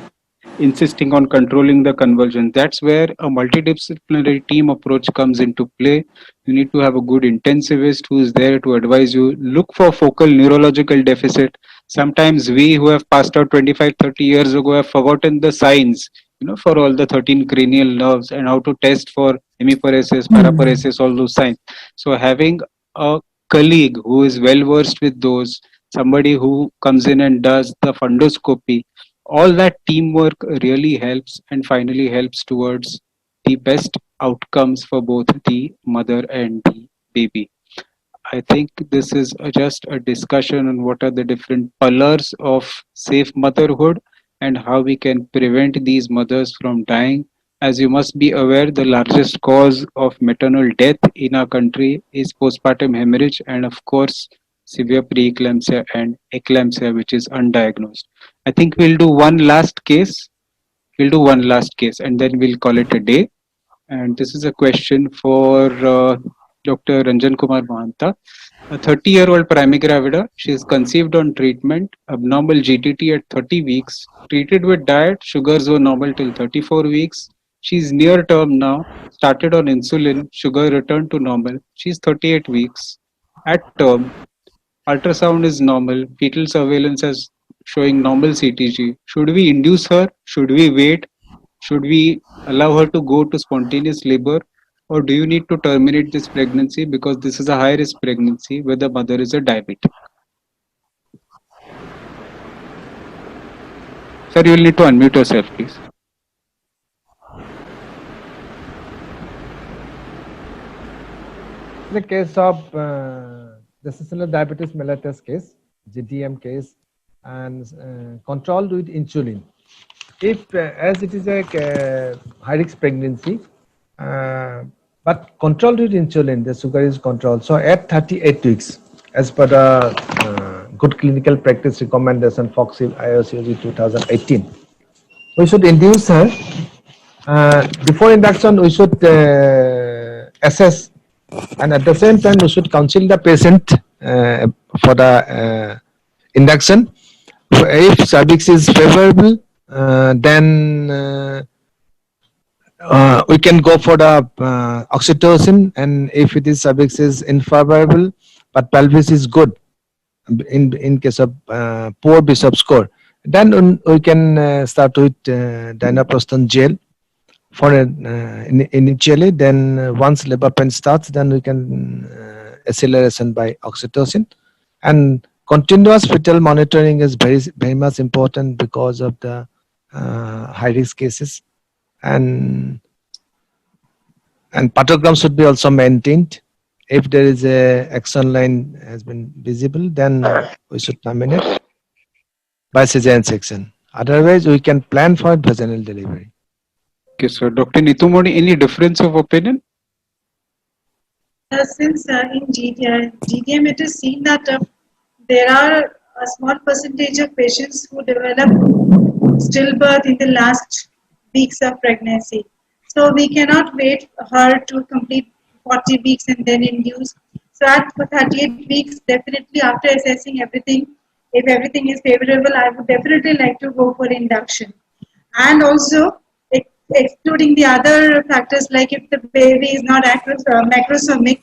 Speaker 1: insisting on controlling the convulsion. That's where a multidisciplinary team approach comes into play. You need to have a good intensivist who is there to advise you. Look for focal neurological deficit. Sometimes we who have passed out 25, 30 years ago have forgotten the signs, for all the 13 cranial nerves and how to test for hemiparesis, paraparesis, all those signs. So having a colleague who is well versed with those, somebody who comes in and does the fundoscopy, all that teamwork really helps and finally helps towards the best outcomes for both the mother and the baby. I think this is just a discussion on what are the different pillars of safe motherhood and how we can prevent these mothers from dying. As you must be aware, the largest cause of maternal death in our country is postpartum hemorrhage and, of course, severe preeclampsia and eclampsia, which is undiagnosed. I think we'll do one last case. We'll do one last case and then we'll call it a day. And this is a question for Dr. Ranjan Kumar Mahanta. A 30-year-old primigravida, she is conceived on treatment, abnormal GTT at 30 weeks, treated with diet, sugars were normal till 34 weeks. She's near term now, started on insulin, sugar returned to normal. She's 38 weeks. At term, ultrasound is normal, fetal surveillance is showing normal CTG. Should we induce her? Should we wait? Should we allow her to go to spontaneous labor? Or do you need to terminate this pregnancy because this is a high risk pregnancy where the mother is a diabetic? Sir, you will need to unmute yourself, please.
Speaker 13: The case of gestational diabetes mellitus case, GDM case, and controlled with insulin. If, as it is a high risk pregnancy, but controlled with insulin, the sugar is controlled. So at 38 weeks, as per the good clinical practice recommendation, FOXI IOCOG 2018, we should induce her. Before induction, we should assess, and at the same time, we should counsel the patient for the induction. So if cervix is favorable, then we can go for the oxytocin, and if it is cervix is unfavorable but pelvis is good, in case of poor Bishop score, then we can start with dinoproston gel for initially. Then once labor pain starts, then we can acceleration by oxytocin. And continuous fetal monitoring is very much important because of the high risk cases, and partogram should be also maintained. If there is a action line has been visible, then we should terminate by cesarean section. Otherwise, we can plan for vaginal delivery.
Speaker 1: Okay, so Dr. Nitumoni, any difference of opinion?
Speaker 9: Since in GDM it is seen that there are a small percentage of patients who develop stillbirth in the last weeks of pregnancy. So we cannot wait her to complete 40 weeks and then induce. So at 38 weeks, definitely after assessing everything, if everything is favorable, I would definitely like to go for induction. And also, excluding the other factors, like if the baby is not macrosomic,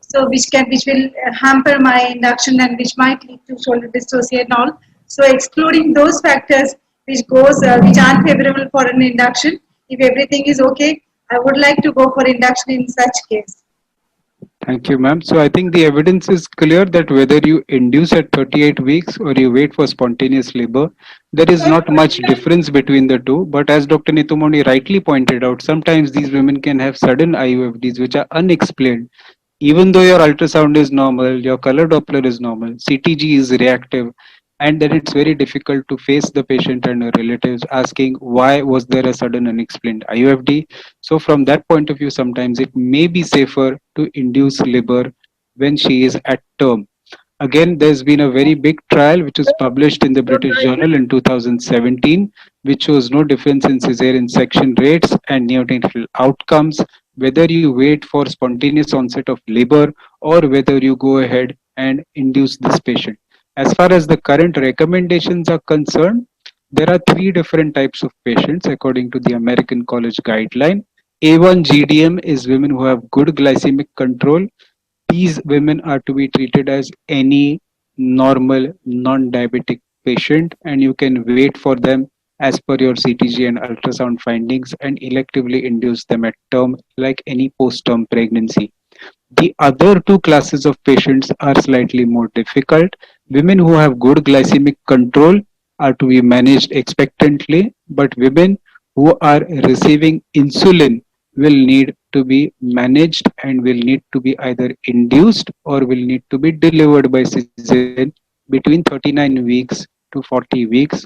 Speaker 9: so which will hamper my induction and which might lead to shoulder dystocia and all. So excluding those factors which aren't favorable for an induction, if everything is okay, I would like to go for induction in such case.
Speaker 1: Thank you, ma'am. So I think the evidence is clear that whether you induce at 38 weeks or you wait for spontaneous labor, there is not much difference between the two. But as Dr. Nitumoni rightly pointed out, sometimes these women can have sudden IUFDs which are unexplained. Even though your ultrasound is normal, your color Doppler is normal, CTG is reactive, and then it's very difficult to face the patient and her relatives asking why was there a sudden unexplained IUFD. So from that point of view, sometimes it may be safer to induce labor when she is at term. Again, there's been a very big trial which was published in the British Journal in 2017, which shows no difference in cesarean section rates and neonatal outcomes, whether you wait for spontaneous onset of labor or whether you go ahead and induce this patient. As far as the current recommendations are concerned, there are three different types of patients according to the American College guideline. A1 GDM is women who have good glycemic control. These women are to be treated as any normal non-diabetic patient, and you can wait for them as per your CTG and ultrasound findings and electively induce them at term like any post-term pregnancy. The other two classes of patients are slightly more difficult. Women who have good glycemic control are to be managed expectantly, but women who are receiving insulin will need to be managed and will need to be either induced or will need to be delivered by cesarean between 39 weeks to 40 weeks.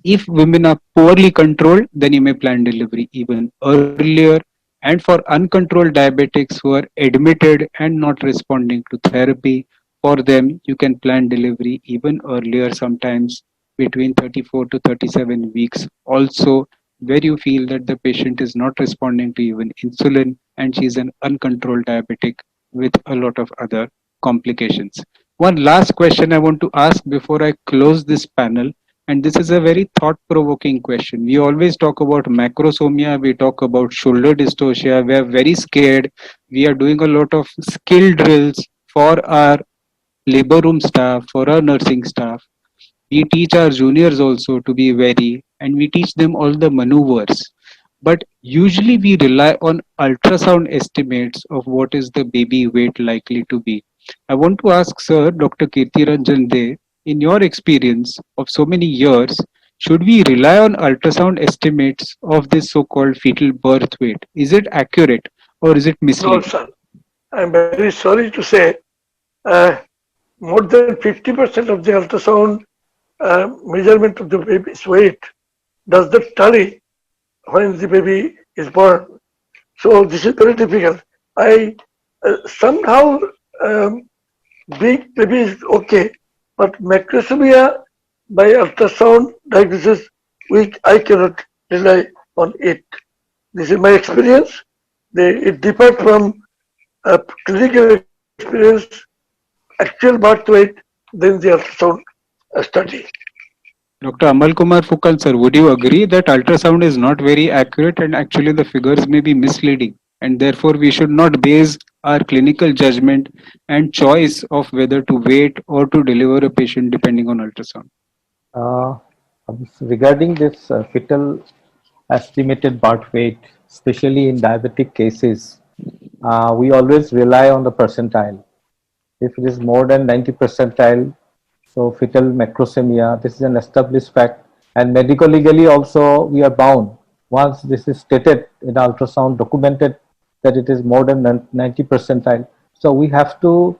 Speaker 1: If women are poorly controlled, then you may plan delivery even earlier. And for uncontrolled diabetics who are admitted and not responding to therapy, for them you can plan delivery even earlier sometimes between 34 to 37 weeks also, where you feel that the patient is not responding to even insulin and she's an uncontrolled diabetic with a lot of other complications. One last question I want to ask before I close this panel, and this is a very thought provoking question. We always talk about macrosomia, we talk about shoulder dystocia, we are very scared. We are doing a lot of skill drills for our labor room staff, for our nursing staff. We teach our juniors also to be wary and we teach them all the maneuvers. But usually we rely on ultrasound estimates of what is the baby weight likely to be. I want to ask Sir Dr. Kirti Ranjan De, in your experience of so many years, should we rely on ultrasound estimates of this so-called fetal birth weight? Is it accurate or is it
Speaker 10: No,
Speaker 1: misleading?
Speaker 10: sir. I'm very sorry to say, uh, more than 50% of the ultrasound measurement of the baby's weight does not tally when the baby is born. So this is very difficult. I somehow big baby is okay, but macrosomia by ultrasound diagnosis, which I cannot rely on it. This is my experience. It differs from clinical experience, actual birth weight, then the ultrasound study.
Speaker 1: Dr. Amal Kumar Fukal sir, would you agree that ultrasound is not very accurate and actually the figures may be misleading and therefore we should not base our clinical judgment and choice of whether to wait or to deliver a patient depending on ultrasound?
Speaker 12: Uh, Regarding this fetal estimated birth weight, especially in diabetic cases, we always rely on the percentile. If it is more than 90 percentile, so fetal macrosomia, this is an established fact, and medical legally also we are bound. Once this is stated in ultrasound, documented that it is more than 90 percentile, so we have to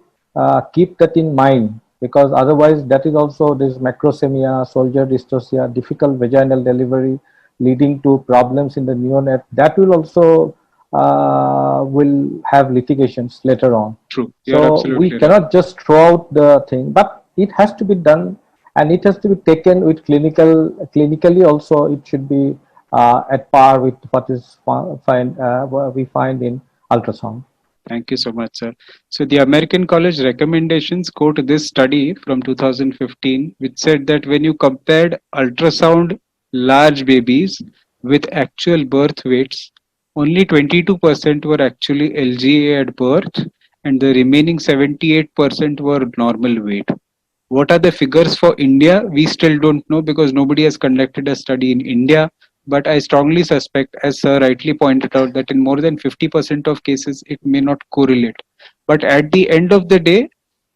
Speaker 12: keep that in mind, because otherwise that is also this macrosomia, shoulder dystocia, difficult vaginal delivery leading to problems in the neonate. That will also will have litigations later on.
Speaker 1: True, you are
Speaker 12: So we
Speaker 1: absolutely right.
Speaker 12: cannot just throw out the thing, but it has to be done, and it has to be taken with clinically also. It should be at par with what is what we find in ultrasound.
Speaker 1: Thank you so much, sir. So the American College recommendations quote this study from 2015, which said that when you compared ultrasound large babies with actual birth weights, only 22% were actually LGA at birth, and the remaining 78% were normal weight. What are the figures for India? We still don't know because nobody has conducted a study in India. But I strongly suspect, as Sir rightly pointed out, that in more than 50% of cases, it may not correlate. But at the end of the day,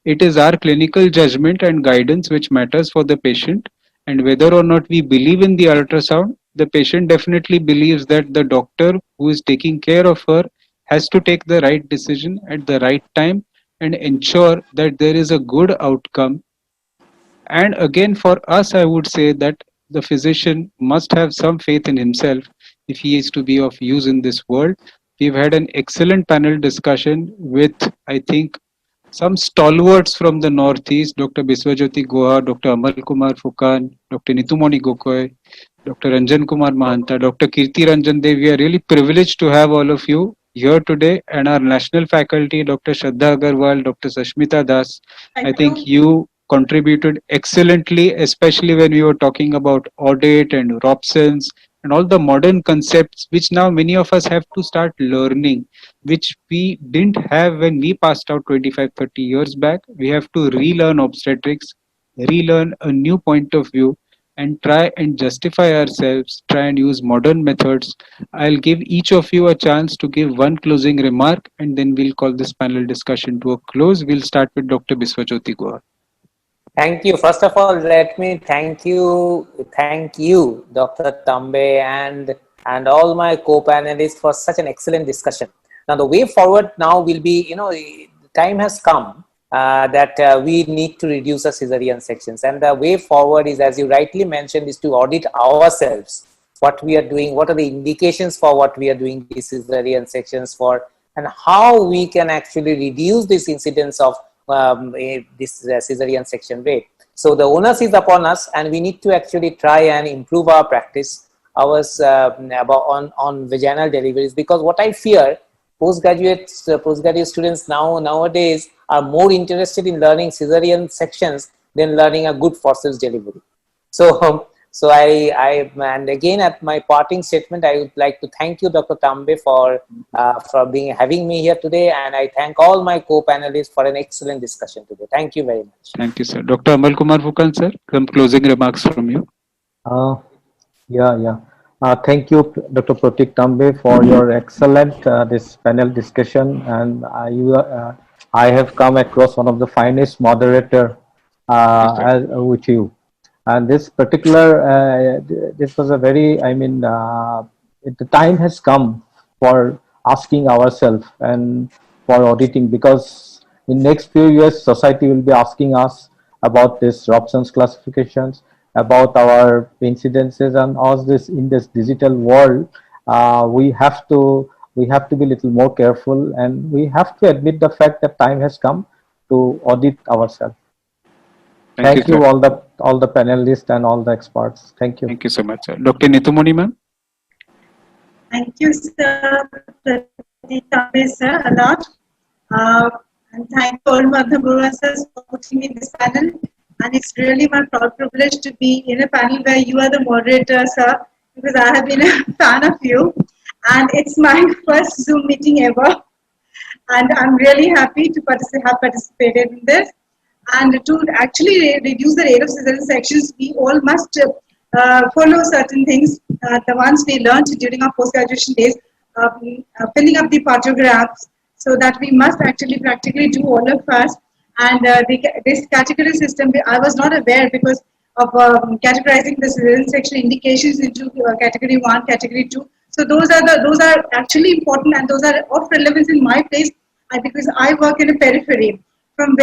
Speaker 1: it is our clinical judgment and guidance which matters for the patient. And whether or not we believe in the ultrasound, the patient definitely believes that the doctor who is taking care of her has to take the right decision at the right time and ensure that there is a good outcome. And again, for us, I would say that the physician must have some faith in himself if he is to be of use in this world. We've had an excellent panel discussion with, I think, some stalwarts from the Northeast, Dr. Biswajyoti Goa, Dr. Amal Kumar Fukan, Dr. Nitumoni Gokoi, Dr. Ranjan Kumar Mahanta, Dr. Kirti Ranjan Dev. We are really privileged to have all of you here today, and our national faculty, Dr. Shraddha Agarwal, Dr. Sashmita Das. I think you contributed excellently, especially when we were talking about audit and Robsons and all the modern concepts which now many of us have to start learning, which we didn't have when we passed out 25, 30 years back. We have to relearn obstetrics, relearn a new point of view, and try and justify ourselves, try and use modern methods. I'll give each of you a chance to give one closing remark, and then we'll call this panel discussion to a close. We'll start with Dr. Biswajyoti Goa.
Speaker 8: Thank you. First of all, let me thank you, Dr. Tambe and all my co-panelists for such an excellent discussion. Now, the way forward now will be, the time has come that we need to reduce the cesarean sections, and the way forward is, as you rightly mentioned, is to audit ourselves, what we are doing, what are the indications for what we are doing these cesarean sections for, and how we can actually reduce this incidence of this cesarean section rate. So the onus is upon us, and we need to actually try and improve our practice, ours on vaginal deliveries, because what I fear, postgraduate students nowadays are more interested in learning cesarean sections than learning a good forceps delivery. So, and again, at my parting statement, I would like to thank you, Dr. Tambe, for having me here today, and I thank all my co-panelists for an excellent discussion today. Thank you very much.
Speaker 1: Thank you, sir. Dr. Amal Kumar Fukan, sir, some closing remarks from you.
Speaker 12: Uh, yeah. Thank you, Dr. Pratik Tambe, for your excellent this panel discussion. And I have come across one of the finest moderator with you. And this particular, this was a very, the time has come for asking ourselves and for auditing, because in next few years, society will be asking us about this Robson's classifications, about our incidences, and all this in this digital world. We have to be a little more careful, and we have to admit the fact that time has come to audit ourselves. Thank you all the panelists and all the experts. Thank you.
Speaker 1: Thank you so much, sir. Dr. Nitumoni, ma'am.
Speaker 9: Thank you, sir. Sir, a lot. And thank all Madham sir for putting me in this panel. And it's really my proud privilege to be in a panel where you are the moderator, sir, because I have been a fan of you. And it's my first Zoom meeting ever. And I'm really happy to have participated in this. And to actually reduce the rate of cesarean sections, we all must follow certain things. The ones we learned during our post-graduation days, filling up the photographs, so that we must actually practically do all of us. And this category system, I was not aware because of categorizing the cesarean section indications into category 1, category 2. So those are actually important, and those are of relevance in my place because I work in a periphery. From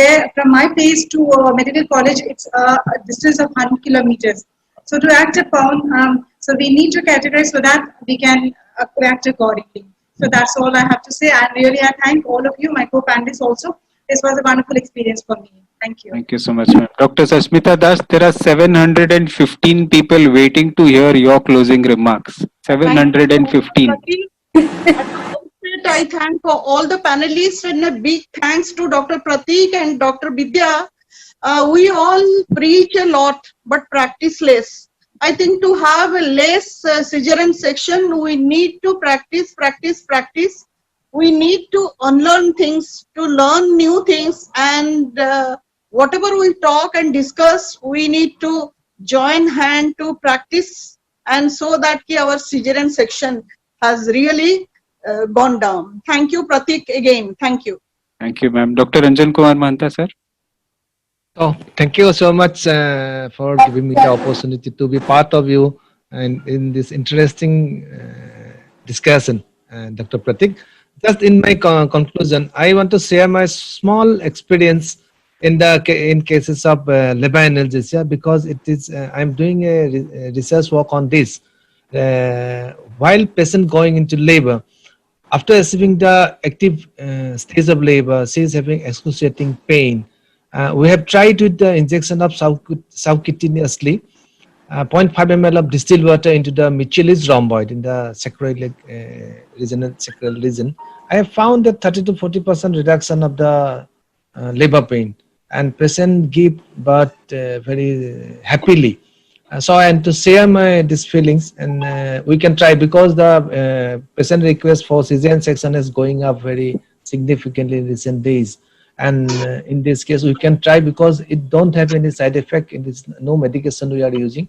Speaker 9: my place to medical college, it's a distance of 100 kilometers. So to act upon, so we need to categorize so that we can act accordingly. So that's all I have to say. And really, I thank all of you, my co-panelists also. This was a wonderful experience for me. Thank you.
Speaker 1: Thank you so much, ma'am. Dr. Sashmita Das, there are 715 people waiting to hear your closing remarks. 715.
Speaker 11: I thank for all the panelists, and a big thanks to Dr. Pratik and Dr. Vidya. We all preach a lot but practice less. I think to have a less cesarean section, we need to practice. We need to unlearn things, to learn new things, and whatever we talk and discuss, we need to join hand to practice, and so that our cesarean section has really gone down. Thank you, Pratik, again. Thank you.
Speaker 1: Thank you, ma'am. Dr. Ranjan Kumar Mahanta, sir.
Speaker 13: Oh, thank you so much for giving me the opportunity to be part of you and in this interesting discussion, Dr. Pratik. Just in my conclusion, I want to share my small experience in cases of labor analgesia, because it is I'm doing a research work on this. While patient going into labor, after receiving the active stage of labor, she is having excruciating pain. We have tried with the injection of subcutaneously 0.5 ml of distilled water into the Michelis rhomboid in the sacroiliac sacral region. I have found that 30 to 40% reduction of the labor pain, and patient give birth very happily. And to share these feelings, and we can try, because the patient request for cesarean section is going up very significantly in recent days. And in this case, we can try, because it don't have any side effect. It is no medication we are using.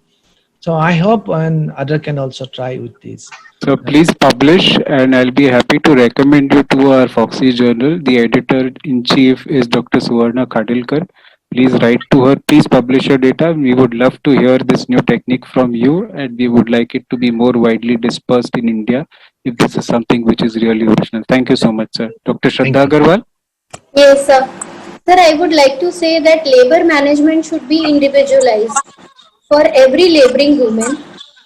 Speaker 13: So I hope and other can also try with this.
Speaker 1: So please publish, and I'll be happy to recommend you to our Foxy journal. The editor-in-chief is Dr. Suvarna Khadilkar. Please write to her. Please publish your data. We would love to hear this new technique from you, and we would like it to be more widely dispersed in India if this is something which is really original. Thank you so much, sir. Dr. Shraddha Agarwal.
Speaker 6: Yes, sir. Sir, I would like to say that labor management should be individualized for every laboring woman,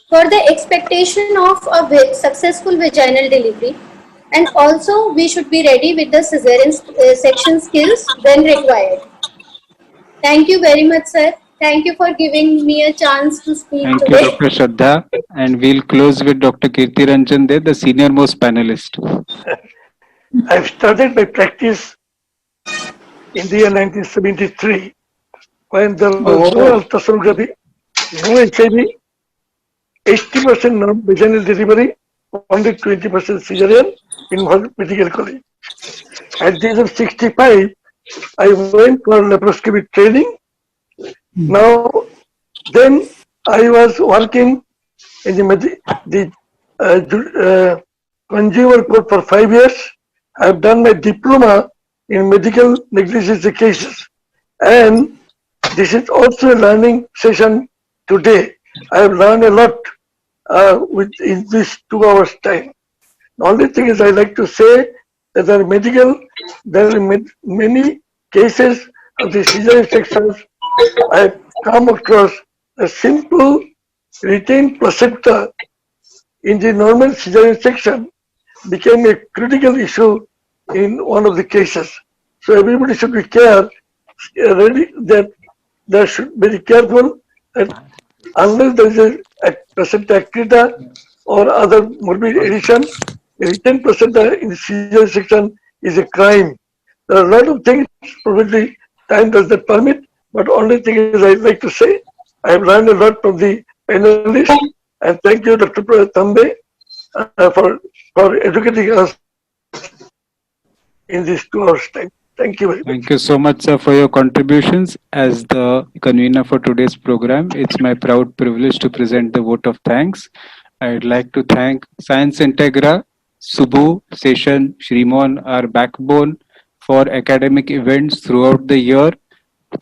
Speaker 6: for the expectation of a successful vaginal delivery, and also we should be ready with the cesarean section skills when required. Thank you very much, sir. Thank you for giving me a chance to speak
Speaker 1: Thank you,
Speaker 6: today.
Speaker 1: Dr. Shraddha. And we'll close with Dr. Kirti Ranjan there, the senior most panelist.
Speaker 10: I've started my practice in the year 1973 when there was no ultrasonography, no HIV, 80% non-vaginal delivery, only 20% cesarean in one medical college. At the age of 65, I went for laparoscopy training. Now, then I was working in the consumer court for 5 years. I've done my diploma in medical negligence cases. And this is also a learning session today. I have learned a lot in this 2 hours time. The only thing is I like to say that there are many cases of the cesarean sections. I have come across a simple retained placenta in the normal cesarean section became a critical issue in one of the cases. So everybody should be ready that they should be very careful that unless there is a placenta accreta or other morbid addition, a retained placenta in the cesarean section is a crime. There are a lot of things probably time does not permit, but only thing is I'd like to say I have learned a lot from the panelists, and thank you, Dr. Tambe, for educating us in this 2 hours time. Thank you very much.
Speaker 1: Thank you so much, sir, for your contributions. As the convener for today's program, it's my proud privilege to present the vote of thanks. I'd like to thank Science Integra, Subbu, Session, Shrimon, our backbone for academic events throughout the year.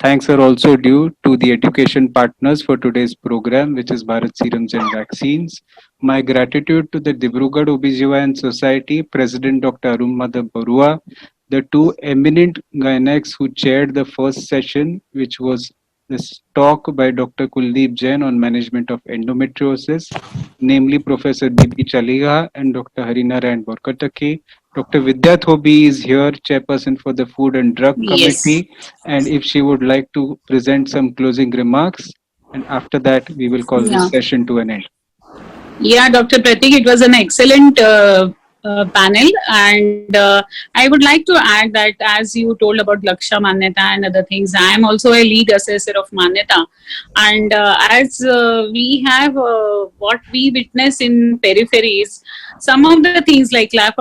Speaker 1: Thanks are also due to the education partners for today's program, which is Bharat Serums and Vaccines. My gratitude to the Dibrugarh OBGYN Society, President Dr. Arun Madhav Barua, the two eminent gynecs who chaired the first session, which was this talk by Dr. Kuldeep Jain on management of endometriosis, namely Professor B.B. Chaliha and Dr. Harinarayan Borkataki. Dr. Vidya Thobi is here, chairperson for the Food and Drug Committee, and if she would like to present some closing remarks, and after that we will call this session to an end.
Speaker 5: Yeah, Dr. Pratik, it was an excellent panel, and I would like to add that as you told about Laksha Manyata and other things, I am also a lead assessor of Manyata, and as we have what we witness in peripheries, some of the things like lack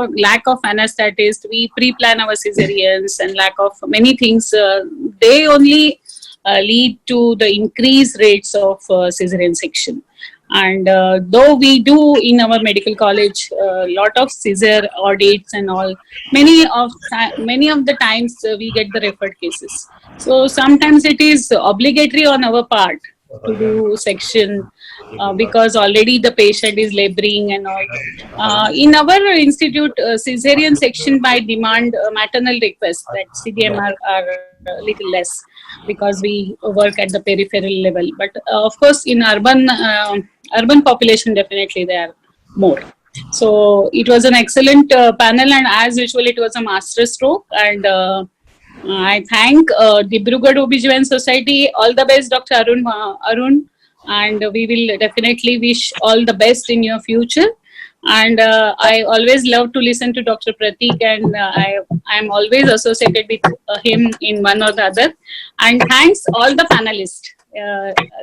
Speaker 5: of anesthetist, we pre-plan our cesareans and lack of many things, they only lead to the increased rates of cesarean section. And though we do in our medical college a lot of scissor audits and all, many of the times we get the referred cases. So sometimes it is obligatory on our part to do section because already the patient is laboring and all. In our institute, cesarean section by demand, maternal request, that CDM are a little less because we work at the peripheral level. But of course, in urban population, definitely they are more. So it was an excellent panel, and as usual, it was a master stroke. And I thank Dibrugarh OBGYN Society. All the best, Dr. Arun, and we will definitely wish all the best in your future. And I always love to listen to Dr. Pratik, and I am always associated with him in one or the other. And thanks all the panelists.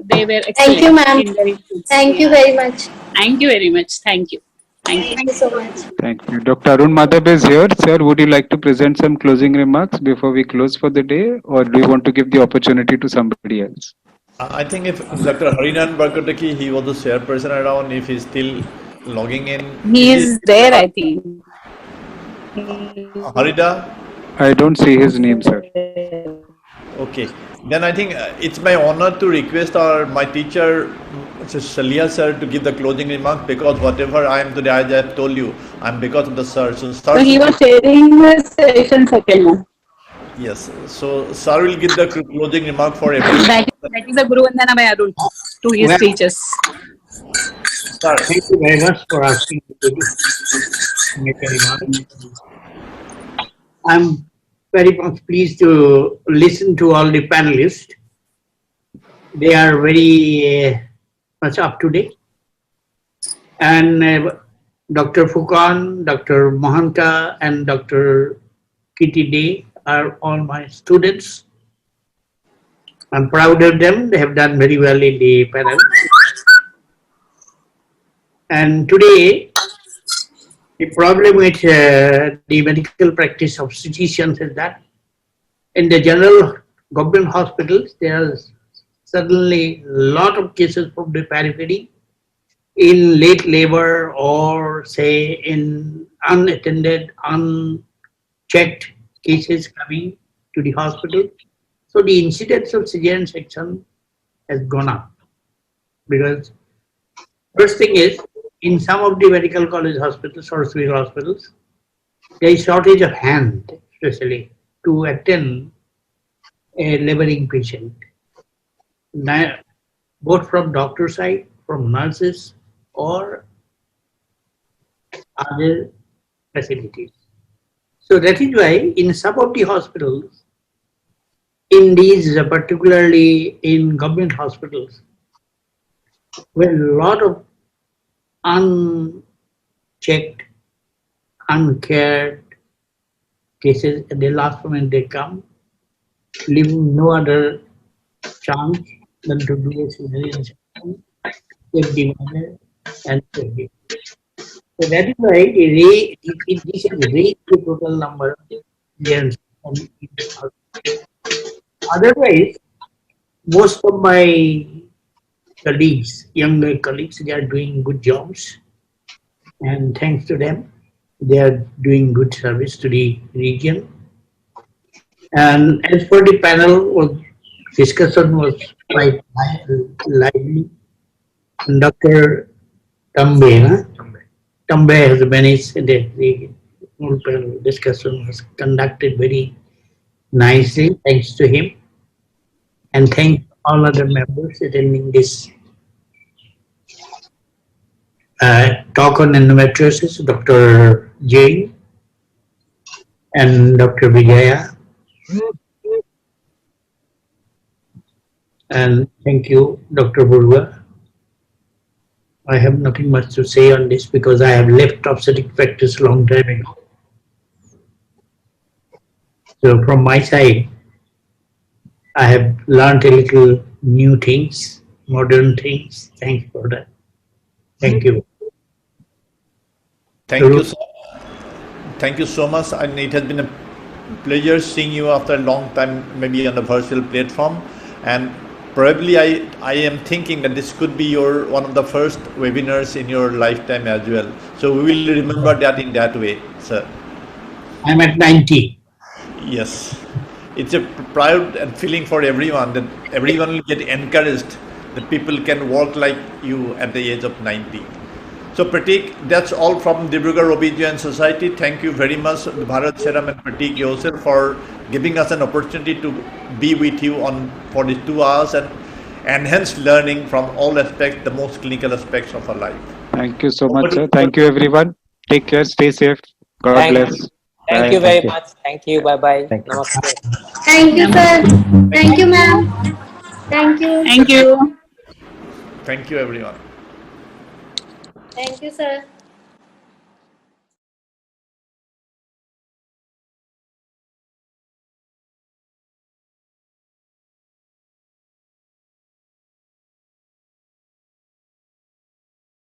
Speaker 5: They were excellent.
Speaker 6: Thank you, ma'am. Thank you very much.
Speaker 5: Thank you very much. Thank you.
Speaker 6: Thank you so much.
Speaker 1: Thank you. Dr. Arun Madhav is here. Sir, would you like to present some closing remarks before we close for the day, or do you want to give the opportunity to somebody else?
Speaker 2: I think if Dr. Harinarayan Barkataki, he was the chairperson around, if he's still logging in.
Speaker 5: He is there, I think.
Speaker 2: Harida?
Speaker 1: I don't see his name, sir.
Speaker 2: Okay. Then I think it's my honor to request my teacher, Shalia sir, to give the closing remarks, because whatever I am today, as I have told you, I'm because of the sir. So
Speaker 5: he was sharing the session second.
Speaker 2: Yes. So sir will give the closing remark for everyone.
Speaker 5: That is a Guru Vandana by Arun to his teachers.
Speaker 2: Sir.
Speaker 3: Thank you very much for asking me to make a remark. I'm very much pleased to listen to all the panelists. They are very much up to date. And Dr. Fukan, Dr. Mohanta, and Dr. Kitty Day are all my students. I'm proud of them. They have done very well in the panel. And today, the problem with the medical practice of physicians is that in the general government hospitals, there are suddenly a lot of cases from the periphery in late labor or say in unattended, unchecked cases coming to the hospital. So the incidence of cesarean section has gone up because first thing is in some of the medical college hospitals or civil hospitals, there is shortage of hand, especially to attend a laboring patient. Now, both from doctor side, from nurses, or other facilities. So that is why in some of the hospitals, in these particularly in government hospitals, where a lot of unchecked, uncared cases at the last moment they come, leaving no other chance than to do a cesarean section, save the mother and save the. So that is why this has raised the total number of cesareans. Otherwise, most of my colleagues, younger colleagues, they are doing good jobs, and thanks to them, they are doing good service to the region. And as for the panel, discussion was quite lively. And Dr. Tambe has managed the whole panel discussion was conducted very nicely, thanks to him. And thank all other members attending this talk on endometriosis, Dr. Jain and Dr. Vijaya. And thank you, Dr. Burwa. I have nothing much to say on this because I have left obstetric practice a long time ago. So from my side, I have learned a little new things, modern things. Thanks for that. Thank you.
Speaker 2: Thank you so much, and it has been a pleasure seeing you after a long time, maybe on the virtual platform. And probably I am thinking that this could be one of the first webinars in your lifetime as well. So we will remember that in that way, sir.
Speaker 3: I'm at 90.
Speaker 2: Yes. It's a proud feeling for everyone that everyone will get encouraged that people can work like you at the age of 90. So Pratik, that's all from Dibrugarh OBGYN Society. Thank you very much, Bharat Seram and Pratik yourself, for giving us an opportunity to be with you for these 2 hours and enhance learning from all aspects, the most clinical aspects of our life.
Speaker 1: Thank you so much, sir. Thank you, everyone. Take care. Stay safe. God bless.
Speaker 8: Thank you very much. Thank you. Bye-bye. Namaste.
Speaker 6: Thank you, sir. Thank you, ma'am. Thank you.
Speaker 5: Thank you.
Speaker 2: Thank you, everyone.
Speaker 6: Thank you, sir.